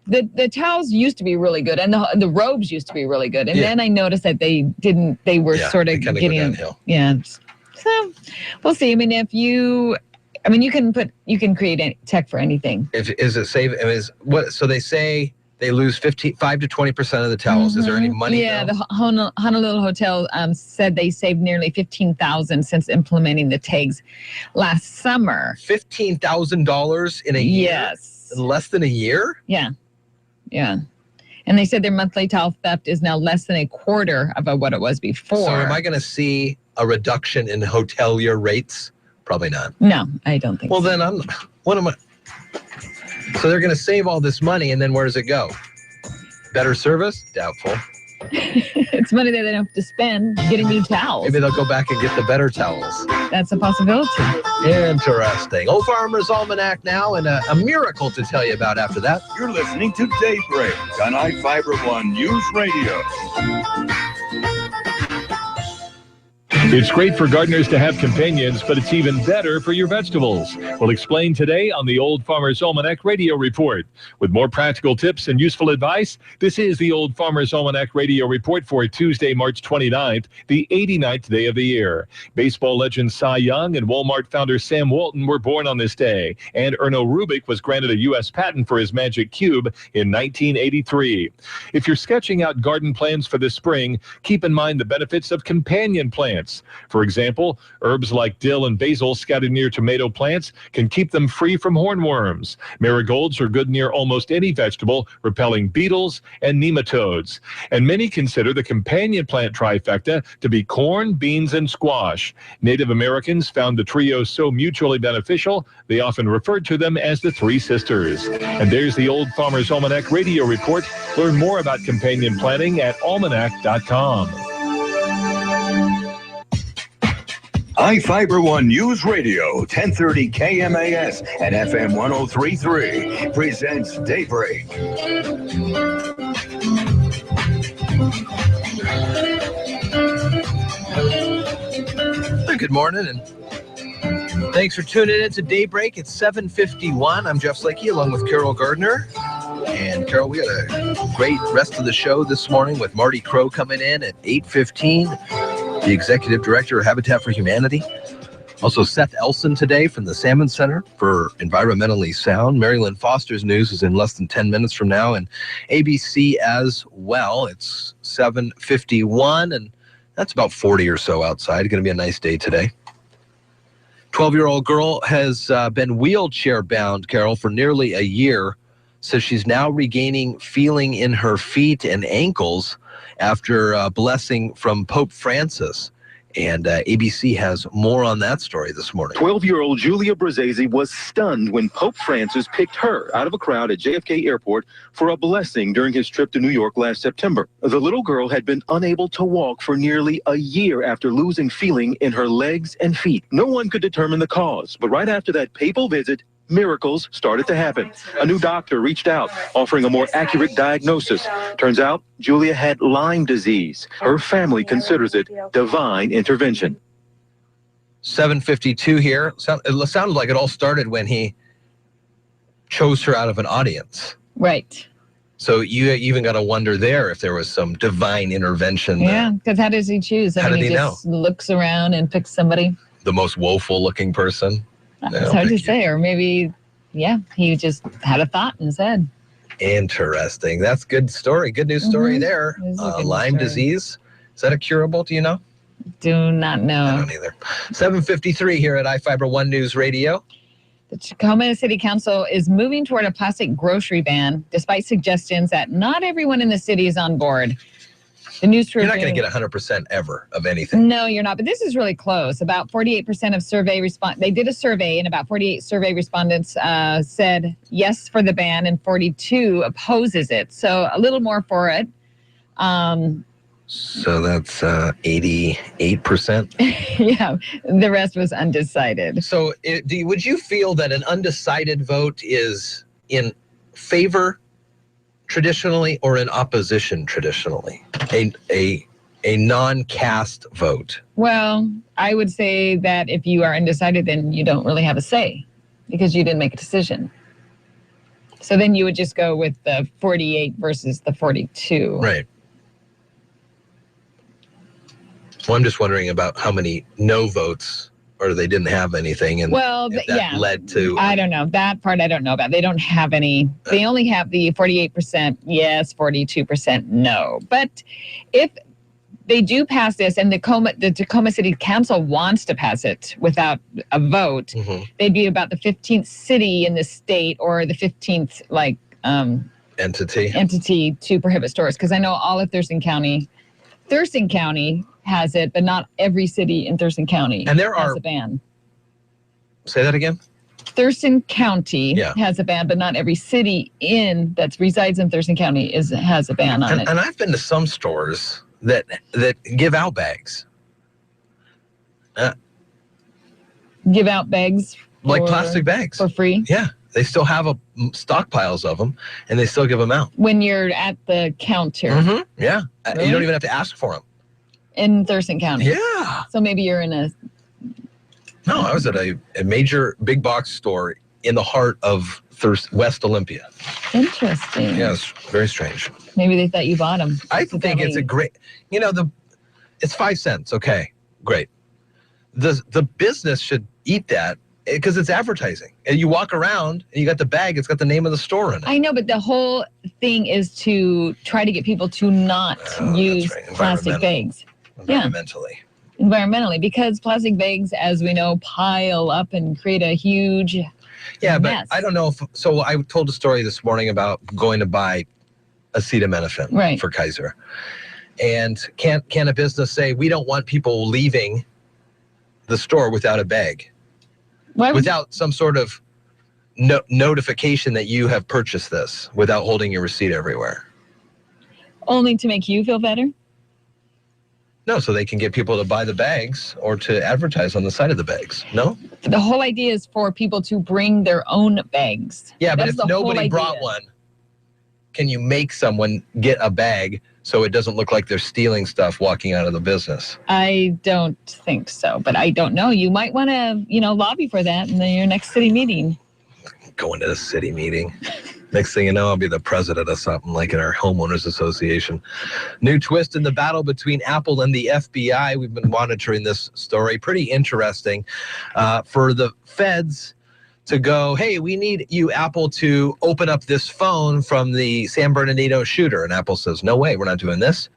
the towels used to be really good, and the robes used to be really good. And then I noticed that they were sort of getting downhill. Yeah. So we'll see. I mean, you can create tech for anything. Is it safe? So they say they lose 5 to 20% of the towels. Is there any money? Yeah, the Honolulu Hotel said they saved nearly $15,000 since implementing the tags last summer. $15,000 in a year? Yes. In less than a year? Yeah. Yeah. And they said their monthly towel theft is now less than a quarter of what it was before. So am I going to see a reduction in hotelier rates? Probably not. No, I don't think so. Well, then what am I? So they're going to save all this money, and then where does it go? Better service? Doubtful. It's money that they don't have to spend getting new towels. Maybe they'll go back and get the better towels. That's a possibility. Interesting. Old Farmer's Almanac now, and a miracle to tell you about after that. You're listening to Daybreak on iFIBER ONE News Radio. It's great for gardeners to have companions, but it's even better for your vegetables. We'll explain today on the Old Farmer's Almanac Radio Report. With more practical tips and useful advice, this is the Old Farmer's Almanac Radio Report for Tuesday, March 29th, the 89th day of the year. Baseball legend Cy Young and Walmart founder Sam Walton were born on this day, and Erno Rubik was granted a U.S. patent for his Magic Cube in 1983. If you're sketching out garden plans for the spring, keep in mind the benefits of companion plants. For example, herbs like dill and basil scattered near tomato plants can keep them free from hornworms. Marigolds are good near almost any vegetable, repelling beetles and nematodes. And many consider the companion plant trifecta to be corn, beans, and squash. Native Americans found the trio so mutually beneficial, they often referred to them as the Three Sisters. And there's the Old Farmer's Almanac Radio Report. Learn more about companion planting at almanac.com. iFIBER One News Radio, 1030 KMAS and FM 103.3 presents Daybreak. Good morning, and thanks for tuning in to Daybreak. It's 7:51. I'm Jeff Slakey along with Carol Gardner. And Carol, we had a great rest of the show this morning with Marty Crow coming in at 8:15, the Executive Director of Habitat for Humanity. Also Seth Elson today from the Salmon Center for Environmentally Sound. Mary Lynn Foster's news is in less than 10 minutes from now, and ABC as well. It's 7:51, and that's about 40 or so outside. Going to be a nice day today. 12-year-old girl has been wheelchair bound, Carol, for nearly a year. Says she's now regaining feeling in her feet and ankles after a blessing from Pope Francis. And ABC has more on that story this morning. 12-year-old Julia Brazesi was stunned when Pope Francis picked her out of a crowd at JFK Airport for a blessing during his trip to New York last September. The little girl had been unable to walk for nearly a year after losing feeling in her legs and feet. No one could determine the cause, but right after that papal visit, miracles started to happen. A new doctor reached out, offering a more accurate diagnosis. Turns out, Julia had Lyme disease. Her family considers it divine intervention. 7:52 here. It sounded like it all started when he chose her out of an audience. Right. So you even got to wonder there if there was some divine intervention. Yeah, because how does he choose? How did he just looks around and picks somebody. The most woeful looking person. It's hard to say, or maybe, yeah, he just had a thought in his head. Interesting. That's good story. Good news story there. Lyme disease. Is that a curable? Do you know? Do not know. I don't either. 7:53 here at iFIBER One News Radio. The Tacoma City Council is moving toward a plastic grocery ban, despite suggestions that not everyone in the city is on board. The news You're not going to get 100% ever of anything. No, you're not. But this is really close. About 48% of they did a survey, and about 48 survey respondents said yes for the ban, and 42 opposes it. So a little more for it. So that's 88%. Yeah, the rest was undecided. So would you feel that an undecided vote is in favor traditionally or in opposition traditionally? A non-cast vote. Well, I would say that if you are undecided, then you don't really have a say because you didn't make a decision. So then you would just go with the 48 versus the 42. Right. Well, I'm just wondering about how many no votes, or they didn't have anything, and that led to... I don't know. That part I don't know about. They don't have any. They only have the 48% yes, 42% no. But if they do pass this, and the Tacoma City Council wants to pass it without a vote, they'd be about the 15th city in the state, or the 15th entity to prohibit stores. Because I know all of Thurston County has it, but not every city in Thurston County has a ban. Say that again? Thurston County has a ban, but not every city that resides in Thurston County has a ban on it. And I've been to some stores that give out bags. Give out bags? Like plastic bags. For free? Yeah. They still have stockpiles of them, and they still give them out. When you're at the counter? Yeah. Really? You don't even have to ask for them. In Thurston County? Yeah. So maybe you're in a... No, I was at a major big box store in the heart of West Olympia. Interesting. Yeah, it's very strange. Maybe they thought you bought them. I think it's a great... it's 5 cents. Okay, great. The business should eat that because it's advertising. And you walk around and you got the bag, it's got the name of the store in it. I know, but the whole thing is to try to get people to not use plastic bags. Environmentally, because plastic bags, as we know, pile up and create a huge mess. But I don't know so I told a story this morning about going to buy acetaminophen for Kaiser. And can a business say, we don't want people leaving the store without a bag? Without some sort of notification that you have purchased this, without holding your receipt everywhere? Only to make you feel better? No, so they can get people to buy the bags or to advertise on the side of the bags. No? The whole idea is for people to bring their own bags. Yeah, but That's if the whole nobody idea. brought one, can you make someone get a bag so it doesn't look like they're stealing stuff walking out of the business? I don't think so, but I don't know. You might want to, lobby for that in your next city meeting. Going to the city meeting. Next thing you know, I'll be the president of something like in our homeowners association. New twist in the battle between Apple and the FBI. We've been monitoring this story. Pretty interesting. For the feds to go, hey, we need you, Apple, to open up this phone from the San Bernardino shooter. And Apple says, no way, we're not doing this.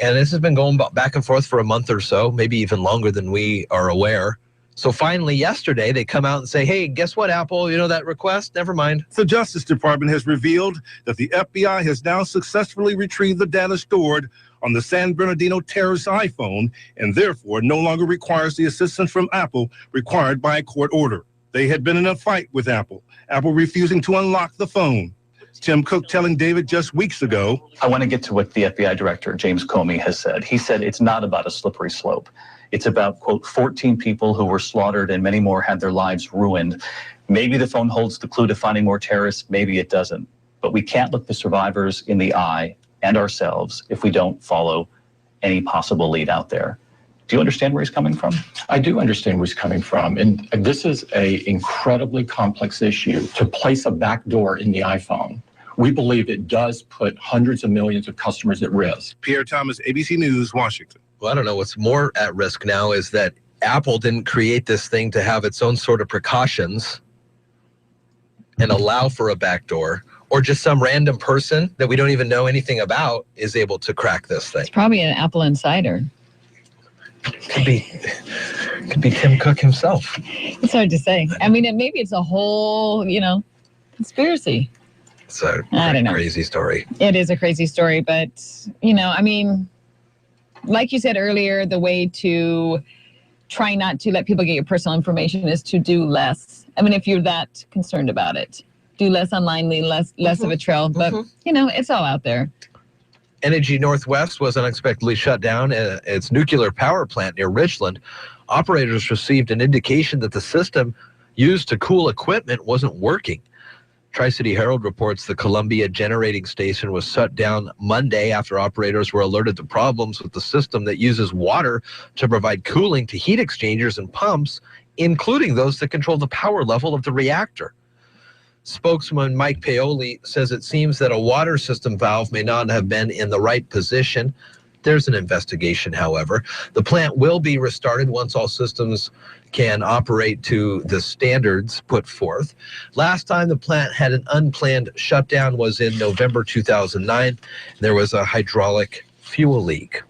And this has been going back and forth for a month or so, maybe even longer than we are aware. So finally, yesterday, they come out and say, hey, guess what, Apple? You know that request? Never mind. The Justice Department has revealed that the FBI has now successfully retrieved the data stored on the San Bernardino terrorist's iPhone and therefore no longer requires the assistance from Apple required by a court order. They had been in a fight with Apple refusing to unlock the phone. Tim Cook telling David just weeks ago, I want to get to what the FBI director, James Comey, has said. He said it's not about a slippery slope. It's about, quote, 14 people who were slaughtered and many more had their lives ruined. Maybe the phone holds the clue to finding more terrorists. Maybe it doesn't. But we can't look the survivors in the eye and ourselves if we don't follow any possible lead out there. Do you understand where he's coming from? I do understand where he's coming from. And this is an incredibly complex issue. To place a backdoor in the iPhone, we believe it does put hundreds of millions of customers at risk. Pierre Thomas, ABC News, Washington. Well, I don't know. What's more at risk now is that Apple didn't create this thing to have its own sort of precautions and allow for a backdoor, or just some random person that we don't even know anything about is able to crack this thing. It's probably an Apple insider. Could be Tim Cook himself. It's hard to say. I mean, maybe it's a whole, conspiracy. It's a I don't know. Crazy story. It is a crazy story, but, like you said earlier, the way to try not to let people get your personal information is to do less. I mean, if you're that concerned about it, do less online, less of a trail. But, it's all out there. Energy Northwest was unexpectedly shut down at its nuclear power plant near Richland. Operators received an indication that the system used to cool equipment wasn't working. Tri-City Herald reports the Columbia generating station was shut down Monday after operators were alerted to problems with the system that uses water to provide cooling to heat exchangers and pumps, including those that control the power level of the reactor. Spokesman Mike Paoli says it seems that a water system valve may not have been in the right position. There's an investigation, however. The plant will be restarted once all systems can operate to the standards put forth. Last time the plant had an unplanned shutdown was in November 2009. There was a hydraulic fuel leak.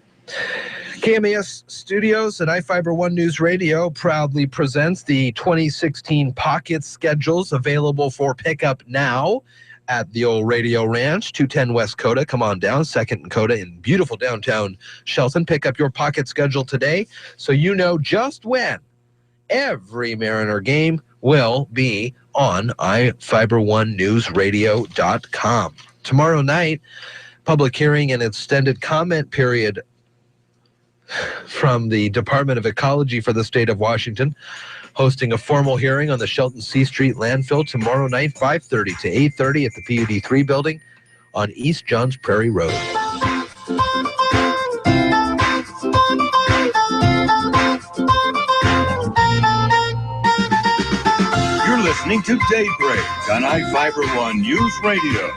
KMAS Studios at iFIBER ONE Newsradio proudly presents the 2016 Pocket schedules available for pickup now at the old Radio Ranch, 210 West Coda. Come on down, 2nd and Coda in beautiful downtown Shelton. Pick up your Pocket schedule today so you know just when every Mariner game will be on iFiber1newsradio.com. Tomorrow night, public hearing and extended comment period from the Department of Ecology for the state of Washington, hosting a formal hearing on the Shelton C Street landfill tomorrow night, 5:30 to 8:30 at the PUD3 building on East Johns Prairie Road. You're listening to Daybreak on iFIBER ONE News Radio.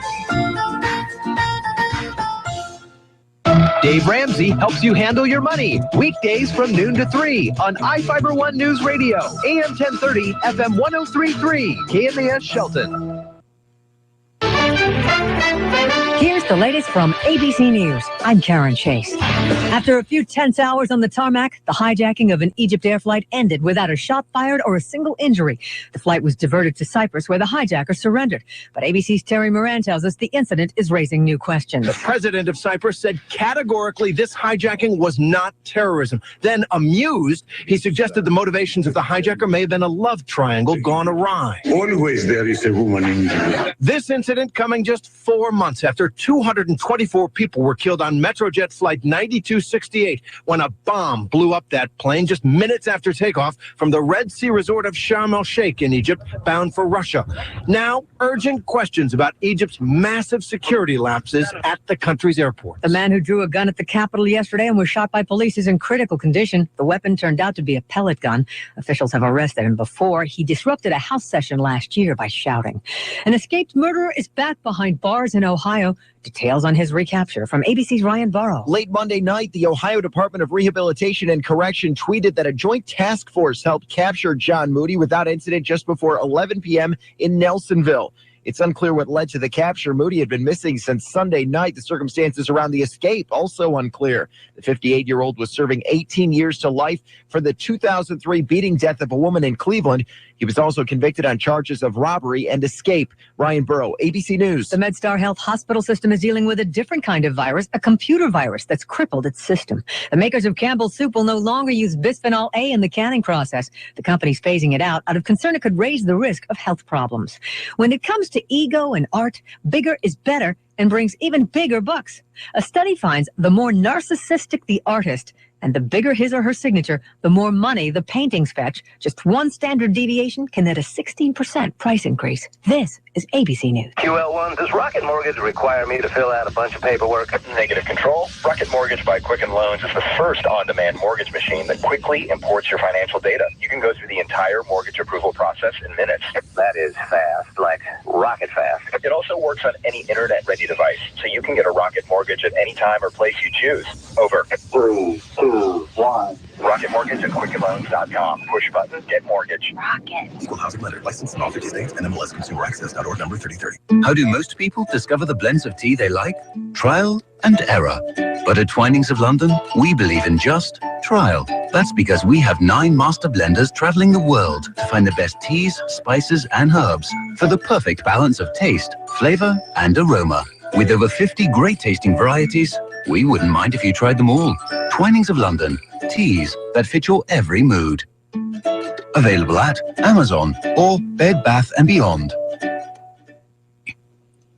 Dave Ramsey helps you handle your money. Weekdays from noon to 3 on iFIBER ONE News Radio, AM 1030, FM 103.3, KMAS Shelton. Here's the latest from ABC News. I'm Karen Chase. After a few tense hours on the tarmac, the hijacking of an Egypt Air flight ended without a shot fired or a single injury. The flight was diverted to Cyprus, where the hijacker surrendered. But ABC's Terry Moran tells us the incident is raising new questions. The president of Cyprus said categorically this hijacking was not terrorism. Then, amused, he suggested the motivations of the hijacker may have been a love triangle gone awry. Always there is a woman in India. This incident coming just 4 months after 224 people were killed on Metrojet Flight 92 268 when a bomb blew up that plane just minutes after takeoff from the Red Sea resort of Sharm el-Sheikh in Egypt, bound for Russia. Now, urgent questions about Egypt's massive security lapses at the country's airport. The man who drew a gun at the Capitol yesterday and was shot by police is in critical condition. The weapon turned out to be a pellet gun. Officials have arrested him before. He disrupted a House session last year by shouting. An escaped murderer is back behind bars in Ohio. Details on his recapture from ABC's Ryan Burrow. Late Monday night, the Ohio Department of Rehabilitation and Correction tweeted that a joint task force helped capture John Moody without incident just before 11 p.m. in Nelsonville. It's unclear what led to the capture. Moody had been missing since Sunday night. The circumstances around the escape also unclear. The 58-year-old was serving 18 years to life for the 2003 beating death of a woman in Cleveland. He was also convicted on charges of robbery and escape. Ryan Burrow, ABC News. The MedStar Health hospital system is dealing with a different kind of virus, a computer virus that's crippled its system. The makers of Campbell's Soup will no longer use bisphenol A in the canning process. The company's phasing it out of concern it could raise the risk of health problems. When it comes to ego and art, bigger is better and brings even bigger bucks. A study finds the more narcissistic the artist and the bigger his or her signature, the more money the paintings fetch. Just one standard deviation can net a 16% price increase. This is ABC News. QL1, does Rocket Mortgage require me to fill out a bunch of paperwork? Negative control. Rocket Mortgage by Quicken Loans is the first on-demand mortgage machine that quickly imports your financial data. You can go through the entire mortgage approval process in minutes. That is fast, like rocket fast. It also works on any internet-ready device, so you can get a Rocket Mortgage at any time or place you choose. Over. 3, 2, 1. Rocket Mortgage at QuickenLoans.com. Push button, get mortgage. Rocket. Equal housing lender. Licensed in all 50 states. NMLS Consumer Access.org number 3030. How do most people discover the blends of tea they like? Trial and error. But at Twinings of London, we believe in just trial. That's because we have 9 master blenders traveling the world to find the best teas, spices, and herbs for the perfect balance of taste, flavor, and aroma. With over 50 great tasting varieties, we wouldn't mind if you tried them all. Twinings of London. Teas that fit your every mood. Available at Amazon or Bed Bath & Beyond.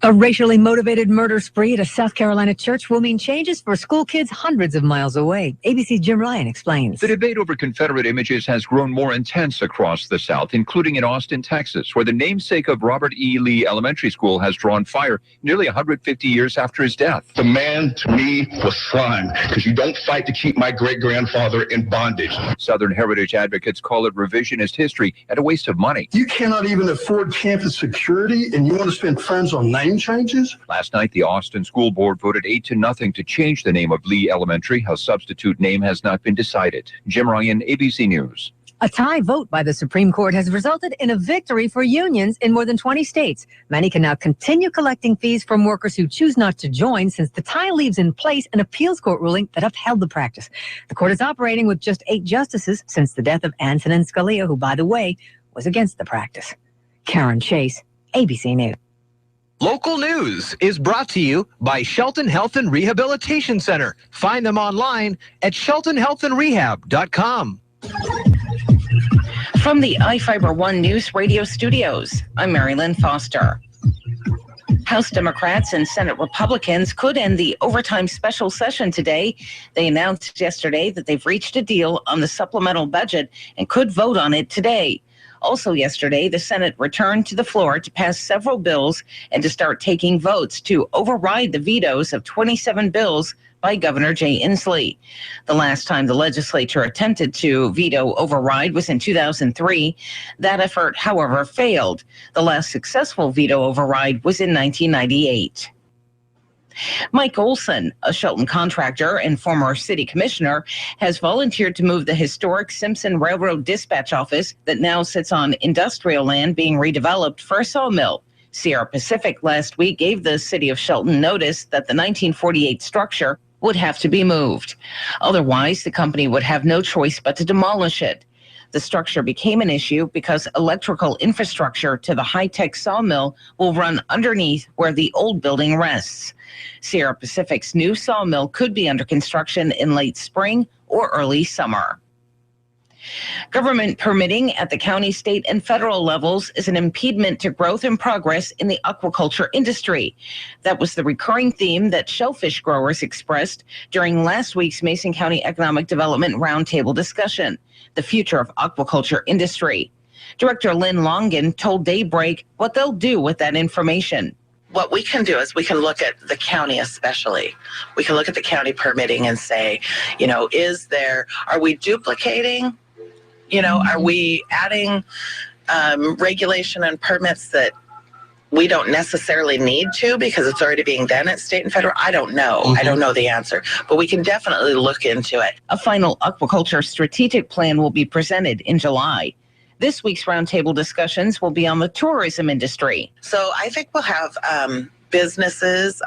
A racially motivated murder spree at a South Carolina church will mean changes for school kids hundreds of miles away. ABC's Jim Ryan explains. The debate over Confederate images has grown more intense across the South, including in Austin, Texas, where the namesake of Robert E. Lee Elementary School has drawn fire nearly 150 years after his death. The man, to me, was slime, because you don't fight to keep my great-grandfather in bondage. Southern heritage advocates call it revisionist history and a waste of money. You cannot even afford campus security, and you want to spend funds on name changes? Last night, the Austin School Board voted 8-0 to change the name of Lee Elementary. A substitute name has not been decided. Jim Ryan, ABC News. A tie vote by the Supreme Court has resulted in a victory for unions in more than 20 states. Many can now continue collecting fees from workers who choose not to join, since the tie leaves in place an appeals court ruling that upheld the practice. The court is operating with just 8 justices since the death of Antonin Scalia, who, by the way, was against the practice. Karen Chase, ABC News. Local news is brought to you by Shelton Health and Rehabilitation Center. Find them online at sheltonhealthandrehab.com. From the iFIBER ONE Newsradio studios, I'm Mary Lynn Foster. House Democrats and Senate Republicans could end the overtime special session today. They announced yesterday that they've reached a deal on the supplemental budget and could vote on it today. Also yesterday, the Senate returned to the floor to pass several bills and to start taking votes to override the vetoes of 27 bills by Governor Jay Inslee. The last time the legislature attempted to veto override was in 2003. That effort, however, failed. The last successful veto override was in 1998. Mike Olson, a Shelton contractor and former city commissioner, has volunteered to move the historic Simpson Railroad Dispatch Office that now sits on industrial land being redeveloped for a sawmill. Sierra Pacific last week gave the city of Shelton notice that the 1948 structure would have to be moved. Otherwise, the company would have no choice but to demolish it. The structure became an issue because electrical infrastructure to the high-tech sawmill will run underneath where the old building rests. Sierra Pacific's new sawmill could be under construction in late spring or early summer. Government permitting at the county, state, and federal levels is an impediment to growth and progress in the aquaculture industry. That was the recurring theme that shellfish growers expressed during last week's Mason County Economic Development Roundtable discussion, the future of aquaculture industry. Director Lynn Longan told Daybreak what they'll do with that information. What we can do is we can look at the county especially. We can look at the county permitting and say, are we duplicating? Are we adding regulation and permits that we don't necessarily need to because it's already being done at state and federal? I don't know. I don't know the answer, but we can definitely look into it. A final aquaculture strategic plan will be presented in July. This week's roundtable discussions will be on the tourism industry. So I think we'll have businesses,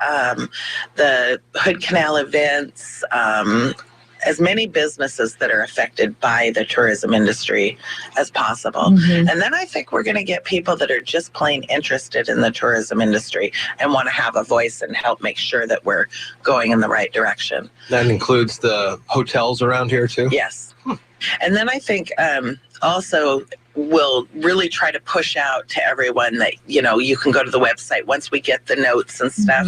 the Hood Canal events, as many businesses that are affected by the tourism industry as possible. And then I think we're going to get people that are just plain interested in the tourism industry and want to have a voice and help make sure that we're going in the right direction. That includes the hotels around here too? Yes. And then I think also we'll really try to push out to everyone that, you can go to the website once we get the notes and stuff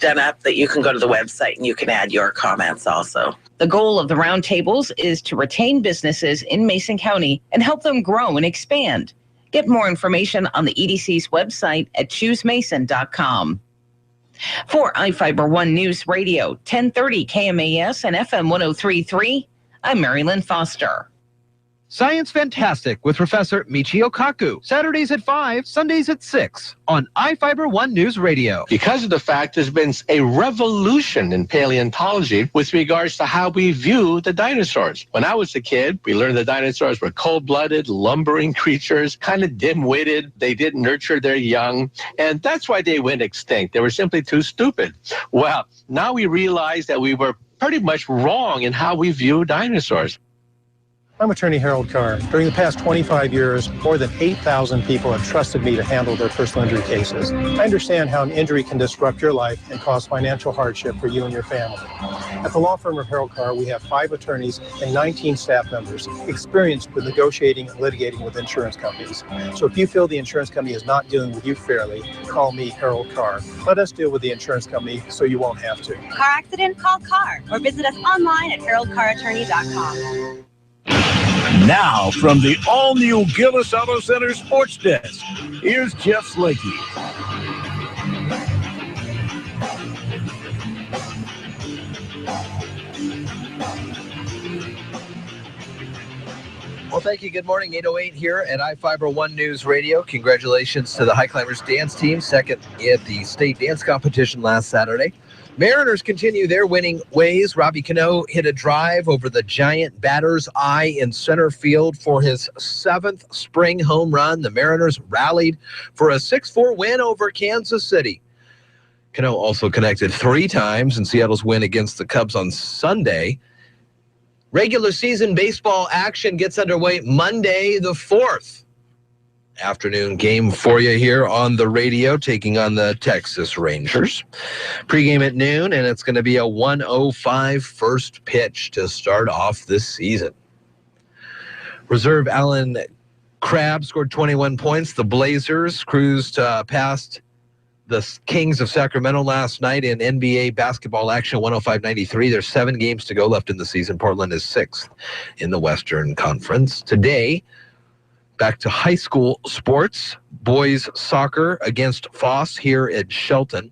done up, that you can go to the website and you can add your comments also. The goal of the roundtables is to retain businesses in Mason County and help them grow and expand. Get more information on the EDC's website at choosemason.com. For iFIBER One News Radio, 1030 KMAS and FM 103.3, I'm Marilyn Foster. Science Fantastic with Professor Michio Kaku. Saturdays at 5, Sundays at 6 on iFIBER One News Radio. Because of the fact there's been a revolution in paleontology with regards to how we view the dinosaurs. When I was a kid, we learned the dinosaurs were cold-blooded, lumbering creatures, kind of dim-witted. They didn't nurture their young, and that's why they went extinct. They were simply too stupid. Well, now we realize that we were pretty much wrong in how we view dinosaurs. I'm attorney Harold Carr. During the past 25 years, more than 8,000 people have trusted me to handle their personal injury cases. I understand how an injury can disrupt your life and cause financial hardship for you and your family. At the law firm of Harold Carr, we have 5 attorneys and 19 staff members experienced with negotiating and litigating with insurance companies. So if you feel the insurance company is not dealing with you fairly, call me, Harold Carr. Let us deal with the insurance company so you won't have to. Car accident? Call Carr or visit us online at haroldcarrattorney.com. Now, from the all-new Gillis Auto Center Sports Desk, here's Jeff Slinky. Well, thank you. Good morning. 8:08 here at iFIBER One News Radio. Congratulations to the High Climbers dance team, second at the state dance competition last Saturday. Mariners continue their winning ways. Robbie Cano hit a drive over the giant batter's eye in center field for his 7th spring home run. The Mariners rallied for a 6-4 win over Kansas City. Cano also connected 3 times in Seattle's win against the Cubs on Sunday. Regular season baseball action gets underway Monday the 4th. Afternoon game for you here on the radio, taking on the Texas Rangers. Pregame at noon, and it's going to be a 1:05 first pitch to start off this season. Reserve Allen Crabbe scored 21 points. The Blazers cruised past the Kings of Sacramento last night in NBA basketball action, 105-93. There's 7 games to go left in the season. Portland is 6th in the Western Conference. Today, back to high school sports. Boys soccer against Foss here at Shelton.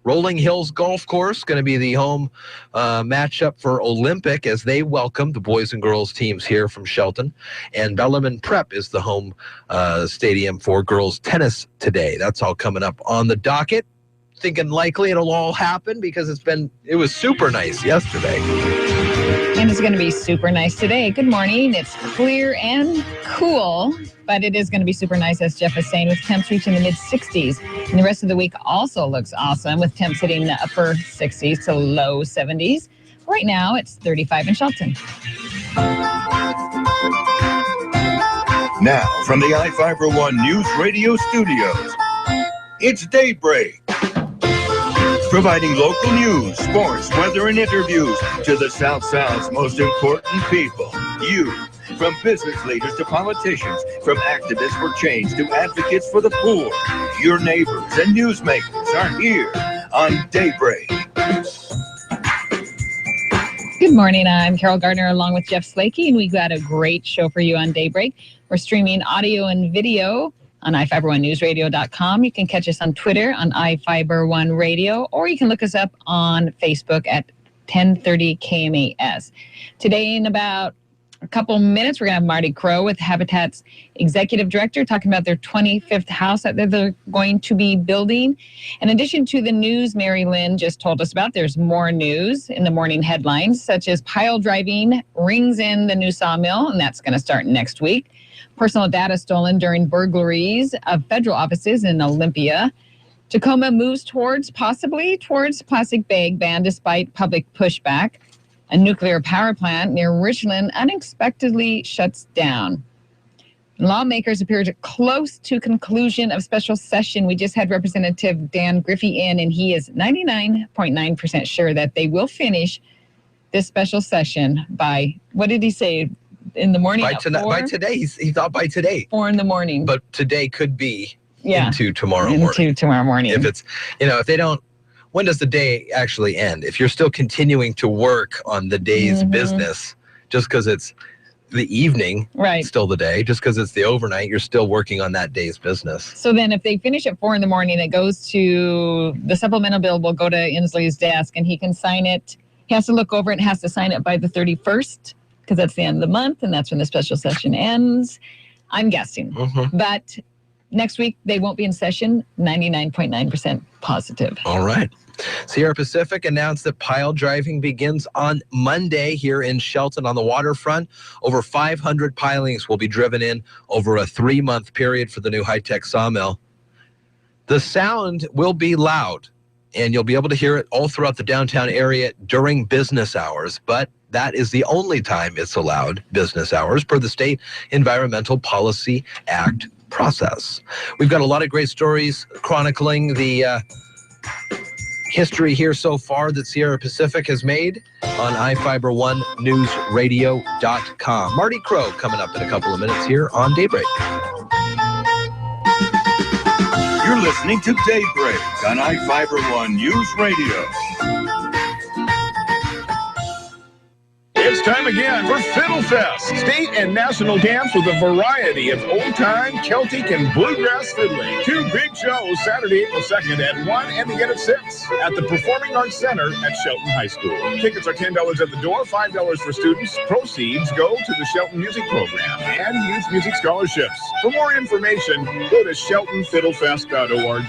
Rolling Hills Golf Course going to be the home matchup for Olympic as they welcome the boys and girls teams here from Shelton. And Bellarmine Prep is the home stadium for girls tennis today. That's all coming up on the docket. Thinking likely it'll all happen because it was super nice yesterday. And it's going to be super nice today. Good morning. It's clear and cool, but it is going to be super nice, as Jeff is saying, with temps reaching the mid-60s. And the rest of the week also looks awesome, with temps hitting the upper 60s to low 70s. Right now, it's 35 in Shelton. Now, from the iFIBER One News Radio studios, it's Daybreak. Providing local news, sports, weather, and interviews to the South Sound's most important people, you. From business leaders to politicians, from activists for change to advocates for the poor, your neighbors and newsmakers are here on Daybreak. Good morning. I'm Carol Gardner along with Jeff Slakey, and we've got a great show for you on Daybreak. We're streaming audio and video on iFIBER1Newsradio.com. You can catch us on Twitter on iFIBER1 Radio, or you can look us up on Facebook at 1030 KMAS. Today, in about a couple minutes, we're going to have Marty Crow with Habitat's executive director talking about their 25th house that they're going to be building. In addition to the news Mary Lynn just told us about, there's more news in the morning headlines, such as pile driving rings in the new sawmill, and that's going to start next week. Personal data stolen during burglaries of federal offices in Olympia. Tacoma moves possibly towards plastic bag ban despite public pushback. A nuclear power plant near Richland unexpectedly shuts down. Lawmakers appear close to conclusion of special session. We just had Representative Dan Griffey in, and he is 99.9% sure that they will finish this special session by, what did he say, in the morning? By today. He thought by today. 4 in the morning. But today could be Yeah. into tomorrow morning. Into tomorrow morning. If it's, if they don't, when does the day actually end? If you're still continuing to work on the day's business, just because it's the evening, right? Still the day. Just because it's the overnight, you're still working on that day's business. So then if they finish at 4 in the morning, it goes to the supplemental bill will go to Inslee's desk and he can sign it. He has to look over it and has to sign it by the 31st because that's the end of the month and that's when the special session ends. I'm guessing. But next week, they won't be in session, 99.9% positive. All right. Sierra Pacific announced that pile driving begins on Monday here in Shelton on the waterfront. Over 500 pilings will be driven in over a 3-month period for the new high-tech sawmill. The sound will be loud, and you'll be able to hear it all throughout the downtown area during business hours, but that is the only time it's allowed, business hours, per the State Environmental Policy Act process. We've got a lot of great stories chronicling the history here so far that Sierra Pacific has made on iFIBER1Newsradio.com. Marty Crow coming up in a couple of minutes here on Daybreak. You're listening to Daybreak on iFIBER1 News Radio. It's time again for Fiddle Fest, state and national camps with a variety of old-time Celtic and bluegrass fiddling. 2 big shows Saturday, April 2nd at 1 and again at 6 at the Performing Arts Center at Shelton High School. Tickets are $10 at the door, $5 for students. Proceeds go to the Shelton Music Program and Youth Music Scholarships. For more information, go to sheltonfiddlefest.org.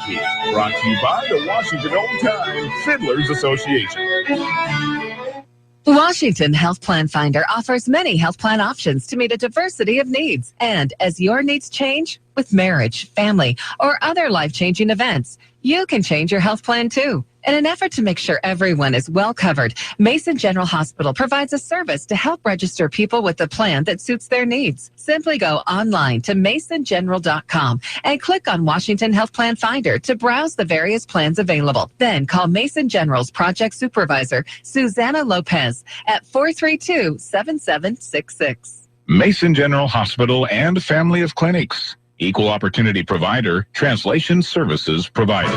Brought to you by the Washington Old Time Fiddlers Association. Washington Health Plan Finder offers many health plan options to meet a diversity of needs. And as your needs change with marriage, family, or other life-changing events, you can change your health plan too. In an effort to make sure everyone is well covered, Mason General Hospital provides a service to help register people with a plan that suits their needs. Simply go online to masongeneral.com and click on Washington Health Plan Finder to browse the various plans available. Then call Mason General's project supervisor, Susanna Lopez, at 432-7766. Mason General Hospital and Family of Clinics. Equal opportunity provider. Translation services provided.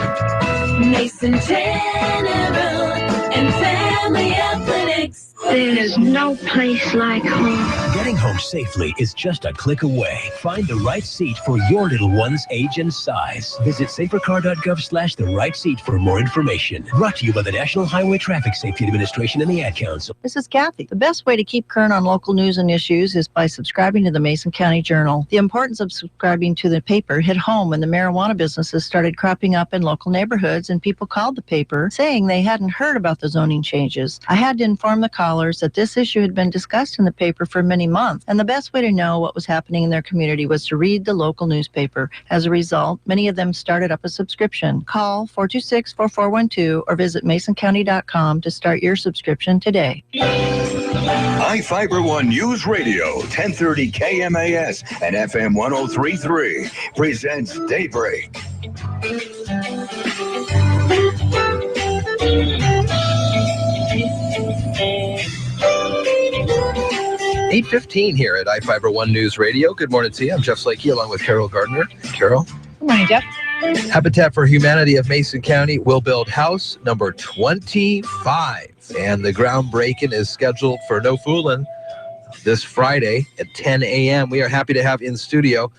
Mason General and Family of Clinics. There's no place like home. Getting home safely is just a click away. Find the right seat for your little one's age and size. Visit safercar.gov/the right seat for more information. Brought to you by the National Highway Traffic Safety Administration and the Ad Council. This is Kathy. The best way to keep current on local news and issues is by subscribing to the Mason County Journal. The importance of subscribing to the paper hit home when the marijuana businesses started cropping up in local neighborhoods and people called the paper saying they hadn't heard about the zoning changes. I had to inform the callers that this issue had been discussed in the paper for many months, and the best way to know what was happening in their community was to read the local newspaper. As a result, many of them started up a subscription. Call 426-4412 or visit masoncounty.com to start your subscription today. iFIBER1 News Radio, 1030 KMAS and FM 103.3 presents Daybreak. 8:15 here at iFIBER ONE News Radio. Good morning to you. I'm Jeff Slakey along with Carol Gardner. Carol. Good morning, Jeff. Habitat for Humanity of Mason County will build house number 25. And the groundbreaking is scheduled for no fooling this Friday at 10 a.m. We are happy to have in studio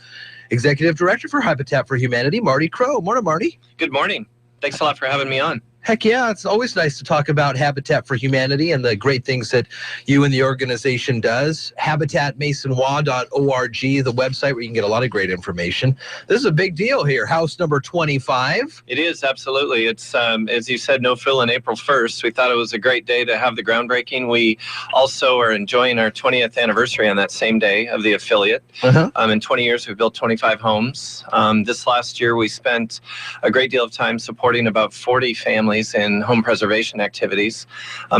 Executive Director for Habitat for Humanity, Marty Crow. Morning, Marty. Good morning. Thanks a lot for having me on. Heck yeah, it's always nice to talk about Habitat for Humanity and the great things that you and the organization does. HabitatMasonWa.org, the website where you can get a lot of great information. This is a big deal here, house number 25. It is, absolutely. It's, as you said, no fill in April 1st. We thought it was a great day to have the groundbreaking. We also are enjoying our 20th anniversary on that same day of the affiliate. In 20 years, we've built 25 homes. This last year, we spent a great deal of time supporting about 40 families in home preservation activities,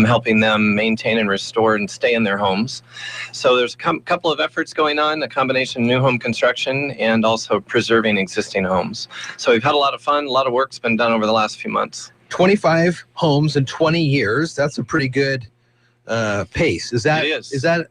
helping them maintain and restore and stay in their homes. So there's a couple of efforts going on, a combination of new home construction and also preserving existing homes. So we've had a lot of fun, a lot of work's been done over the last few months. 25 homes in 20 years, that's a pretty good pace. Is that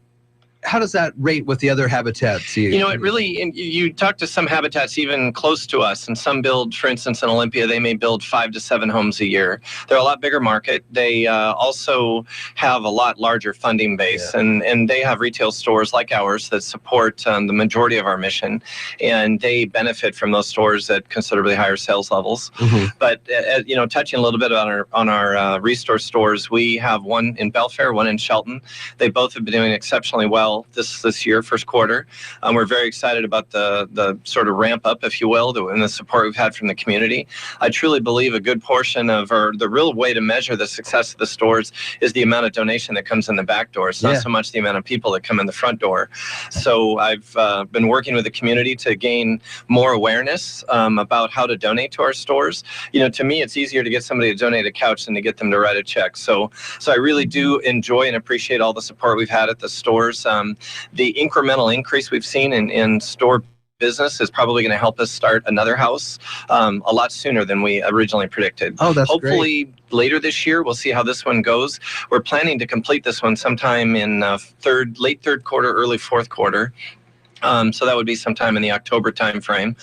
how does that rate with the other habitats? You know, it really, you talk to some habitats even close to us, and some build, for instance, in Olympia, they may build 5 to 7 homes a year. They're a lot bigger market. They also have a lot larger funding base, and they have retail stores like ours that support the majority of our mission, and they benefit from those stores at considerably higher sales levels. But, you know, touching a little bit on our restore stores, we have one in Belfair, one in Shelton. They both have been doing exceptionally well this year, first quarter. We're very excited about the sort of ramp up, if you will, and the support we've had from the community. I truly believe a good portion of, or the real way to measure the success of the stores is the amount of donation that comes in the back door. It's not so much the amount of people that come in the front door. So I've been working with the community to gain more awareness about how to donate to our stores. You know, to me, it's easier to get somebody to donate a couch than to get them to write a check. So I really do enjoy and appreciate all the support we've had at the stores. The incremental increase we've seen in store business is probably going to help us start another house a lot sooner than we originally predicted. Oh, that's Hopefully great. Later this year, we'll see how this one goes. We're planning to complete this one sometime in late third quarter, early fourth quarter. So that would be sometime in the October timeframe.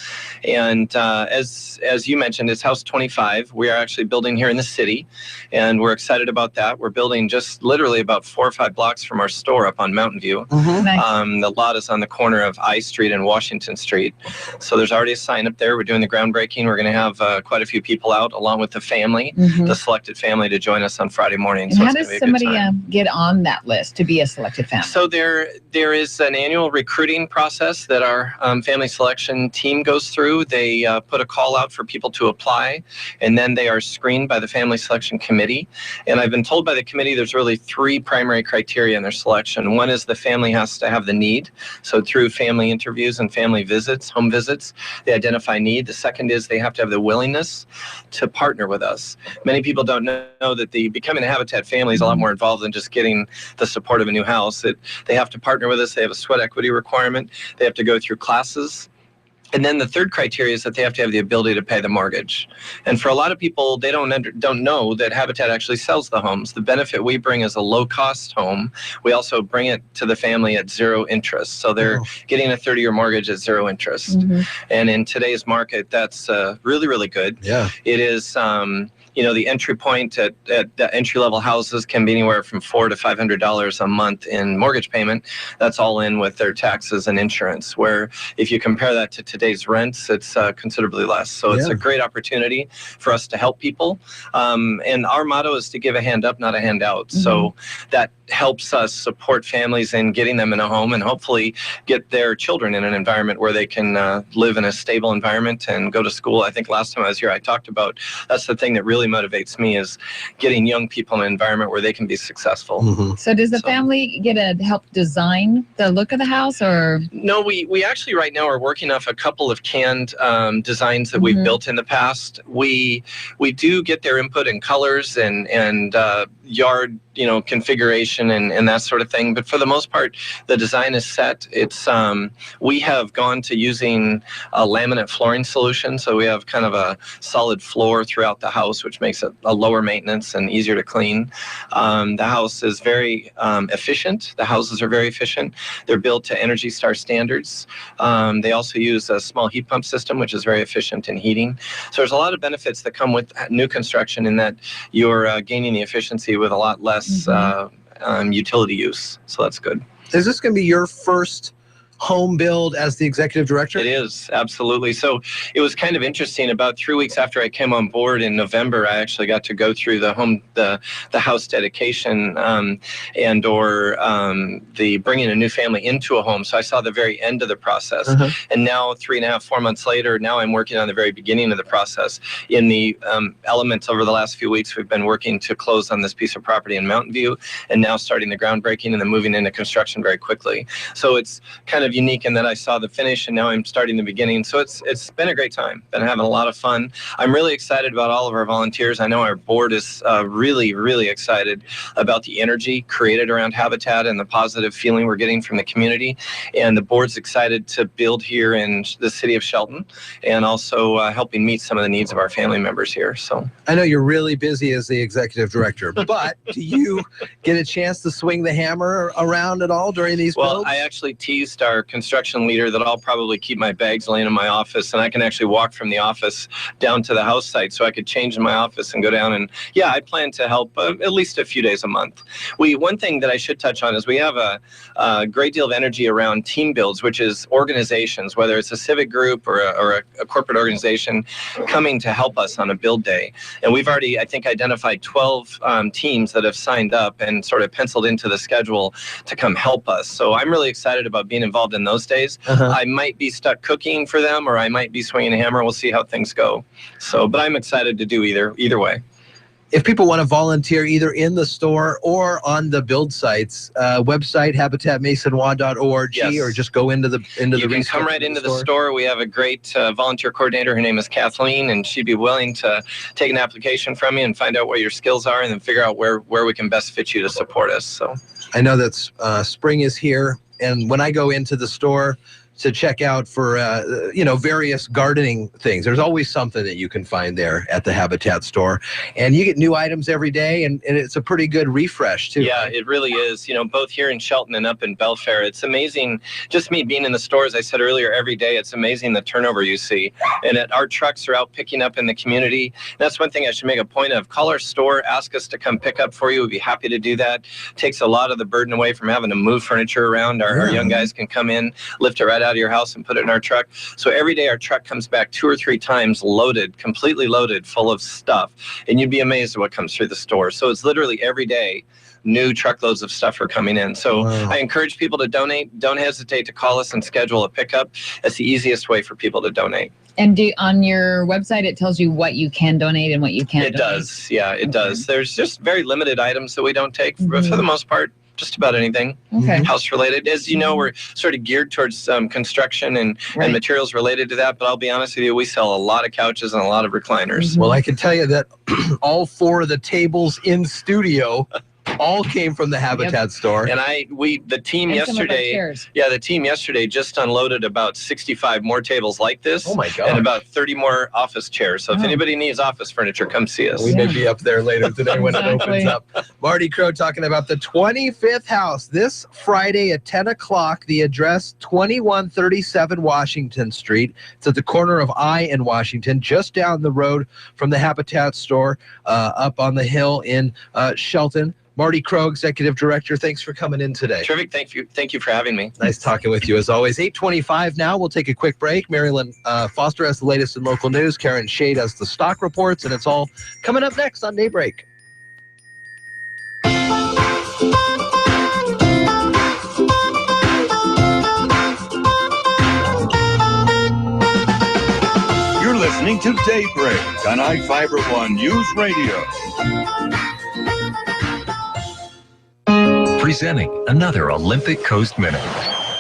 And as you mentioned, it's house 25. We are actually building here in the city, and we're excited about that. We're building just literally about 4 or 5 blocks from our store up on Mountain View. The lot is on the corner of I Street and Washington Street. So there's already a sign up there. We're doing the groundbreaking. We're going to have quite a few people out, along with the family, the selected family, to join us on Friday morning. And so how does somebody get on that list to be a selected family? So there is an annual recruiting process that our family selection team goes through. They put a call out for people to apply, and then they are screened by the family selection committee. And I've been told by the committee there's really 3 primary criteria in their selection. One is the family has to have the need. So through family interviews and family visits, home visits, they identify need. The second is they have to have the willingness to partner with us. Many people don't know that becoming a Habitat family is a lot more involved than just getting the support of a new house. They have to partner with us. They have a sweat equity requirement. They have to go through classes. And then the third criteria is that they have to have the ability to pay the mortgage. And for a lot of people, they don't know that Habitat actually sells the homes. The benefit we bring is a low-cost home. We also bring it to the family at 0 interest. So they're getting a 30-year mortgage at 0 interest. And in today's market, that's really, really good. Yeah. It is... you know, the entry point at the entry-level houses can be anywhere from $400 to $500 a month in mortgage payment. That's all in with their taxes and insurance, where if you compare that to today's rents, it's considerably less. So it's a great opportunity for us to help people. And our motto is to give a hand up, not a hand out. So that helps us support families in getting them in a home and hopefully get their children in an environment where they can live in a stable environment and go to school. I think last time I was here, I talked about that's the thing that really motivates me, is getting young people in an environment where they can be successful. So does the family get to help design the look of the house, or? No, we actually right now are working off a couple of canned designs that we've built in the past. We do get their input in colors and yard, you know, configuration and that sort of thing. But for the most part, the design is set. It's we have gone to using a laminate flooring solution. So we have kind of a solid floor throughout the house, which which makes it a lower maintenance and easier to clean. The house is very efficient. The houses are very efficient. They're built to Energy Star standards. They also use a small heat pump system, which is very efficient in heating. So there's a lot of benefits that come with new construction in that you're gaining the efficiency with a lot less utility use. So that's good. Is this going to be your first home build as the executive director? It is, absolutely. So it was kind of interesting. About 3 weeks after I came on board in November, I actually got to go through the house dedication the bringing a new family into a home. So I saw the very end of the process. And now 3.5, 4 months later, now I'm working on the very beginning of the process. In the elements over the last few weeks, we've been working to close on this piece of property in Mountain View, and now starting the groundbreaking and then moving into construction very quickly. So it's kind of unique in that I saw the finish and now I'm starting the beginning. So it's been a great time. Been having a lot of fun. I'm really excited about all of our volunteers. I know our board is really, really excited about the energy created around Habitat and the positive feeling we're getting from the community. And the board's excited to build here in the city of Shelton and also helping meet some of the needs of our family members here. So I know you're really busy as the executive director, but do you get a chance to swing the hammer around at all during these builds? Well, I actually teased our construction leader that I'll probably keep my bags laying in my office and I can actually walk from the office down to the house site so I could change in my office and go down. And yeah, I plan to help at least a few days a month. One thing that I should touch on is we have a great deal of energy around team builds, which is organizations, whether it's a civic group or a corporate organization coming to help us on a build day. And we've already, I think, identified 12 teams that have signed up and sort of penciled into the schedule to come help us. So I'm really excited about being involved in those days. I might be stuck cooking for them or I might be swinging a hammer. We'll see how things go. So, but I'm excited to do either way. If people want to volunteer either in the store or on the build sites, website habitatmaisonwa.org, yes. or just go into the You can come right into the store. We have a great volunteer coordinator. Her name is Kathleen, and she'd be willing to take an application from you and find out what your skills are and then figure out where we can best fit you to support us. So I know that spring is here, and when I go into the store to check out for, various gardening things. There's always something that you can find there at the Habitat store. And you get new items every day, and it's a pretty good refresh, too. Yeah, it really is. Both here in Shelton and up in Belfair, it's amazing. Just me being in the store, as I said earlier, every day, it's amazing the turnover you see. And our trucks are out picking up in the community. That's one thing I should make a point of. Call our store, ask us to come pick up for you. We'd be happy to do that. Takes a lot of the burden away from having to move furniture around. Our young guys can come in, lift it right out of your house and put it in our truck. So every day our truck comes back 2 or 3 times loaded, completely loaded, full of stuff. And you'd be amazed at what comes through the store. So it's literally every day new truckloads of stuff are coming in. So I encourage people to donate. Don't hesitate to call us and schedule a pickup. That's the easiest way for people to donate. And on your website, it tells you what you can donate and what you can't donate? It does. Yeah, it does. There's just very limited items that we don't take. For the most part, just about anything house related. As you know, we're sort of geared towards construction and materials related to that. But I'll be honest with you, we sell a lot of couches and a lot of recliners. Well, I can tell you that all 4 of the tables in studio all came from the Habitat store. And the team yesterday just unloaded about 65 more tables like this. Oh my God. And about 30 more office chairs. So if anybody needs office furniture, come see us. We may be up there later today when it opens up. Marty Crow talking about the 25th house this Friday at 10 o'clock. The address 2137 Washington Street. It's at the corner of I and Washington, just down the road from the Habitat store up on the hill in Shelton. Marty Crow, Executive Director, thanks for coming in today. Terrific. Thank you for having me. Nice talking with you as always. 8:25 now. We'll take a quick break. Marilyn Foster has the latest in local news. Karen Shade has the stock reports, and it's all coming up next on Daybreak. You're listening to Daybreak on iFIBER ONE Newsradio. Presenting another Olympic Coast Minute.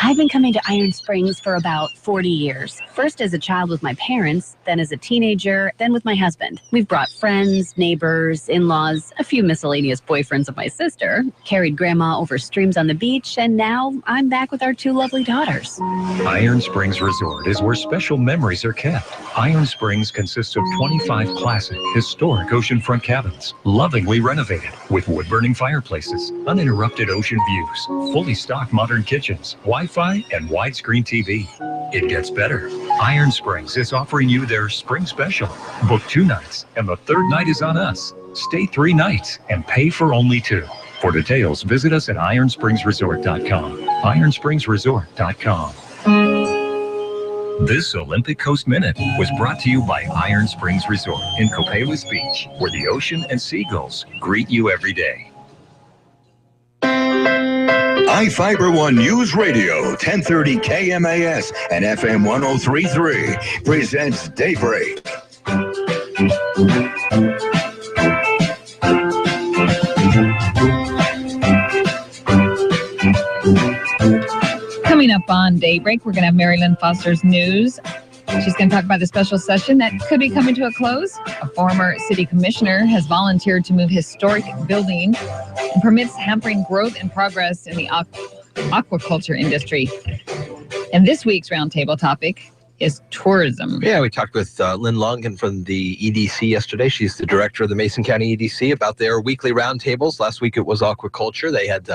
I've been coming to Iron Springs for about 40 years. First as a child with my parents, then as a teenager, then with my husband. We've brought friends, neighbors, in-laws, a few miscellaneous boyfriends of my sister, carried grandma over streams on the beach, and now I'm back with our 2 lovely daughters. Iron Springs Resort is where special memories are kept. Iron Springs consists of 25 classic, historic oceanfront cabins, lovingly renovated, with wood-burning fireplaces, uninterrupted ocean views, fully stocked modern kitchens, Wi-Fi, and widescreen TV. It gets better. Iron Springs is offering you their spring special. Book 2 nights, and the 3rd night is on us. Stay 3 nights and pay for only 2. For details, visit us at ironspringsresort.com. ironspringsresort.com. This Olympic Coast Minute was brought to you by Iron Springs Resort in Copalis Beach, where the ocean and seagulls greet you every day. iFIBER One News Radio, 1030 KMAS and FM 103.3 presents Daybreak. Coming up on Daybreak, we're going to have Mary Lynn Foster's news. She's going to talk about the special session that could be coming to a close. A former city commissioner has volunteered to move historic building and permits hampering growth and progress in the aquaculture industry. And this week's roundtable topic is tourism. Yeah, we talked with Lynn Longan from the EDC yesterday. She's the director of the Mason County EDC about their weekly roundtables. Last week it was aquaculture. They had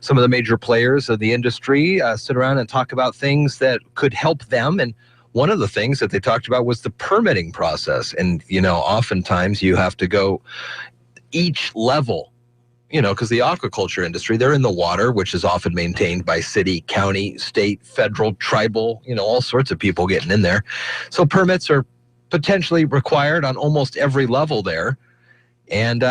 some of the major players of the industry sit around and talk about things that could help them. And one of the things that they talked about was the permitting process. And, you know, oftentimes you have to go each level, you know, because the aquaculture industry, they're in the water, which is often maintained by city, county, state, federal, tribal, you know, all sorts of people getting in there. So permits are potentially required on almost every level there, and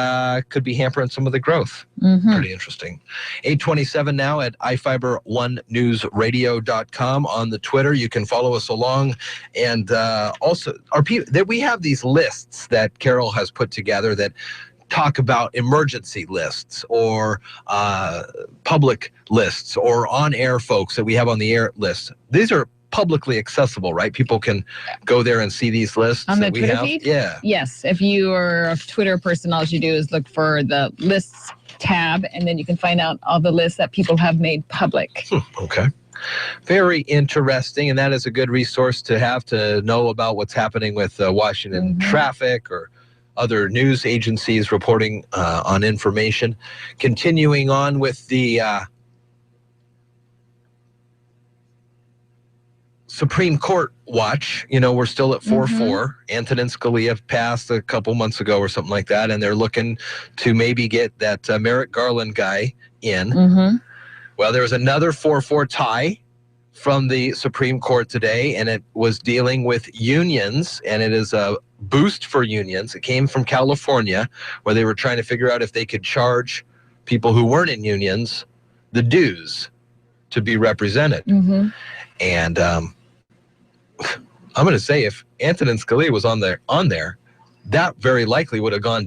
could be hampering some of the growth. Pretty interesting. 8:27 now at iFIBER ONE Newsradio.com on the Twitter. You can follow us along. And also, we have these lists that Carol has put together that talk about emergency lists or public lists or on-air folks that we have on the air lists. These are publicly accessible, right? People can go there and see these lists on the that we Twitter have. feed? Yeah. Yes. If you are a Twitter person, all you do is look for the lists tab, and then you can find out all the lists that people have made public. Okay. Very interesting, and that is a good resource to have to know about what's happening with Washington traffic or other news agencies reporting on information. Continuing on with the Supreme Court watch, you know, we're still at 4-4. Antonin Scalia passed a couple months ago or something like that, and they're looking to maybe get that Merrick Garland guy in. Well, there was another 4-4 tie from the Supreme Court today, and it was dealing with unions, and it is a boost for unions. It came from California, where they were trying to figure out if they could charge people who weren't in unions the dues to be represented. And I'm going to say, if Antonin Scalia was on there, that very likely would have gone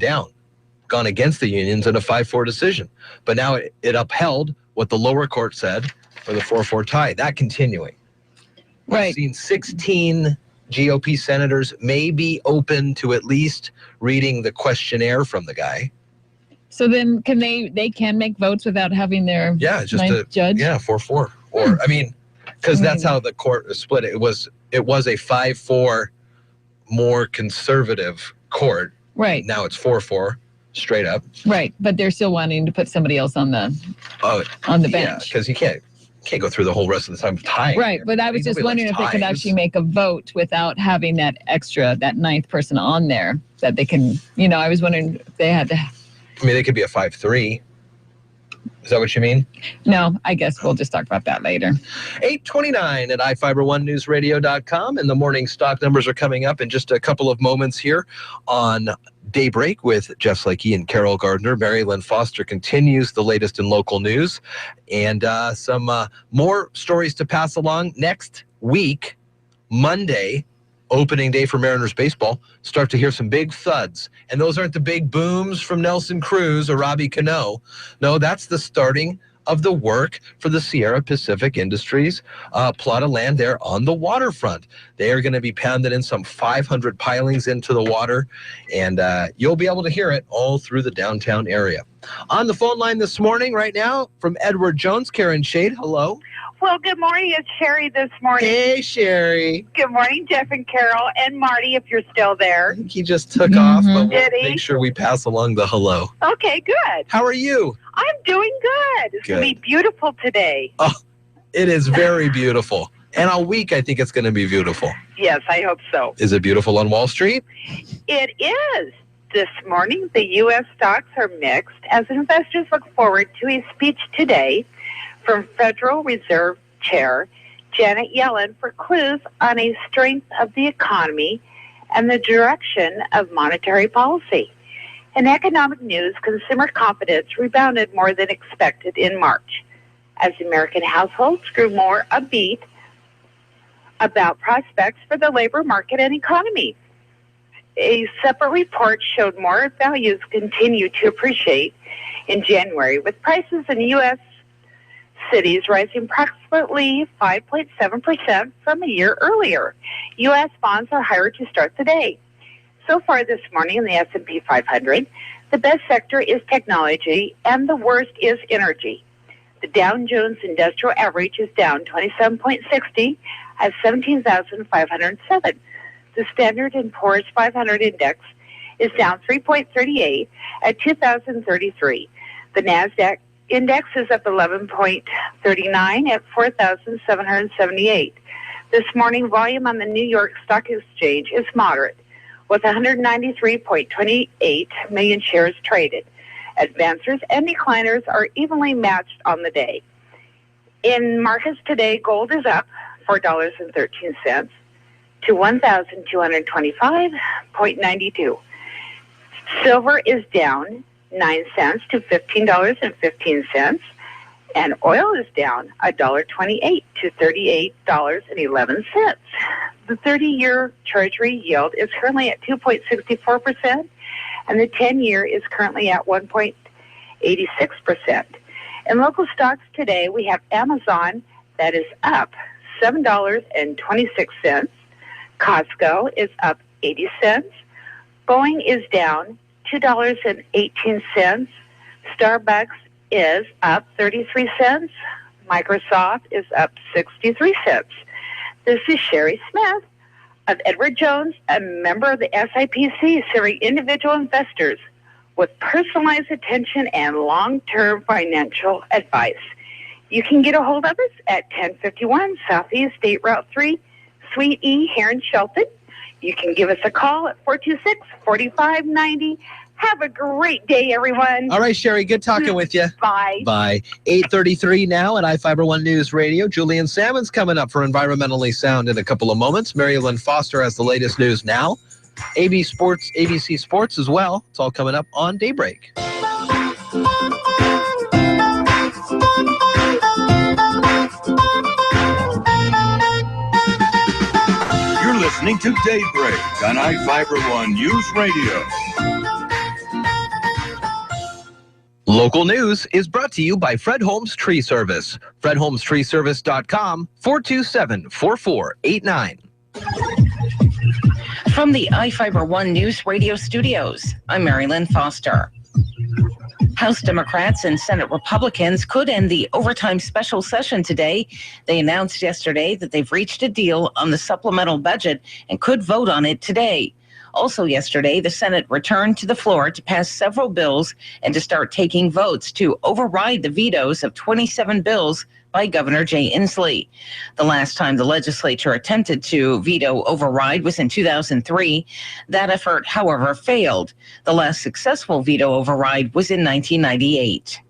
against the unions in a 5-4 decision. But now it upheld what the lower court said for the 4-4 tie. That continuing. Right. We've seen 16 GOP senators may be open to at least reading the questionnaire from the guy. So then they can make votes without having their just ninth judge? Yeah, 4-4. Or, I mean, because that's how the court is split. It was a 5-4 more conservative court. Right. Now it's 4-4 straight up. Right, but they're still wanting to put somebody else on the bench. Yeah, because you can't go through the whole rest of the time tying. Right, but I was just wondering if they could actually make a vote without having that ninth person on there, that they can, you know, I was wondering if they had to. I mean, they could be a 5-3. Is that what you mean? No, I guess we'll just talk about that later. 8:29 at iFiber1newsradio.com, and the morning stock numbers are coming up in just a couple of moments here on Daybreak with Jeff Slakey and Carol Gardner. Mary Lynn Foster continues the latest in local news, and some more stories to pass along next week, Monday, opening day for Mariners baseball. Start to hear some big thuds, and those aren't the big booms from Nelson Cruz or Robbie Cano. No, that's the starting of the work for the Sierra Pacific Industries plot of land there on the waterfront. They are going to be pounding in some 500 pilings into the water, and you'll be able to hear it all through the downtown area. On the phone line this morning, right now, from Edward Jones, Karen Shade. Hello. Well, good morning. It's Sherry this morning. Hey, Sherry. Good morning, Jeff and Carol, and Marty, if you're still there. I think he just took off, but we'll Did he? make sure we pass along the hello. Okay, good. How are you? I'm doing good. It's going to be beautiful today. Oh, it is very beautiful. And all week, I think it's going to be beautiful. Yes, I hope so. Is it beautiful on Wall Street? It is. This morning, the U.S. stocks are mixed as investors look forward to a speech today from Federal Reserve Chair Janet Yellen for clues on a strength of the economy and the direction of monetary policy. In economic news, consumer confidence rebounded more than expected in March, as American households grew more upbeat about prospects for the labor market and economy. A separate report showed more values continue to appreciate in January, with prices in U.S. cities rising approximately 5.7% from a year earlier. U.S. bonds are higher to start the day. So far this morning in the S&P 500, the best sector is technology and the worst is energy. The Dow Jones Industrial Average is down 27.60 at 17,507. The Standard & Poor's 500 Index is down 3.38 at 2,033. The NASDAQ Index is up 11.39 at 4,778. This morning, volume on the New York Stock Exchange is moderate, with 193.28 million shares traded. Advancers and decliners are evenly matched on the day. In markets today, gold is up $4.13 to $1,225.92. Silver is down 9 cents to $15.15, and oil is down $1.28 to $38.11. The 30-year Treasury yield is currently at 2.64%, and the 10-year is currently at 1.86%. In local stocks today, we have Amazon that is up $7.26. Costco is up 80 cents. Boeing is down $2.18. Starbucks is up 33 cents. Microsoft is up 63 cents. This is Sherry Smith of Edward Jones, a member of the SIPC, serving individual investors with personalized attention and long-term financial advice. You can get a hold of us at 1051 Southeast State Route 3, Suite E here in Shelton. You can give us a call at 426-4590. Have a great day, everyone. All right, Sherry, good talking with you. Bye. Bye. 8:33 now at iFIBER ONE News Radio. Julian Salmon's coming up for Environmentally Sound in a couple of moments. Mary Lynn Foster has the latest news now. ABC Sports as well. It's all coming up on Daybreak. You're listening to Daybreak on iFIBER ONE News Radio. Local news is brought to you by Fred Holmes Tree Service. FredHolmesTreeService.com, 427-4489. From the iFIBER ONE News Radio studios, I'm Mary Lynn Foster. House Democrats and Senate Republicans could end the overtime special session today. They announced yesterday that they've reached a deal on the supplemental budget and could vote on it today. Also yesterday, the Senate returned to the floor to pass several bills and to start taking votes to override the vetoes of 27 bills by Governor Jay Inslee. The last time the legislature attempted to veto override was in 2003. That effort, however, failed. The last successful veto override was in 1998.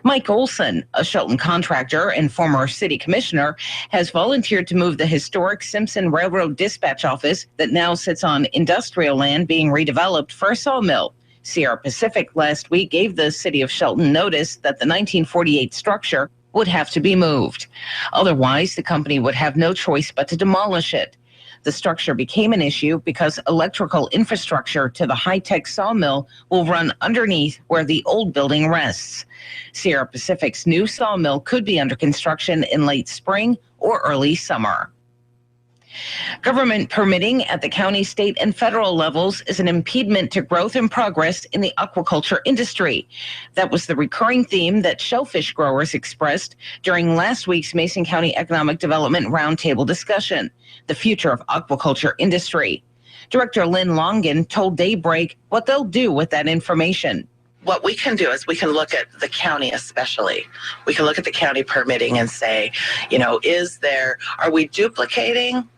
Mike Olson, a Shelton contractor and former city commissioner, has volunteered to move the historic Simpson Railroad Dispatch Office that now sits on industrial land being redeveloped for a sawmill. Sierra Pacific last week gave the city of Shelton notice that the 1948 structure would have to be moved. Otherwise, the company would have no choice but to demolish it. The structure became an issue because electrical infrastructure to the high-tech sawmill will run underneath where the old building rests. Sierra Pacific's new sawmill could be under construction in late spring or early summer. Government permitting at the county, state, and federal levels is an impediment to growth and progress in the aquaculture industry. That was the recurring theme that shellfish growers expressed during last week's Mason County Economic Development Roundtable discussion, the future of aquaculture industry. Director Lynn Longan told Daybreak what they'll do with that information. What we can do is we can look at the county especially. We can look at the county permitting and say, are we duplicating?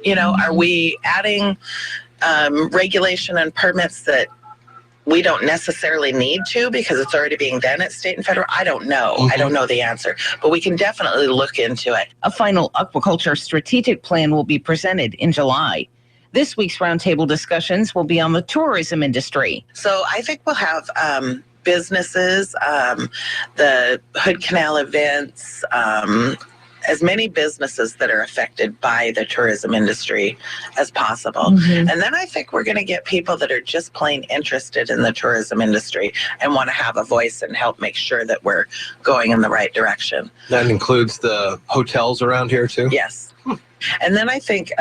Are we adding regulation and permits that we don't necessarily need to because it's already being done at state and federal? I don't know. I don't know the answer, but we can definitely look into it. A final aquaculture strategic plan will be presented in July. This week's roundtable discussions will be on the tourism industry. So I think we'll have businesses, the Hood Canal events, as many businesses that are affected by the tourism industry as possible. And then I think we're going to get people that are just plain interested in the tourism industry and want to have a voice and help make sure that we're going in the right direction. That includes the hotels around here too? Yes. And then I think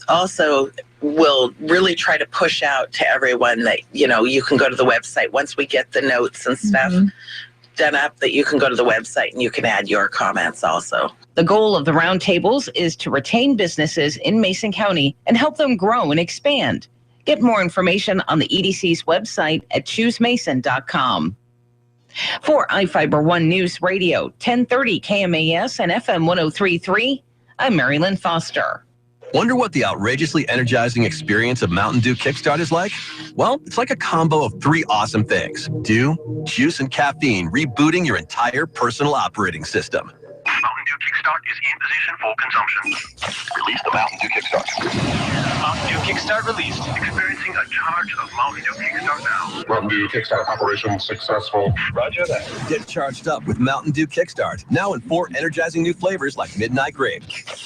also we'll really try to push out to everyone that, you can go to the website once we get the notes and stuff done up, that you can go to the website and you can add your comments also. The goal of the roundtables is to retain businesses in Mason County and help them grow and expand. Get more information on the EDC's website at choosemason.com. For iFIBER One News Radio, 1030 KMAS and FM 103.3, I'm Mary Lynn Foster. Wonder what the outrageously energizing experience of Mountain Dew Kickstart is like? Well, it's like a combo of 3 awesome things: dew, juice, and caffeine, rebooting your entire personal operating system. Mountain Dew Kickstart is in position for consumption. Release the Mountain Dew Kickstart. Mountain Dew Kickstart released. Experiencing a charge of Mountain Dew Kickstart now. Mountain Dew Kickstart operation successful. Roger that. Get charged up with Mountain Dew Kickstart, now in 4 energizing new flavors like Midnight Grape.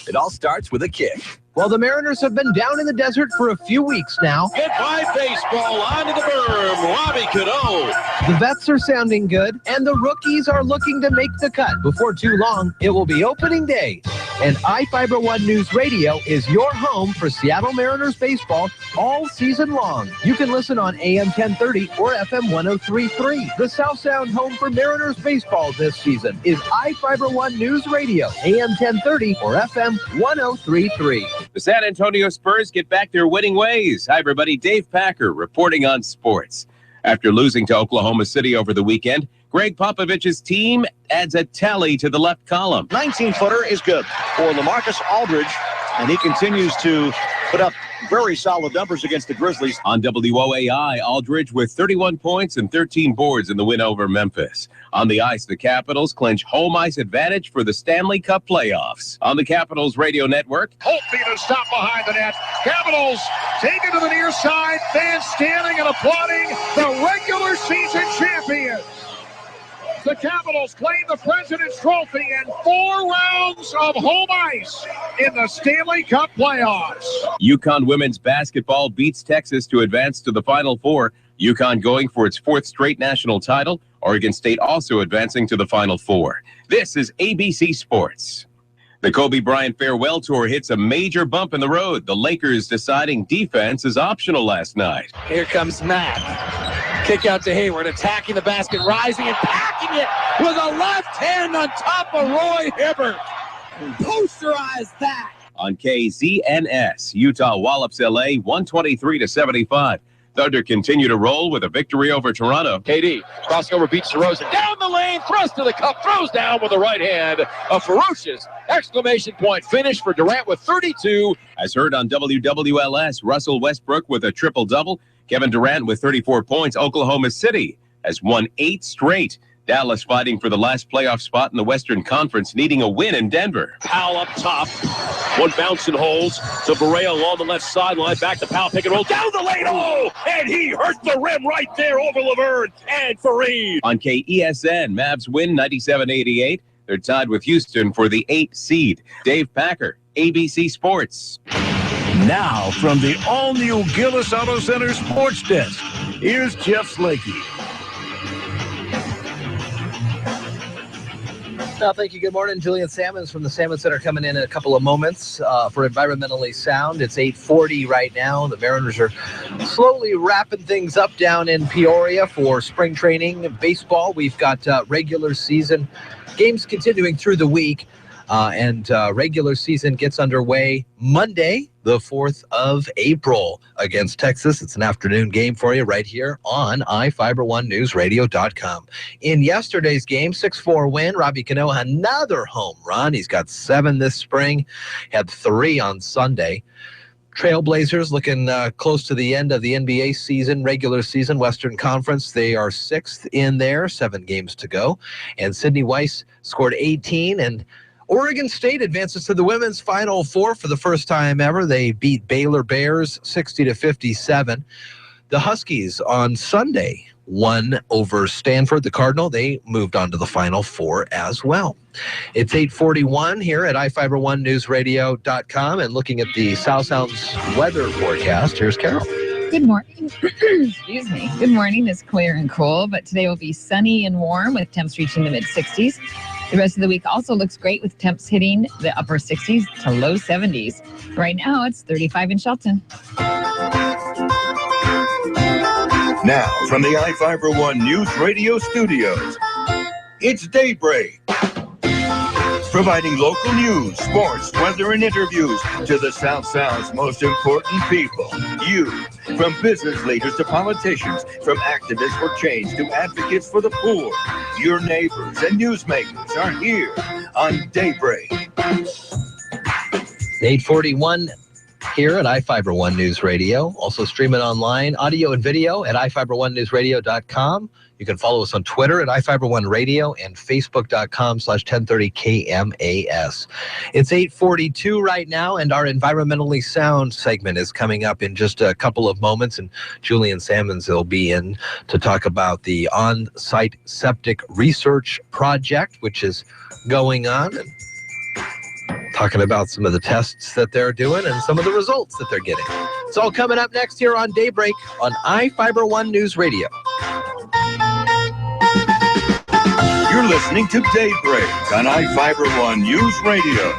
It all starts with a kick. Well, the Mariners have been down in the desert for a few weeks now. Goodbye baseball, onto the berm, Robbie Cadeau. The vets are sounding good, and the rookies are looking to make the cut. Before too long, it will be opening day. And iFIBER One News Radio is your home for Seattle Mariners baseball all season long. You can listen on AM 1030 or FM 103.3. The South Sound home for Mariners baseball this season is iFIBER One News Radio, AM 1030 or FM 103.3. The San Antonio Spurs get back their winning ways. Hi, everybody. Dave Packer reporting on sports. After losing to Oklahoma City over the weekend, Greg Popovich's team adds a tally to the left column. 19-footer is good for LaMarcus Aldridge, and he continues to put up very solid numbers against the Grizzlies. On WOAI, Aldridge with 31 points and 13 boards in the win over Memphis. On the ice, the Capitals clinch home ice advantage for the Stanley Cup playoffs. On the Capitals radio network, Holtby to stop behind the net. Capitals take it to the near side. Fans standing and applauding the regular season champions. The Capitals claim the President's Trophy in 4 rounds of home ice in the Stanley Cup playoffs. UConn women's basketball beats Texas to advance to the Final Four. UConn going for its 4th straight national title. Oregon State also advancing to the Final Four. This is ABC Sports. The Kobe Bryant farewell tour hits a major bump in the road. The Lakers deciding defense is optional last night. Here comes Matt. Kick out to Hayward, attacking the basket, rising and packing it with a left hand on top of Roy Hibbert. Posterize that. On KZNS, Utah wallops LA 123-75. Thunder continue to roll with a victory over Toronto. KD crossing over, beats DeRozan down the lane, thrust to the cup, throws down with the right hand. A ferocious exclamation point finish for Durant with 32. As heard on WWLS, Russell Westbrook with a triple-double. Kevin Durant with 34 points. Oklahoma City has won 8 straight. Dallas fighting for the last playoff spot in the Western Conference, needing a win in Denver. Powell up top. One bounce and holds to Barea along the left sideline. Back to Powell, pick and roll down the lane. Oh, and he hurt the rim right there over Laverne and Fareed. On KESN, Mavs win 97-88. They're tied with Houston for the 8th seed. Dave Packer, ABC Sports. Now, from the all-new Gillis Auto Center Sports Desk, here's Jeff Slakey. Thank you. Good morning. Julian Salmons from the Salmon Center coming in a couple of moments for Environmentally Sound. It's 8:40 right now. The Mariners are slowly wrapping things up down in Peoria for spring training. Baseball, we've got regular season games continuing through the week. And regular season gets underway Monday, the 4th of April against Texas. It's an afternoon game for you right here on iFIBER1NewsRadio.com. In yesterday's game, 6-4 win, Robbie Cano had another home run. He's got 7 this spring, had 3 on Sunday. Trailblazers looking close to the end of the NBA season, regular season, Western Conference. They are 6th in there, 7 games to go. And Sidney Weiss scored 18, and Oregon State advances to the women's Final Four for the first time ever. They beat Baylor Bears 60-57. The Huskies on Sunday won over Stanford, the Cardinal. They moved on to the Final Four as well. It's 8:41 here at iFIBER1NewsRadio.com, and looking at the South Sounds weather forecast, here's Carol. Good morning. Excuse me. Good morning. It's clear and cool, but today will be sunny and warm with temps reaching the mid-60s. The rest of the week also looks great with temps hitting the upper 60s to low 70s. Right now, it's 35 in Shelton. Now, from the iFIBER1 News Radio studios, it's Daybreak. Providing local news, sports, weather, and interviews to the South Sound's most important people. You. From business leaders to politicians, from activists for change to advocates for the poor, your neighbors and newsmakers are here on Daybreak. 8:41 here at iFIBER1 News Radio. Also streaming online, audio and video at iFIBER1NewsRadio.com. You can follow us on Twitter at iFIBER1 Radio and Facebook.com/1030KMAS. It's 8:42 right now, and our Environmentally Sound segment is coming up in just a couple of moments, and Julian Salmons will be in to talk about the on-site septic research project, which is going on, and talking about some of the tests that they're doing and some of the results that they're getting. It's all coming up next here on Daybreak on iFIBER1 News Radio. You're listening to Daybreak on iFIBER1 News Radio.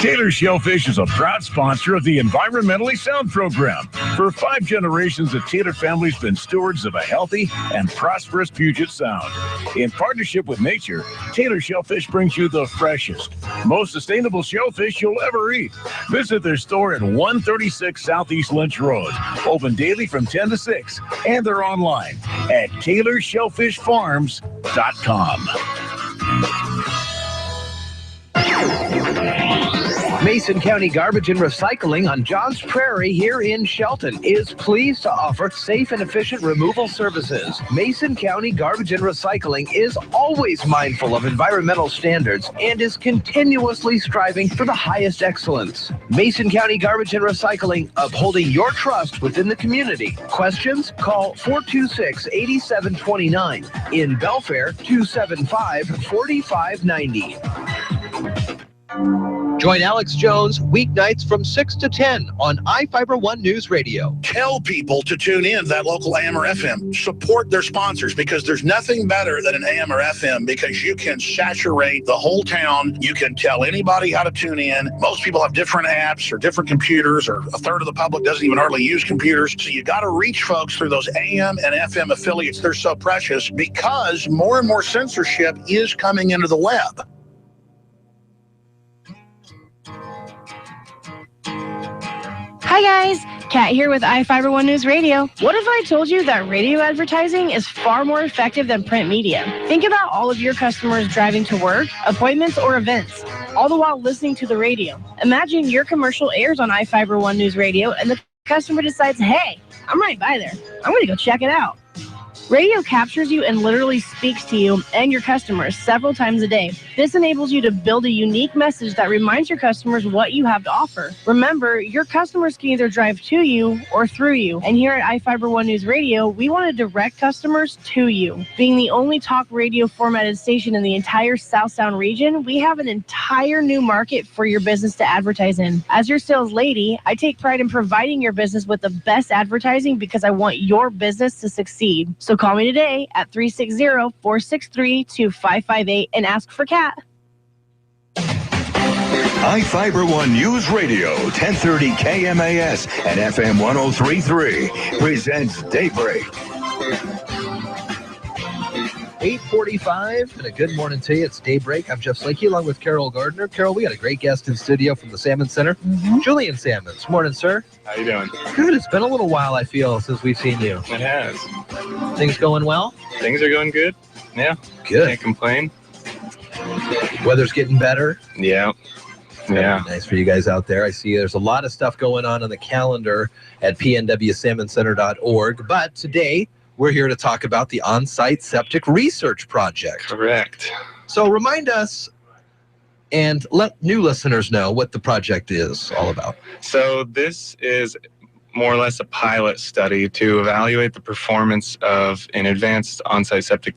Taylor Shellfish is a proud sponsor of the Environmentally Sound program. For 5 generations, the Taylor family's been stewards of a healthy and prosperous Puget Sound. In partnership with nature, Taylor Shellfish brings you the freshest, most sustainable shellfish you'll ever eat. Visit their store at 136 Southeast Lynch Road. Open daily from 10 to 6, and they're online at TaylorShellfishFarms.com. Mason County Garbage and Recycling on Johns Prairie here in Shelton is pleased to offer safe and efficient removal services. Mason County Garbage and Recycling is always mindful of environmental standards and is continuously striving for the highest excellence. Mason County Garbage and Recycling, upholding your trust within the community. Questions? Call 426-8729. In Belfair, 275-4590. Join Alex Jones weeknights from 6 to 10 on iFIBER1 News Radio. Tell people to tune in to that local AM or FM. Support their sponsors, because there's nothing better than an AM or FM, because you can saturate the whole town. You can tell anybody how to tune in. Most people have different apps or different computers, or a third of the public doesn't even hardly use computers. So you got to reach folks through those AM and FM affiliates. They're so precious because more and more censorship is coming into the web. Hi guys, Kat here with iFIBER1 News Radio. What if I told you that radio advertising is far more effective than print media? Think about all of your customers driving to work, appointments, or events, all the while listening to the radio. Imagine your commercial airs on iFIBER1 News Radio and the customer decides, hey, I'm right by there. I'm going to go check it out. Radio captures you and literally speaks to you and your customers several times a day. This enables you to build a unique message that reminds your customers what you have to offer. Remember, your customers can either drive to you or through you. And here at iFIBER ONE News Radio, we want to direct customers to you. Being the only talk radio formatted station in the entire South Sound region, we have an entire new market for your business to advertise in. As your sales lady, I take pride in providing your business with the best advertising because I want your business to succeed. So call me today at 360-463-2558 and ask for Kat. iFIBER ONE News Radio, 1030 KMAS and FM 103.3 presents Daybreak. 8:45 and a good morning to you. It's Daybreak. I'm Jeff Slakey along with Carol Gardner. Carol, we got a great guest in studio from the Salmon Center, Julian Salmons. Morning, sir. How you doing? Good. It's been a little while, I feel, since we've seen you. It has. Things going well? Things are going good. Yeah. Good. Can't complain. Weather's getting better. Yeah. Yeah. Nice for you guys out there. I see there's a lot of stuff going on the calendar at pnwsalmoncenter.org. But today, we're here to talk about the on-site septic research project. Correct. So remind us and let new listeners know what the project is all about. So this is more or less a pilot study to evaluate the performance of an advanced on-site septic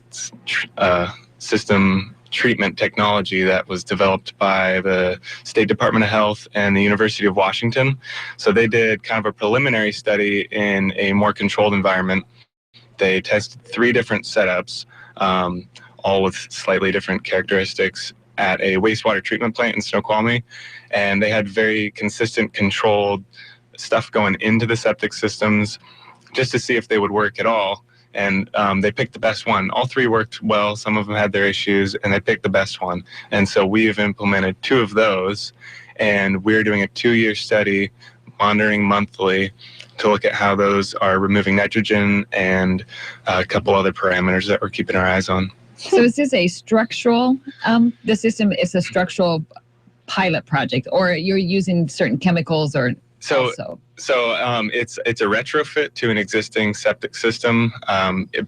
system treatment technology that was developed by the State Department of Health and the University of Washington. So they did kind of a preliminary study in a more controlled environment. They tested 3 different setups, all with slightly different characteristics at a wastewater treatment plant in Snoqualmie. And they had very consistent, controlled stuff going into the septic systems just to see if they would work at all. And they picked the best one. All 3 worked well. Some of them had their issues, and they picked the best one. And so we've implemented 2 of those, and we're doing a 2-year study, monitoring monthly, to look at how those are removing nitrogen and a couple other parameters that we're keeping our eyes on. So is this a structural, the system is a structural pilot project, or you're using certain chemicals or So it's a retrofit to an existing septic system.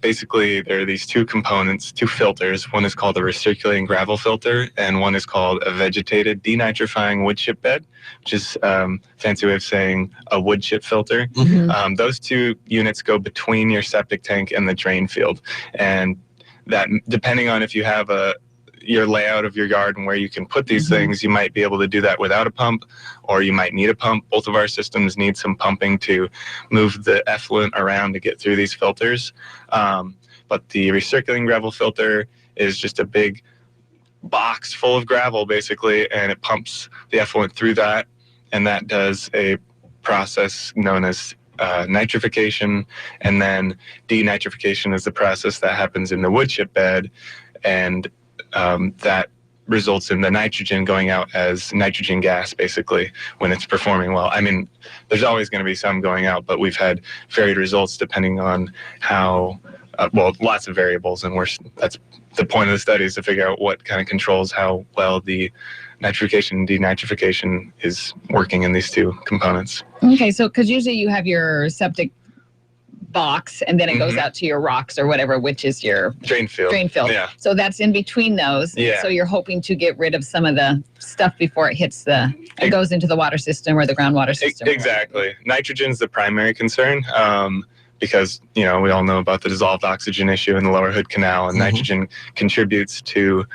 Basically, there are these 2 components, 2 filters. One is called a recirculating gravel filter, and one is called a vegetated denitrifying wood chip bed, which is fancy way of saying a wood chip filter. Those 2 units go between your septic tank and the drain field, and that, depending on if you have your layout of your yard and where you can put these things, you might be able to do that without a pump, or you might need a pump. Both of our systems need some pumping to move the effluent around to get through these filters. But the recirculating gravel filter is just a big box full of gravel, basically, and it pumps the effluent through that, and that does a process known as nitrification, and then denitrification is the process that happens in the wood chip bed, and that results in the nitrogen going out as nitrogen gas, basically, when it's performing well. I mean, there's always going to be some going out, but we've had varied results depending on how, lots of variables, and that's the point of the study, is to figure out what kind of controls how well the nitrification and denitrification is working in these 2 components. Okay, so because usually you have your septic box and then it goes out to your rocks or whatever, which is your drain field. Yeah. So that's in between those. Yeah. So you're hoping to get rid of some of the stuff before it hits it goes into the water system or the groundwater system. Exactly. Nitrogen's the primary concern. Because, we all know about the dissolved oxygen issue in the lower hood canal, and nitrogen contributes to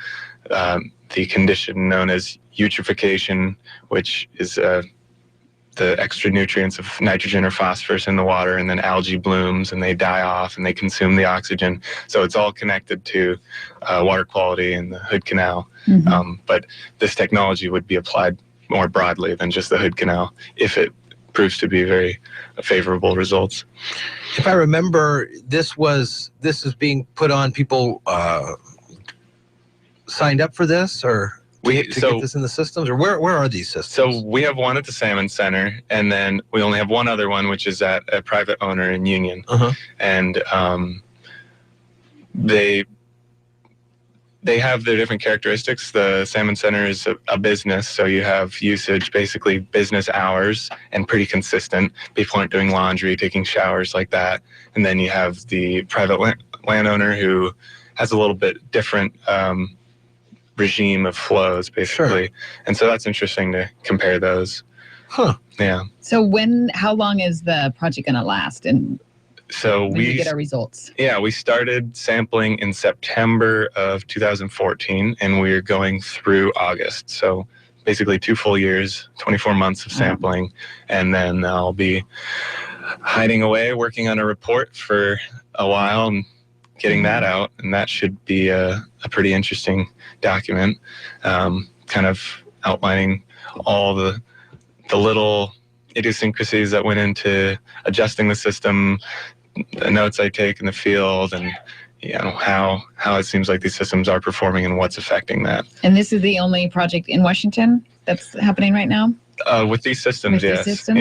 the condition known as eutrophication, which is the extra nutrients of nitrogen or phosphorus in the water, and then algae blooms and they die off and they consume the oxygen. So it's all connected to water quality in the hood canal. But this technology would be applied more broadly than just the hood canal if it proves to be very favorable results. If I remember, this is being put on, people signed up for this, or to get this in the systems, or where are these systems? So we have one at the Salmon Center, and then we only have one other one, which is at a private owner in Union. And they have their different characteristics. The Salmon Center is a business, so you have usage, basically business hours, and pretty consistent. People aren't doing laundry, taking showers like that. And then you have the private landowner who has a little bit different regime of flows, basically. Sure. And so that's interesting to compare those. Huh. Yeah. So how long is the project going to last? And so we get our results? Yeah, we started sampling in September of 2014, and we're going through August. So basically 2 full years, 24 months of sampling, and then I'll be hiding away, working on a report for a while and getting that out, and that should be a pretty interesting document, kind of outlining all the little idiosyncrasies that went into adjusting the system, the notes I take in the field, and how it seems like these systems are performing and what's affecting that. And this is the only project in Washington that's happening right now? With these systems, yes. These systems?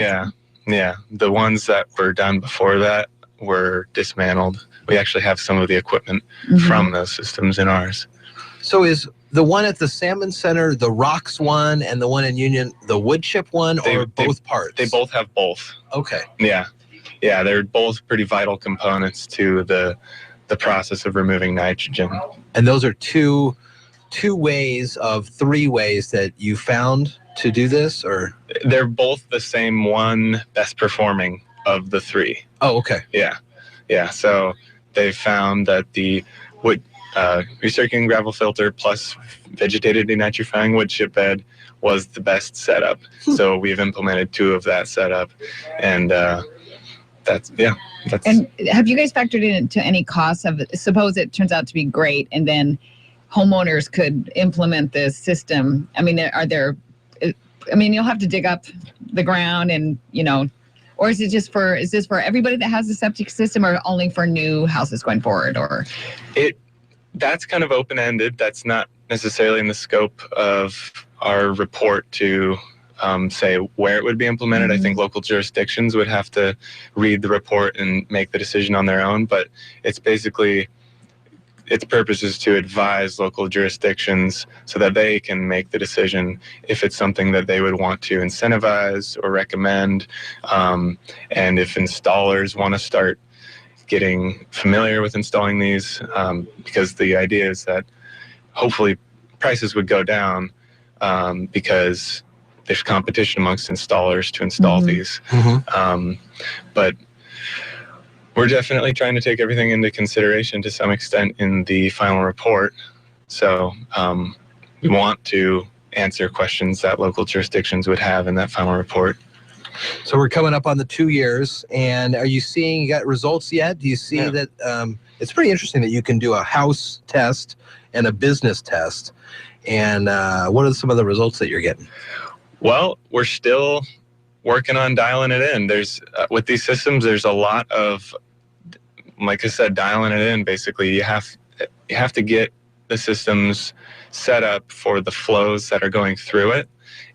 Yeah. The ones that were done before that were dismantled. We actually have some of the equipment from those systems in ours. So is the one at the Salmon Center the rocks one, and the one in Union the wood chip one, or both parts? They both have both. Okay. Yeah, they're both pretty vital components to the process of removing nitrogen. And those are two ways of 3 ways that you found to do this, or? They're both the same one best performing of the 3. Oh, okay. Yeah. So they found that the wood recirculating gravel filter plus vegetated denitrifying wood chip bed was the best setup. So we've implemented 2 of that setup, and that's. And have you guys factored into any costs of it? Suppose it turns out to be great, and then homeowners could implement this system. I mean, you'll have to dig up the ground, and or is this for everybody that has a septic system, or only for new houses going forward, or? That's kind of open-ended. That's not necessarily in the scope of our report to say where it would be implemented. I think local jurisdictions would have to read the report and make the decision on their own, but it's basically, its purpose is to advise local jurisdictions so that they can make the decision if it's something that they would want to incentivize or recommend, and if installers want to start getting familiar with installing these, because the idea is that hopefully prices would go down because there's competition amongst installers to install these. But we're definitely trying to take everything into consideration to some extent in the final report. So we want to answer questions that local jurisdictions would have in that final report. So we're coming up on the 2 years, and are you got results yet? Do you see that it's pretty interesting that you can do a house test and a business test, and what are some of the results that you're getting? Well, we're still working on dialing it in. There's with these systems, there's a lot of, like I said, dialing it in. Basically, you have to get the systems set up for the flows that are going through it,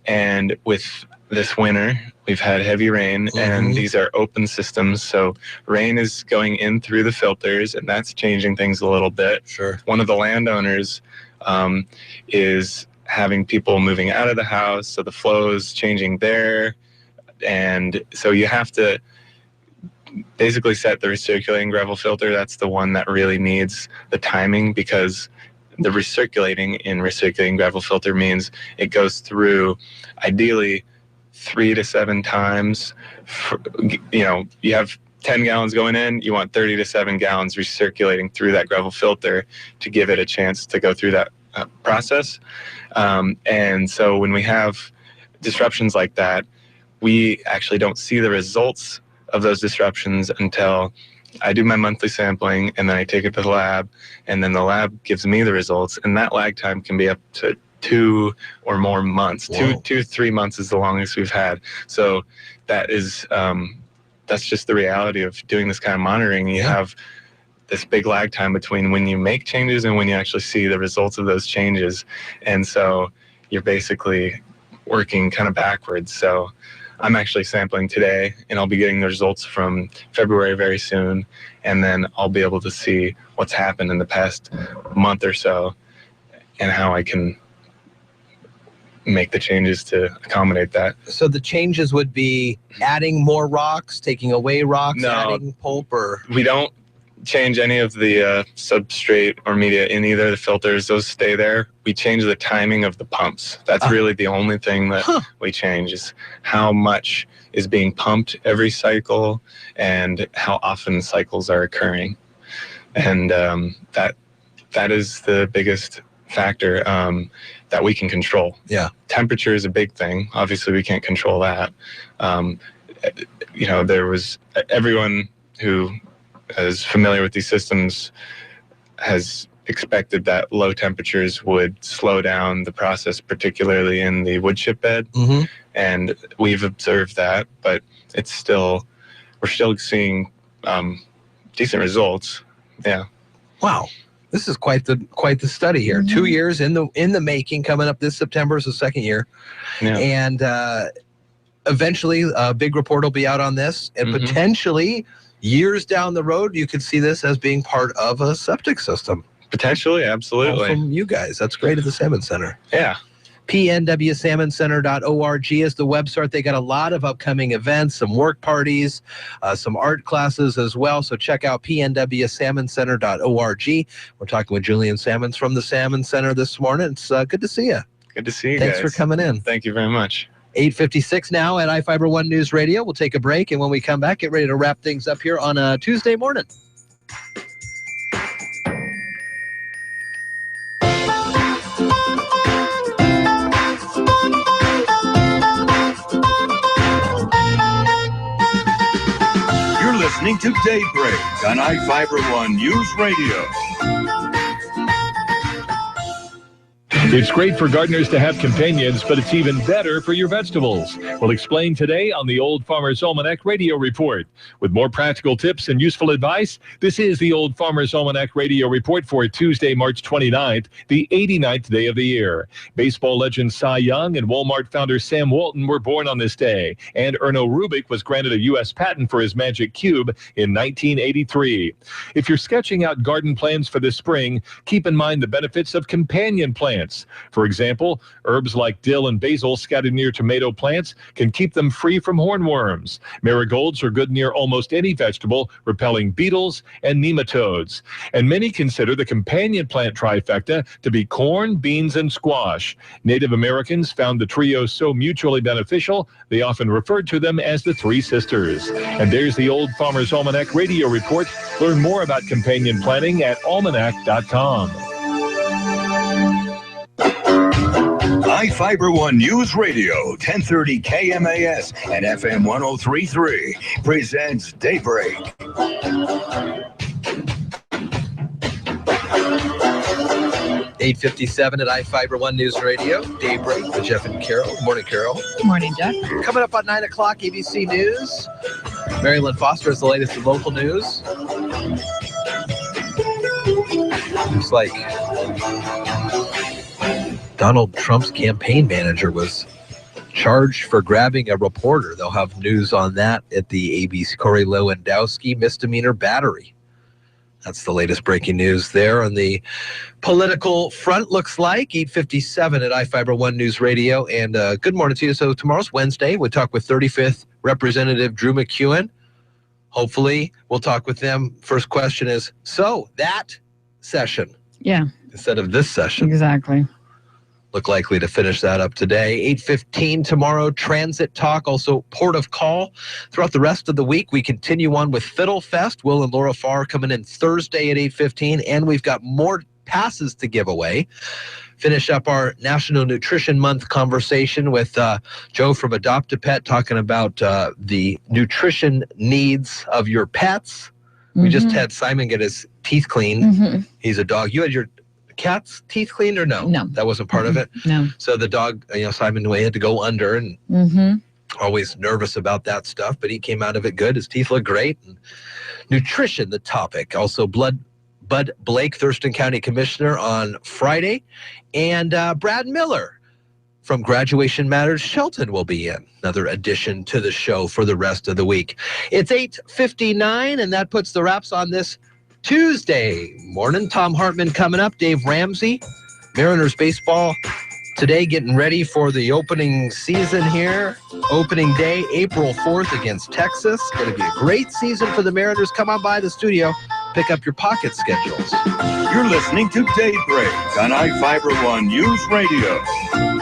and with this winter, we've had heavy rain, and these are open systems, so rain is going in through the filters, and that's changing things a little bit. Sure. One of the landowners is having people moving out of the house, so the flow is changing there, and so you have to basically set the recirculating gravel filter. That's the one that really needs the timing, because the recirculating gravel filter means it goes through ideally 3 to 7 times. You have 10 gallons going in, you want 30 to 7 gallons recirculating through that gravel filter to give it a chance to go through that process. And so when we have disruptions like that, we actually don't see the results of those disruptions until I do my monthly sampling, and then I take it to the lab, and then the lab gives me the results, and that lag time can be up to 2 or more months. Whoa. 2-3 months is the longest we've had. So that is that's just the reality of doing this kind of monitoring. You have this big lag time between when you make changes and when you actually see the results of those changes, and so you're basically working kind of backwards. So I'm actually sampling today, and I'll be getting the results from February very soon, and then I'll be able to see what's happened in the past month or so and how I can make the changes to accommodate that. So the changes would be adding more rocks, taking away rocks, No, adding pulp, or? We don't change any of the substrate or media in either of the filters. Those stay there. We change the timing of the pumps. That's really the only thing that we change, is how much is being pumped every cycle and how often cycles are occurring. And that is the biggest factor that we can control. Yeah. Temperature is a big thing. Obviously, we can't control that. There was everyone who is familiar with these systems has expected that low temperatures would slow down the process, particularly in the wood chip bed. Mm-hmm. And we've observed that, but we're still seeing decent results. Yeah. Wow. This is quite the study here. Mm-hmm. 2 years in the making. Coming up this September is the second year. Yeah. And eventually a big report will be out on this, and potentially years down the road, you could see this as being part of a septic system. Potentially, absolutely. From you guys. That's great at the Salmon Center. Yeah. pnwsalmoncenter.org is the website. They got a lot of upcoming events, some work parties, some art classes as well. So check out pnwsalmoncenter.org. We're talking with Julian Salmons from the Salmon Center this morning. It's good to see you. Good to see you Thanks guys. for coming in. Thank you very much. 8:56 now at iFIBER ONE News Radio. We'll take a break, and when we come back, get ready to wrap things up here on a Tuesday morning. You're listening to Daybreak on iFIBER ONE News Radio. It's great for gardeners to have companions, but it's even better for your vegetables. We'll explain today on the Old Farmer's Almanac Radio Report. With more practical tips and useful advice, this is the Old Farmer's Almanac Radio Report for Tuesday, March 29th, the 89th day of the year. Baseball legend Cy Young and Walmart founder Sam Walton were born on this day, and Erno Rubik was granted a U.S. patent for his Magic Cube in 1983. If you're sketching out garden plans for this spring, keep in mind the benefits of companion plants. For example, herbs like dill and basil scattered near tomato plants can keep them free from hornworms. Marigolds are good near almost any vegetable, repelling beetles and nematodes. And many consider the companion plant trifecta to be corn, beans, and squash. Native Americans found the trio so mutually beneficial, they often referred to them as the Three Sisters. And there's the Old Farmer's Almanac Radio Report. Learn more about companion planting at almanac.com. iFIBER ONE News Radio, 1030 KMAS and FM 103.3 presents Daybreak. $8:57 at iFIBER ONE News Radio. Daybreak with Jeff and Carol. Good morning, Carol. Good morning, Jeff. Coming up at 9 o'clock, ABC News. Marilyn Foster is the latest in local news. Looks like Donald Trump's campaign manager was charged for grabbing a reporter. They'll have news on that at the ABC. Corey Lewandowski, misdemeanor battery. That's the latest breaking news there on the political front, looks like. 8:57 at iFIBER ONE News Radio. And good morning to you. So tomorrow's Wednesday. We'll talk with 35th Representative Drew McEwen. Hopefully, we'll talk with them. First question is, so that session. Yeah. Instead of this session. Exactly. Look likely to finish that up today. 8:15 tomorrow, transit talk, also port of call. Throughout the rest of the week, we continue on with Fiddle Fest. Will and Laura Farr coming in Thursday at 8:15, and we've got more passes to give away. Finish up our National Nutrition Month conversation with Joe from Adopt a Pet, talking about the nutrition needs of your pets. We just had Simon get his teeth cleaned. He's a dog. You had your cat's teeth cleaned or no? No. That wasn't part of it? No. So the dog, Simon had to go under, and always nervous about that stuff, but he came out of it good. His teeth look great. And nutrition, the topic. Also Bud Blake, Thurston County Commissioner, on Friday. And Brad Miller from Graduation Matters Shelton will be in. Another addition to the show for the rest of the week. It's 8:59, and that puts the wraps on this Tuesday morning. Tom Hartman coming up. Dave Ramsey, Mariners baseball today, getting ready for the opening season here. Opening day, April 4th against Texas. Going to be a great season for the Mariners. Come on by the studio. pick up your pocket schedules. You're listening to Daybreak on iFIBER One News Radio.